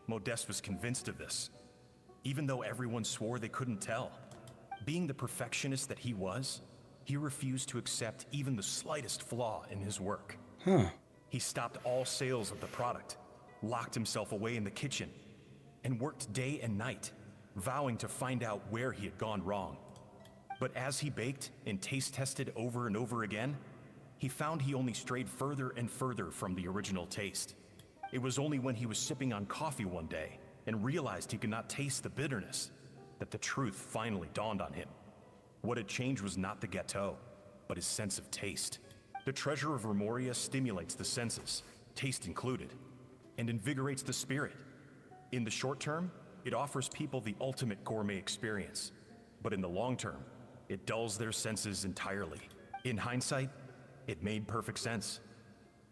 Modeste was convinced of this, even though everyone swore they couldn't tell. Being the perfectionist that he was, he refused to accept even the slightest flaw in his work. He stopped all sales of the product, locked himself away in the kitchen, and worked day and night, vowing to find out where he had gone wrong. But as he baked and taste tested over and over again, he found he only strayed further and further from the original taste. It was only when he was sipping on coffee one day and realized he could not taste the bitterness that the truth finally dawned on him. What had changed was not the gâteau, but his sense of taste. The treasure of Remoria stimulates the senses, taste included, and invigorates the spirit. In the short term, it offers people the ultimate gourmet experience, but in the long term, it dulls their senses entirely. In hindsight, it made perfect sense.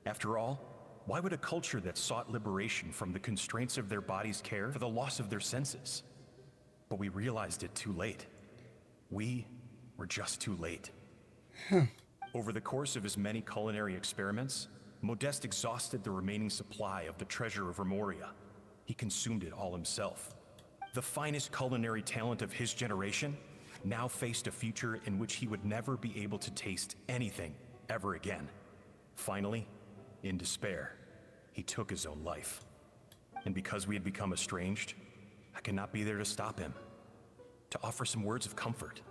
After all, why would a culture that sought liberation from the constraints of their bodies care for the loss of their senses? But we realized it too late. We were just too late. Over the course of his many culinary experiments, Modeste exhausted the remaining supply of the treasure of Remoria. He consumed it all himself. The finest culinary talent of his generation now faced a future in which he would never be able to taste anything ever again. Finally, in despair, he took his own life. And because we had become estranged, I could not be there to stop him, to offer some words of comfort,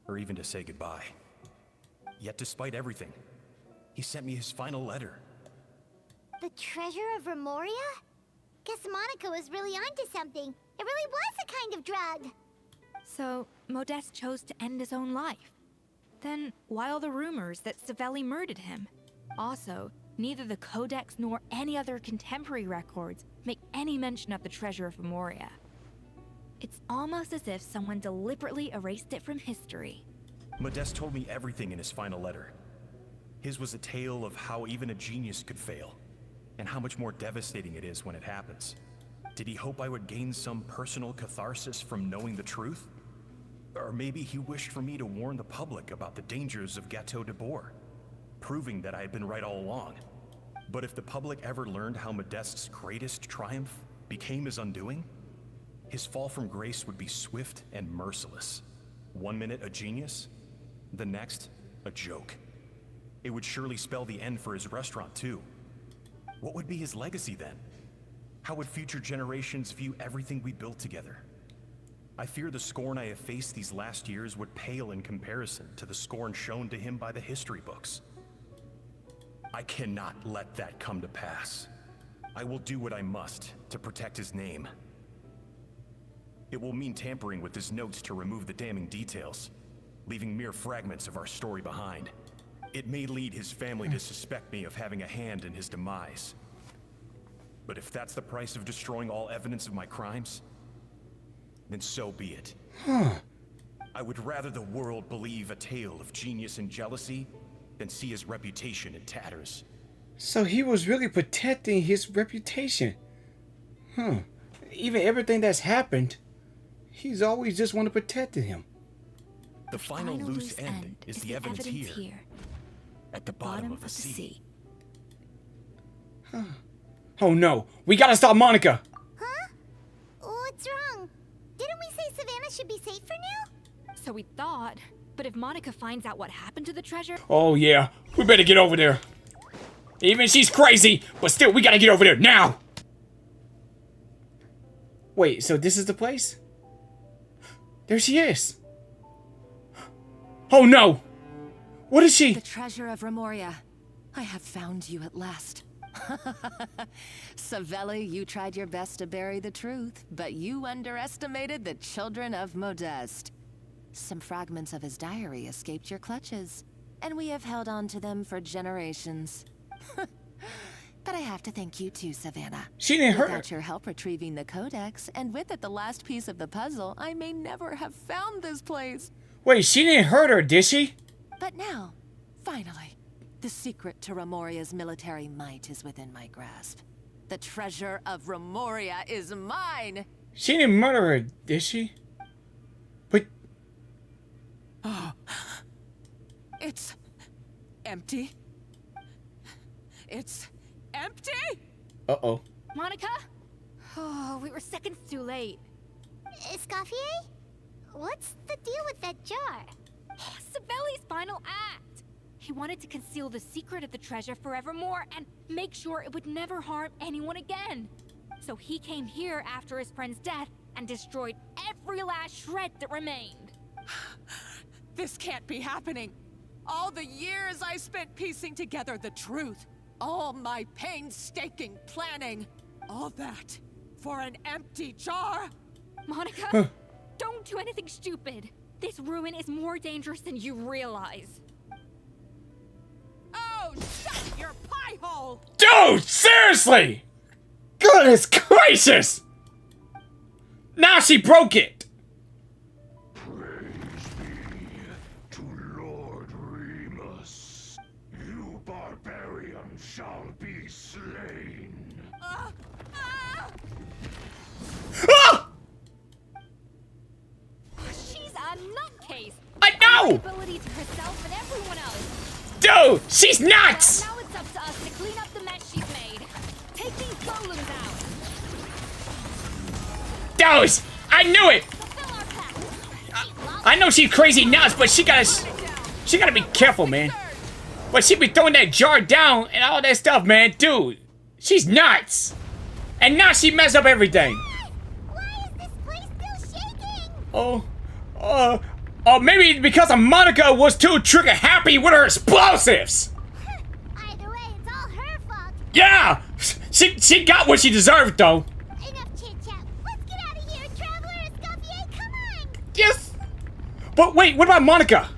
or even to say goodbye. Yet despite everything, he sent me his final letter. The treasure of Remoria? Guess Monica was really onto something. It really was a kind of drug. So, Modeste chose to end his own life. Then, why all the rumors that Savelli murdered him? Also, neither the Codex nor any other contemporary records make any mention of the treasure of Remoria. It's almost as if someone deliberately erased it from history. Modeste told me everything in his final letter. His was a tale of how even a genius could fail, and how much more devastating it is when it happens. Did he hope I would gain some personal catharsis from knowing the truth? Or maybe he wished for me to warn the public about the dangers of Gâteau de Bourg, proving that I had been right all along. But if the public ever learned how Modeste's greatest triumph became his undoing, his fall from grace would be swift and merciless. 1 minute a genius, the next a joke. It would surely spell the end for his restaurant too. What would be his legacy then? How would future generations view everything we built together? I fear the scorn I have faced these last years would pale in comparison to the scorn shown to him by the history books. I cannot let that come to pass. I will do what I must to protect his name. It will mean tampering with his notes to remove the damning details, leaving mere fragments of our story behind. It may lead his family to suspect me of having a hand in his demise. But if that's the price of destroying all evidence of my crimes, then so be it. I would rather the world believe a tale of genius and jealousy than see his reputation in tatters. So he was really protecting his reputation. Even everything that's happened, he's always just wanted to protect him. The final loose end is the evidence here, at the bottom of the sea. Oh no, we gotta stop Monica! Huh? What's wrong? Didn't we say Savannah should be safe for now? So we thought, but if Monica finds out what happened to the treasure... Oh yeah, we better get over there. Even she's crazy, but still, we gotta get over there now! Wait, so this is the place? There she is! Oh no! What is she? The treasure of Remoria. I have found you at last. Savelli, you tried your best to bury the truth, but you underestimated the children of Modeste. Some fragments of his diary escaped your clutches, and we have held on to them for generations. But I have to thank you too, Savannah. She didn't hurt her. Without your help retrieving the codex, and with it the last piece of the puzzle, I may never have found this place. Wait, she didn't hurt her, did she? But now, finally, the secret to Remoria's military might is within my grasp. The treasure of Remoria is mine! She didn't murder her, did she? But... It's... empty? It's... empty? Uh-oh. Monica? Oh, we were seconds too late. Escoffier? What's the deal with that jar? Savelli's final act. He wanted to conceal the secret of the treasure forevermore and make sure it would never harm anyone again. So he came here after his friend's death and destroyed every last shred that remained. This can't be happening. All the years I spent piecing together the truth, all my painstaking planning, all that for an empty jar? Monica, don't do anything stupid. This ruin is more dangerous than you realize. Oh, shut your pie hole! Dude, seriously! Goodness gracious! Now she broke it! You barbarian shall be slain. Ah! She's a nutcase. I know! Ability to herself and everyone else. Dude, she's nuts! Well, now it's up to us to clean up the mess she's made. Take these golems out. Dude, I knew it! I know she's crazy nuts, but she gotta be careful, man. But she be throwing that jar down and all that stuff, man. Dude, she's nuts. And now she messed up everything. Why is this place still shaking? Oh, maybe because Monica was too trigger happy with her explosives. Either way, it's all her fault. Yeah, she got what she deserved, though. Enough chit-chat. Let's get out of here, Traveler. Escoffier, come on. Yes. But wait, what about Monica?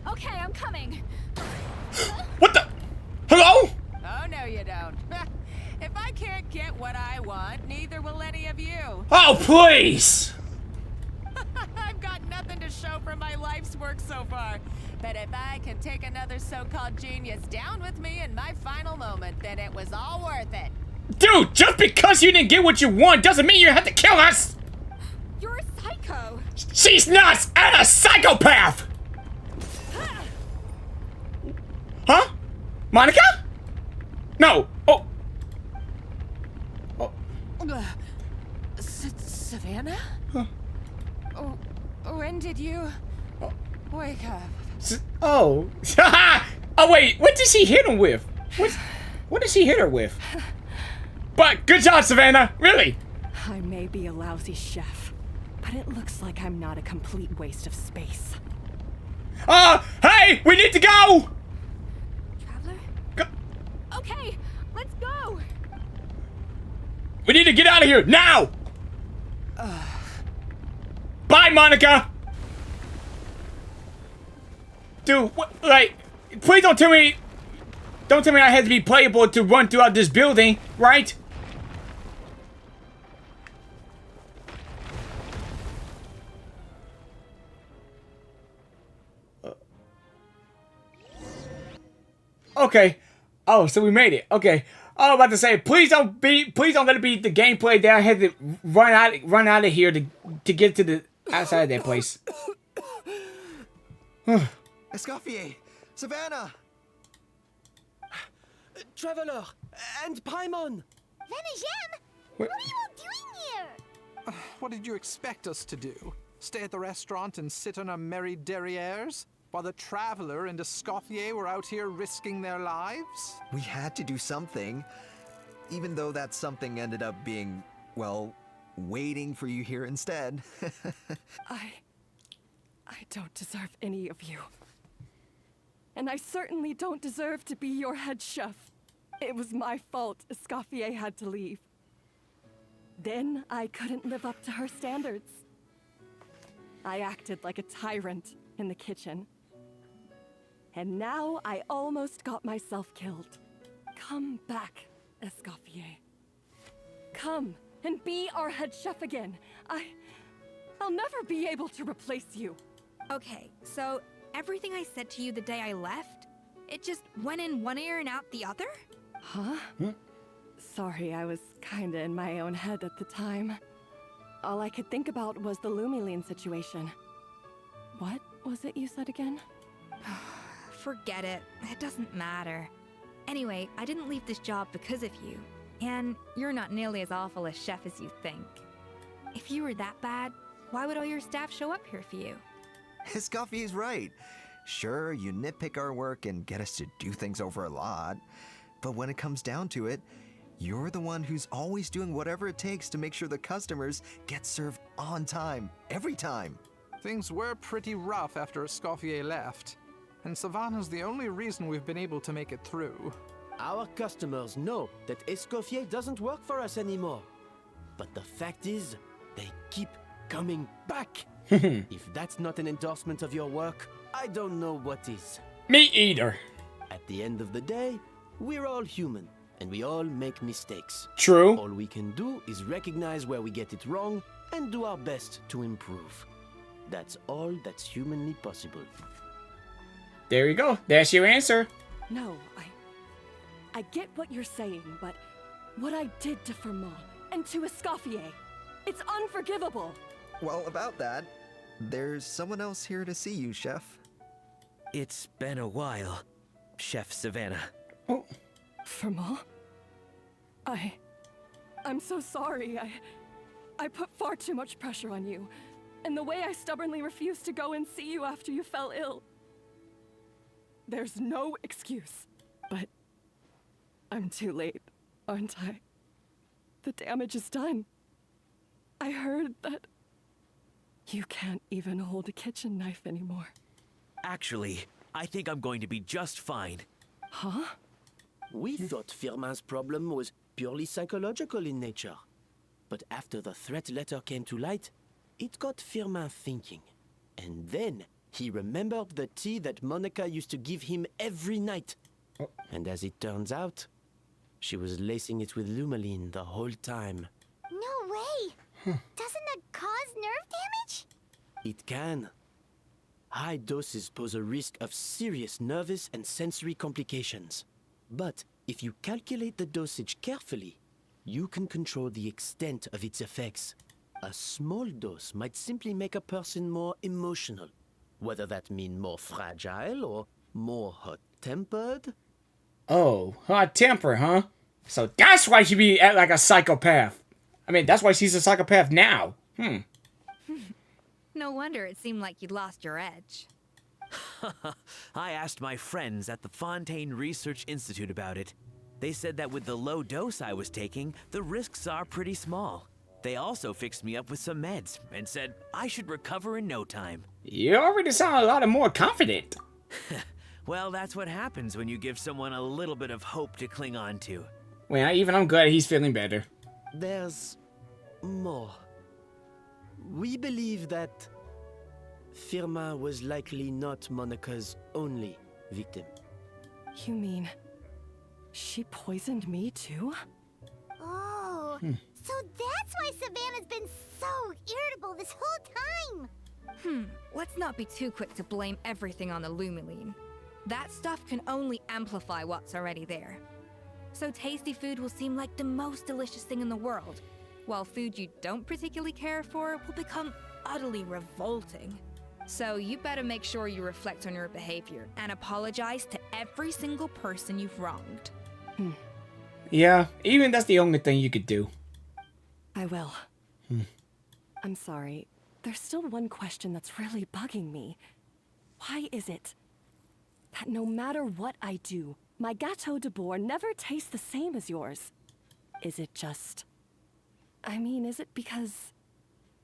Okay, I'm coming. What the? Hello? Oh, no you don't. If I can't get what I want, neither will any of you. Oh, please. I've got nothing to show for my life's work so far. But if I can take another so-called genius down with me in my final moment, then it was all worth it. Dude, just because you didn't get what you want doesn't mean you have to kill us. You're a psycho. She's nuts and a psychopath. Huh? Monica? No. Oh. Savannah? Oh, when did you wake up? Oh. Oh, wait. What did she hit him with? What did she hit her with? But good job, Savannah. Really. I may be a lousy chef, but it looks like I'm not a complete waste of space. Hey, we need to go. Okay, let's go. We need to get out of here now. Bye, Monica. Dude, please don't tell me I had to be playable to run throughout this building, right? Okay. Oh, so we made it. Okay. I was about to say, please don't let it be the gameplay that I had to run out of here to get to the outside of that place. Escoffier! Savannah! Traveler! And Paimon! VeenaVieraVisuals, what are you all doing here? What did you expect us to do? Stay at the restaurant and sit on our merry derrieres? While the Traveler and Escoffier were out here risking their lives? We had to do something. Even though that something ended up being, well, waiting for you here instead. I don't deserve any of you. And I certainly don't deserve to be your head chef. It was my fault Escoffier had to leave. Then I couldn't live up to her standards. I acted like a tyrant in the kitchen. And now I almost got myself killed. Come back, Escoffier. Come and be our head chef again. I'll never be able to replace you. Okay, so everything I said to you the day I left, it just went in one ear and out the other? Huh? Sorry, I was kinda in my own head at the time. All I could think about was the Lumiline situation. What was it you said again? Forget it. It doesn't matter. Anyway, I didn't leave this job because of you. And you're not nearly as awful a chef as you think. If you were that bad, why would all your staff show up here for you? Escoffier's right. Sure, you nitpick our work and get us to do things over a lot, but when it comes down to it, you're the one who's always doing whatever it takes to make sure the customers get served on time, every time. Things were pretty rough after Escoffier left, and Savannah's the only reason we've been able to make it through. Our customers know that Escoffier doesn't work for us anymore. But the fact is, they keep coming back. If that's not an endorsement of your work, I don't know what is. Me either. At the end of the day, we're all human, and we all make mistakes. True. All we can do is recognize where we get it wrong and do our best to improve. That's all that's humanly possible. There you go. That's your answer. No, I get what you're saying, but what I did to Firmin and to Escoffier, it's unforgivable. Well, about that, there's someone else here to see you, Chef. It's been a while, Chef Savannah. Oh. Firmin? I'm so sorry. I put far too much pressure on you. And the way I stubbornly refused to go and see you after you fell ill. There's no excuse. But I'm too late, aren't I? The damage is done. I heard that you can't even hold a kitchen knife anymore. Actually, I think I'm going to be just fine. Huh? We thought Firmin's problem was purely psychological in nature. But after the threat letter came to light, it got Firmin thinking. And then he remembered the tea that Monica used to give him every night. And as it turns out, she was lacing it with Lumaline the whole time. No way! Doesn't that cause nerve damage? It can. High doses pose a risk of serious nervous and sensory complications. But if you calculate the dosage carefully, you can control the extent of its effects. A small dose might simply make a person more emotional, whether that means more fragile or more hot-tempered. Oh, hot temper, huh? So that's why she be like a psychopath. I mean, that's why she's a psychopath now. No wonder it seemed like you'd lost your edge. I asked my friends at the Fontaine Research Institute about it. They said that with the low dose I was taking, the risks are pretty small. They also fixed me up with some meds and said I should recover in no time. You already sound a lot more confident. Well, that's what happens when you give someone a little bit of hope to cling on to. Well, even I'm glad he's feeling better. There's more. We believe that Firmin was likely not Monica's only victim. You mean she poisoned me too? Oh, so that's why Savannah's been so irritable this whole time. Let's not be too quick to blame everything on the Lumaline. That stuff can only amplify what's already there. So tasty food will seem like the most delicious thing in the world, while food you don't particularly care for will become utterly revolting. So you better make sure you reflect on your behavior and apologize to every single person you've wronged. Yeah, even that's the only thing you could do. I will. I'm sorry. There's still one question that's really bugging me. Why is it that no matter what I do, my Gâteau de Bourg never tastes the same as yours? Is it just... I mean, is it because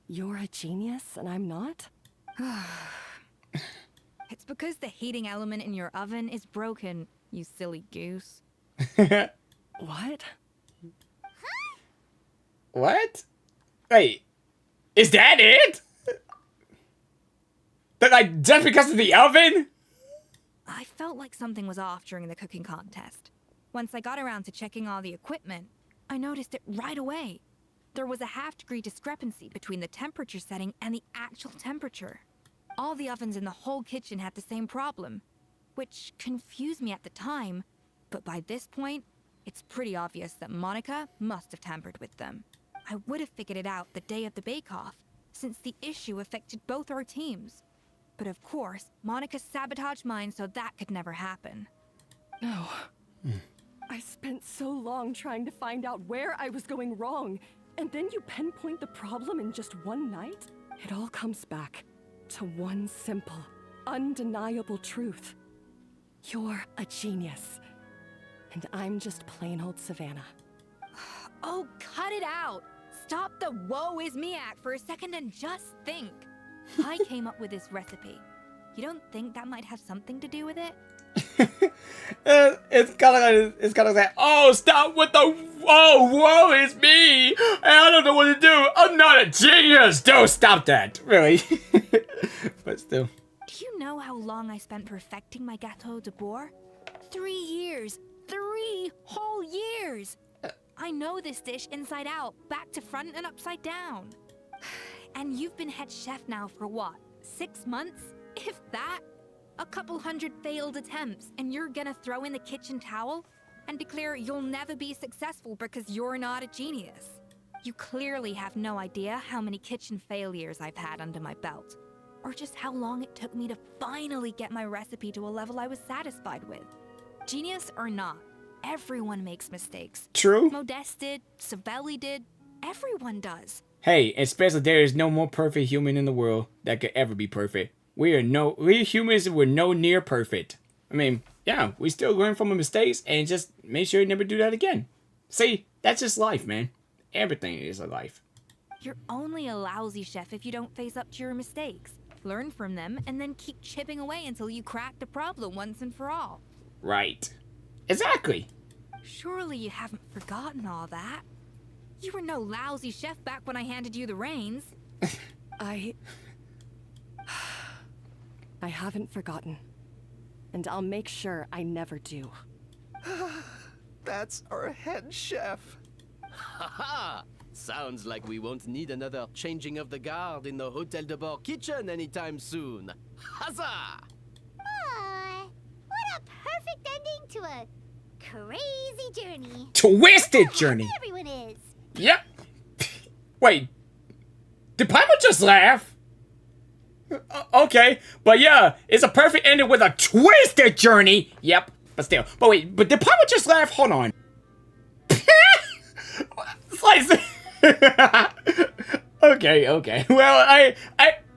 you're a genius and I'm not? It's because the heating element in your oven is broken, you silly goose. What? What? Wait, is that it? Like, just because of the oven? I felt like something was off during the cooking contest. Once I got around to checking all the equipment, I noticed it right away. There was a half-degree discrepancy between the temperature setting and the actual temperature. All the ovens in the whole kitchen had the same problem, which confused me at the time, but by this point, it's pretty obvious that Monica must have tampered with them. I would have figured it out the day of the bake-off, since the issue affected both our teams. But of course, Monica sabotaged mine so that could never happen. No. I spent so long trying to find out where I was going wrong, and then you pinpoint the problem in just one night? It all comes back to one simple undeniable truth. You're a genius. And I'm just plain old Savannah. Oh, cut it out! Stop the woe is me act for a second and just think. I came up with this recipe. You don't think that might have something to do with it? It's kind of like, oh, stop with the, oh, woe is me. I don't know what to do. I'm not a genius. Don't stop that. Really. But still. Do you know how long I spent perfecting my gâteau de bois? 3 years. 3 whole years. I know this dish inside out, back to front and upside down. And you've been head chef now for what, 6 months? If that? A couple hundred failed attempts, and you're gonna throw in the kitchen towel and declare you'll never be successful because you're not a genius. You clearly have no idea how many kitchen failures I've had under my belt, or just how long it took me to finally get my recipe to a level I was satisfied with. Genius or not, everyone makes mistakes. True. Modeste did, Savelli did, everyone does. Hey, especially there is no more perfect human in the world that could ever be perfect. We humans were no near perfect. I mean, yeah, we still learn from our mistakes and just make sure you never do that again. See, that's just life, man. Everything is a life. You're only a lousy chef if you don't face up to your mistakes, learn from them, and then keep chipping away until you crack the problem once and for all. Right. Exactly. Surely you haven't forgotten all that. You were no lousy chef back when I handed you the reins. I haven't forgotten. And I'll make sure I never do. That's our head chef. Haha! Sounds like we won't need another changing of the guard in the Hotel de Bord kitchen anytime soon. Huzzah! Aw, what a perfect ending to a crazy journey. Twisted journey. Everyone is. Yep. Wait. Did Piper just laugh? Okay, but yeah, it's a perfect ending with a twisted journey. Yep, but still. But wait, but did Piper just laugh? Hold on. Slice. Okay. Well,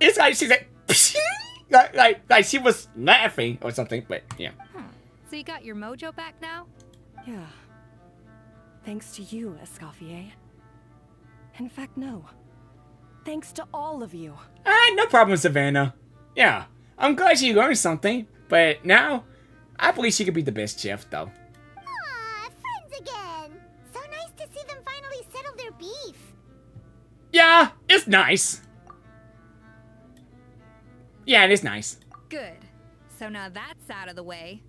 it's like she's like she was laughing or something. But yeah. So you got your mojo back now? Yeah. Thanks to you, Escoffier. In fact, no. Thanks to all of you. No problem, Savannah. Yeah, I'm glad she learned something, but now I believe she could be the best chef, though. Aw, friends again. So nice to see them finally settle their beef. Yeah, it's nice. Yeah, it is nice. Good. So now that's out of the way.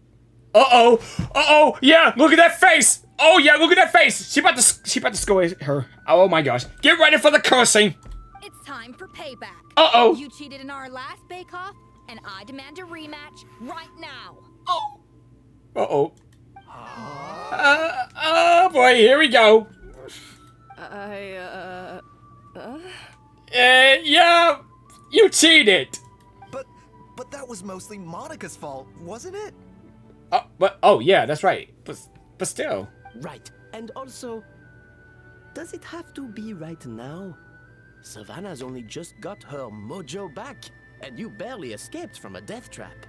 Uh-oh. Yeah, look at that face. Oh, yeah, look at that face. She about to score her. Oh, my gosh. Get ready for the cursing. It's time for payback. Uh-oh. You cheated in our last bake-off, and I demand a rematch right now. Uh-oh. Oh, boy, here we go. Yeah, you cheated. But that was mostly Monica's fault, wasn't it? Oh, yeah, that's right. But still. Right, and also, does it have to be right now? Savannah's only just got her mojo back, and you barely escaped from a death trap.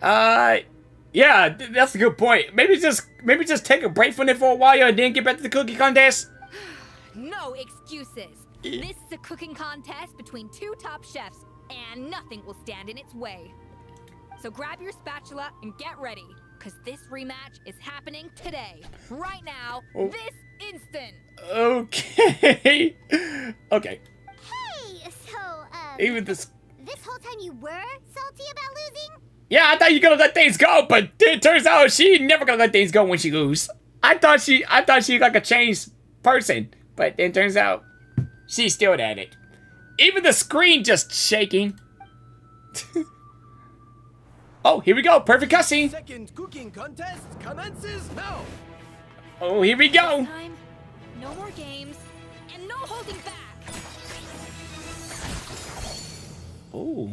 Yeah, that's a good point. Maybe just take a break from it for a while and then get back to the cookie contest. No excuses. This is a cooking contest between 2 top chefs, and nothing will stand in its way. So grab your spatula and get ready, because this rematch is happening today, right now, this instant. Okay. Okay. Hey, so, Even this whole time you were salty about losing? Yeah, I thought you were gonna let things go, but it turns out she never gonna let things go when she lose. I thought she like a changed person, but then turns out she's still at it. Even the screen just shaking. Oh, here we go. Perfect cutscene. Second cooking contest commences now. Oh, here we go. This time, no more games, and no holding back. Oh.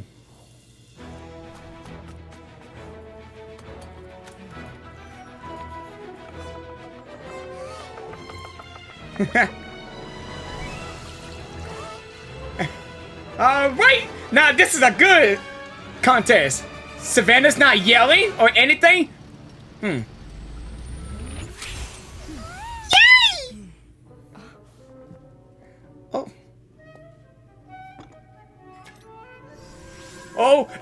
Alright! Now this is a good contest. Savannah's not yelling or anything? Yay! Oh.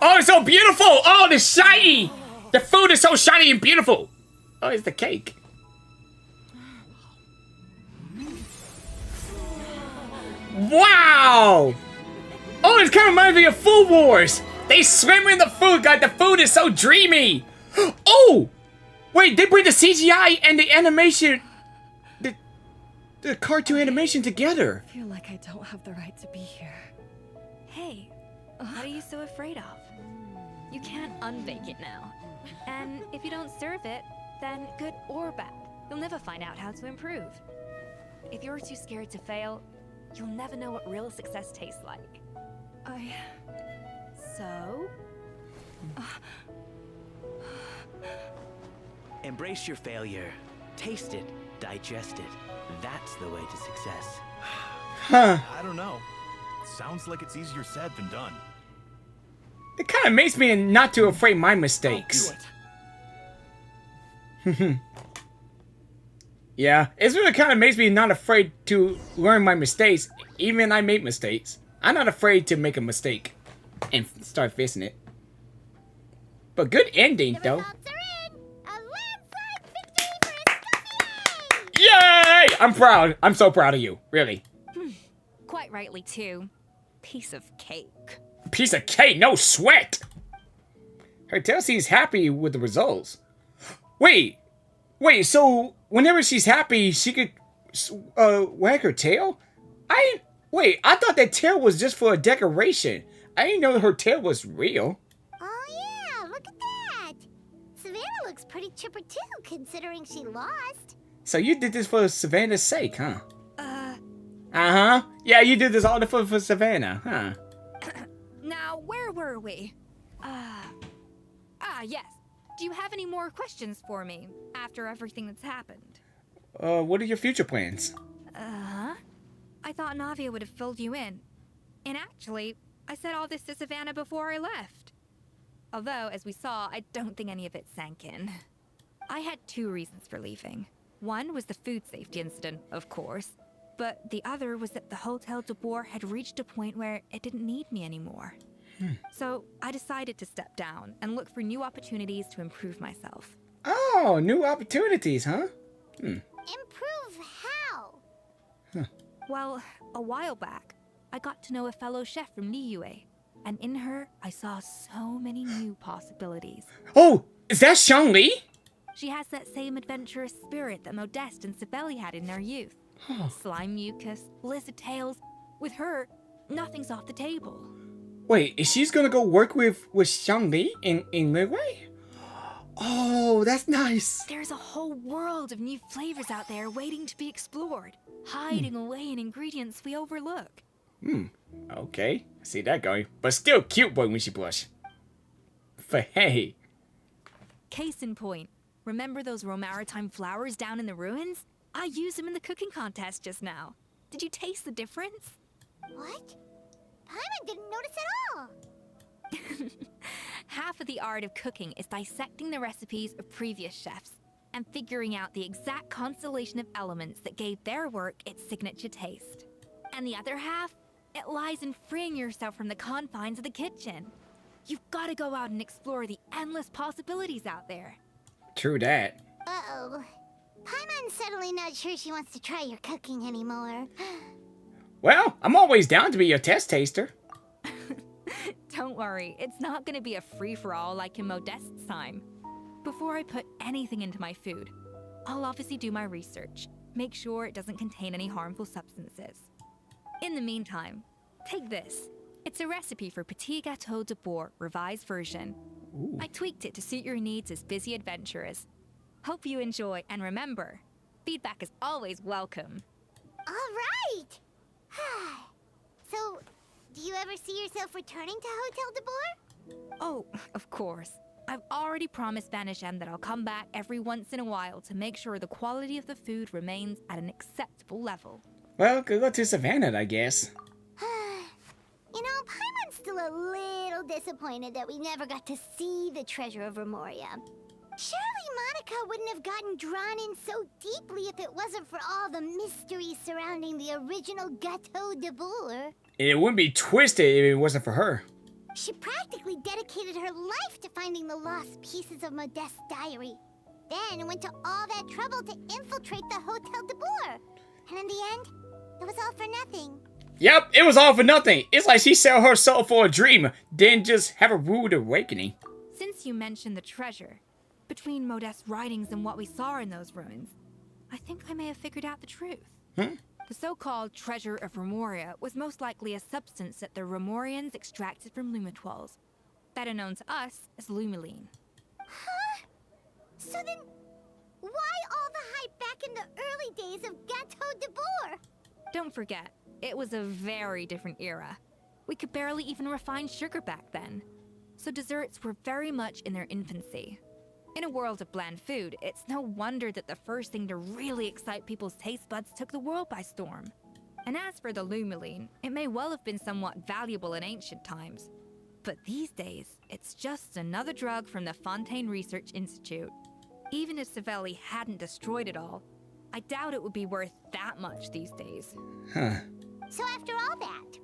Oh, it's so beautiful! Oh, it's shiny! The food is so shiny and beautiful! Oh, it's the cake. Wow! Oh, it kind of reminds me of Food Wars! They swim in the food, God, the food is so dreamy! Oh! Wait, they bring the CGI and the animation... The cartoon animation together. I feel like I don't have the right to be here. Hey, what are you so afraid of? You can't unbake it now. And if you don't serve it, then good or bad, you'll never find out how to improve. If you're too scared to fail, you'll never know what real success tastes like. So? Embrace your failure. Taste it. Digest it. That's the way to success. Huh. I don't know. Sounds like it's easier said than done. It kind of makes me not too afraid my mistakes. Yeah, it's really kind of makes me not afraid to learn my mistakes. Even I make mistakes. I'm not afraid to make a mistake and start fixing it. But good ending, though. Yay! I'm proud. I'm so proud of you. Really. Quite rightly, too. Piece of cake. Piece of cake, no sweat. Her tail seems happy with the results. Wait, so whenever she's happy, she could wag her tail? I thought that tail was just for a decoration. I didn't know her tail was real. Oh yeah, look at that. Savannah looks pretty chipper too, considering she lost. So you did this for Savannah's sake, huh? Uh-huh. Yeah, you did this all for Savannah, huh? Now, where were we? Yes. Do you have any more questions for me after everything that's happened? What are your future plans? I thought Navia would have filled you in. And actually, I said all this to Savannah before I left. Although, as we saw, I don't think any of it sank in. I had two reasons for leaving. One was the food safety incident, of course. But the other was that the Hotel de Boer had reached a point where it didn't need me anymore. So I decided to step down and look for new opportunities to improve myself. Oh, new opportunities, huh? Improve how? Well, a while back, I got to know a fellow chef from Niue. And in her, I saw so many new possibilities. Oh, is that Shangli? She has that same adventurous spirit that Modeste and Sibeli had in their youth. Slime mucus, lizard tails. With her, nothing's off the table. Wait, is she's gonna go work with Shangli in Liyue? Oh, that's nice. There's a whole world of new flavors out there waiting to be explored, hiding away in ingredients we overlook. Okay, I see that going. But still cute boy when she blush. But hey. Case in point, remember those Romaritime flowers down in the ruins? I used them in the cooking contest just now. Did you taste the difference? What? Paimon didn't notice at all. Half of the art of cooking is dissecting the recipes of previous chefs and figuring out the exact constellation of elements that gave their work its signature taste. And the other half, it lies in freeing yourself from the confines of the kitchen. You've got to go out and explore the endless possibilities out there. True that. Uh-oh. Paimon's suddenly not sure she wants to try your cooking anymore. Well, I'm always down to be your test taster. Don't worry, it's not gonna be a free-for-all like in Modeste's time. Before I put anything into my food, I'll obviously do my research, make sure it doesn't contain any harmful substances. In the meantime, take this. It's a recipe for Petit Gâteau de Boer, revised version. Ooh. I tweaked it to suit your needs as busy adventurers. Hope you enjoy, and remember, feedback is always welcome. All right! So, do you ever see yourself returning to Hotel de Boer? Oh, of course. I've already promised VeenaVieraVisuals that I'll come back every once in a while to make sure the quality of the food remains at an acceptable level. Well, good luck to Savannah, I guess. You know, Paimon's still a little still disappointed that we never got to see the treasure of Remoria. Surely Monica wouldn't have gotten drawn in so deeply if it wasn't for all the mystery surrounding the original Gateau de Boer. It wouldn't be twisted if it wasn't for her. She practically dedicated her life to finding the lost pieces of Modeste's diary. Then went to all that trouble to infiltrate the Hotel de Boer. And in the end, it was all for nothing. Yep, it was all for nothing. It's like she sold her soul for a dream, then just have a rude awakening. Since you mentioned the treasure, between Modeste's writings and what we saw in those ruins, I think I may have figured out the truth. The so-called treasure of Remoria was most likely a substance that the Remorians extracted from Lumitoiles, better known to us as Lumiline. Huh? So then, why all the hype back in the early days of Gateau de Boer? Don't forget, it was a very different era. We could barely even refine sugar back then, so desserts were very much in their infancy. In a world of bland food, it's no wonder that the first thing to really excite people's taste buds took the world by storm. And as for the Lumiline, it may well have been somewhat valuable in ancient times. But these days, it's just another drug from the Fontaine Research Institute. Even if Savelli hadn't destroyed it all, I doubt it would be worth that much these days. So after all that,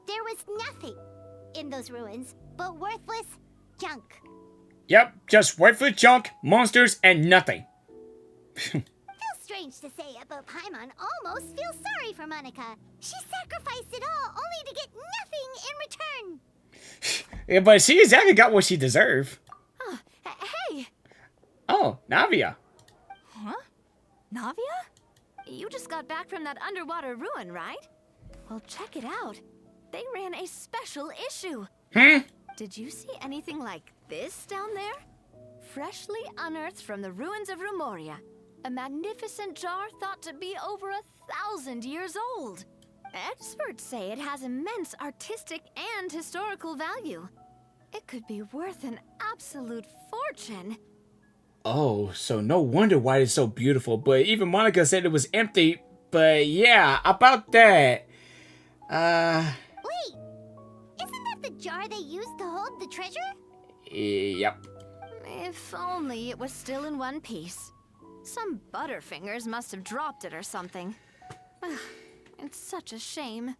there was nothing in those ruins but worthless junk. Yep, just worthless junk, monsters, and nothing. Feels strange to say it, but Paimon almost feels sorry for Monica. She sacrificed it all only to get nothing in return. Yeah, but she exactly got what she deserved. Hey! Oh, Navia. Huh? Navia? You just got back from that underwater ruin, right? Well, check it out. They ran a special issue. Did you see anything like this down there? Freshly unearthed from the ruins of Remoria. A magnificent jar thought to be over 1,000 years old. Experts say it has immense artistic and historical value. It could be worth an absolute fortune. Oh, so no wonder why it's so beautiful. But even Monica said it was empty. But yeah, about that. Wait, isn't that the jar they used to hold the treasure? Yep. If only it was still in one piece. Some butterfingers must have dropped it or something. Ugh, it's such a shame.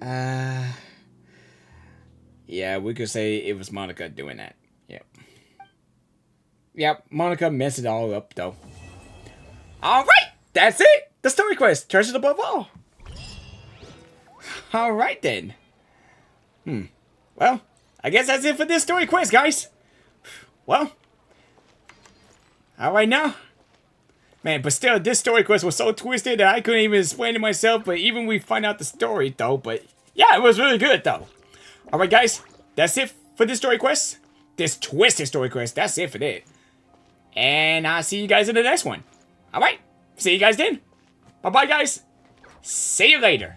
Yeah, we could say it was Monica doing that. Yep. Yep, Monica messed it all up, though. Alright, that's it! The story quest, treasures above all. Alright then. Well, I guess that's it for this story quest, guys. Well. Alright now. Man, but still, this story quest was so twisted that I couldn't even explain it myself, but even we find out the story, though. But yeah, it was really good, though. Alright, guys, that's it for this story quest. This twisted story quest, that's it for that. And I'll see you guys in the next one. Alright, see you guys then. Bye-bye, guys. See you later.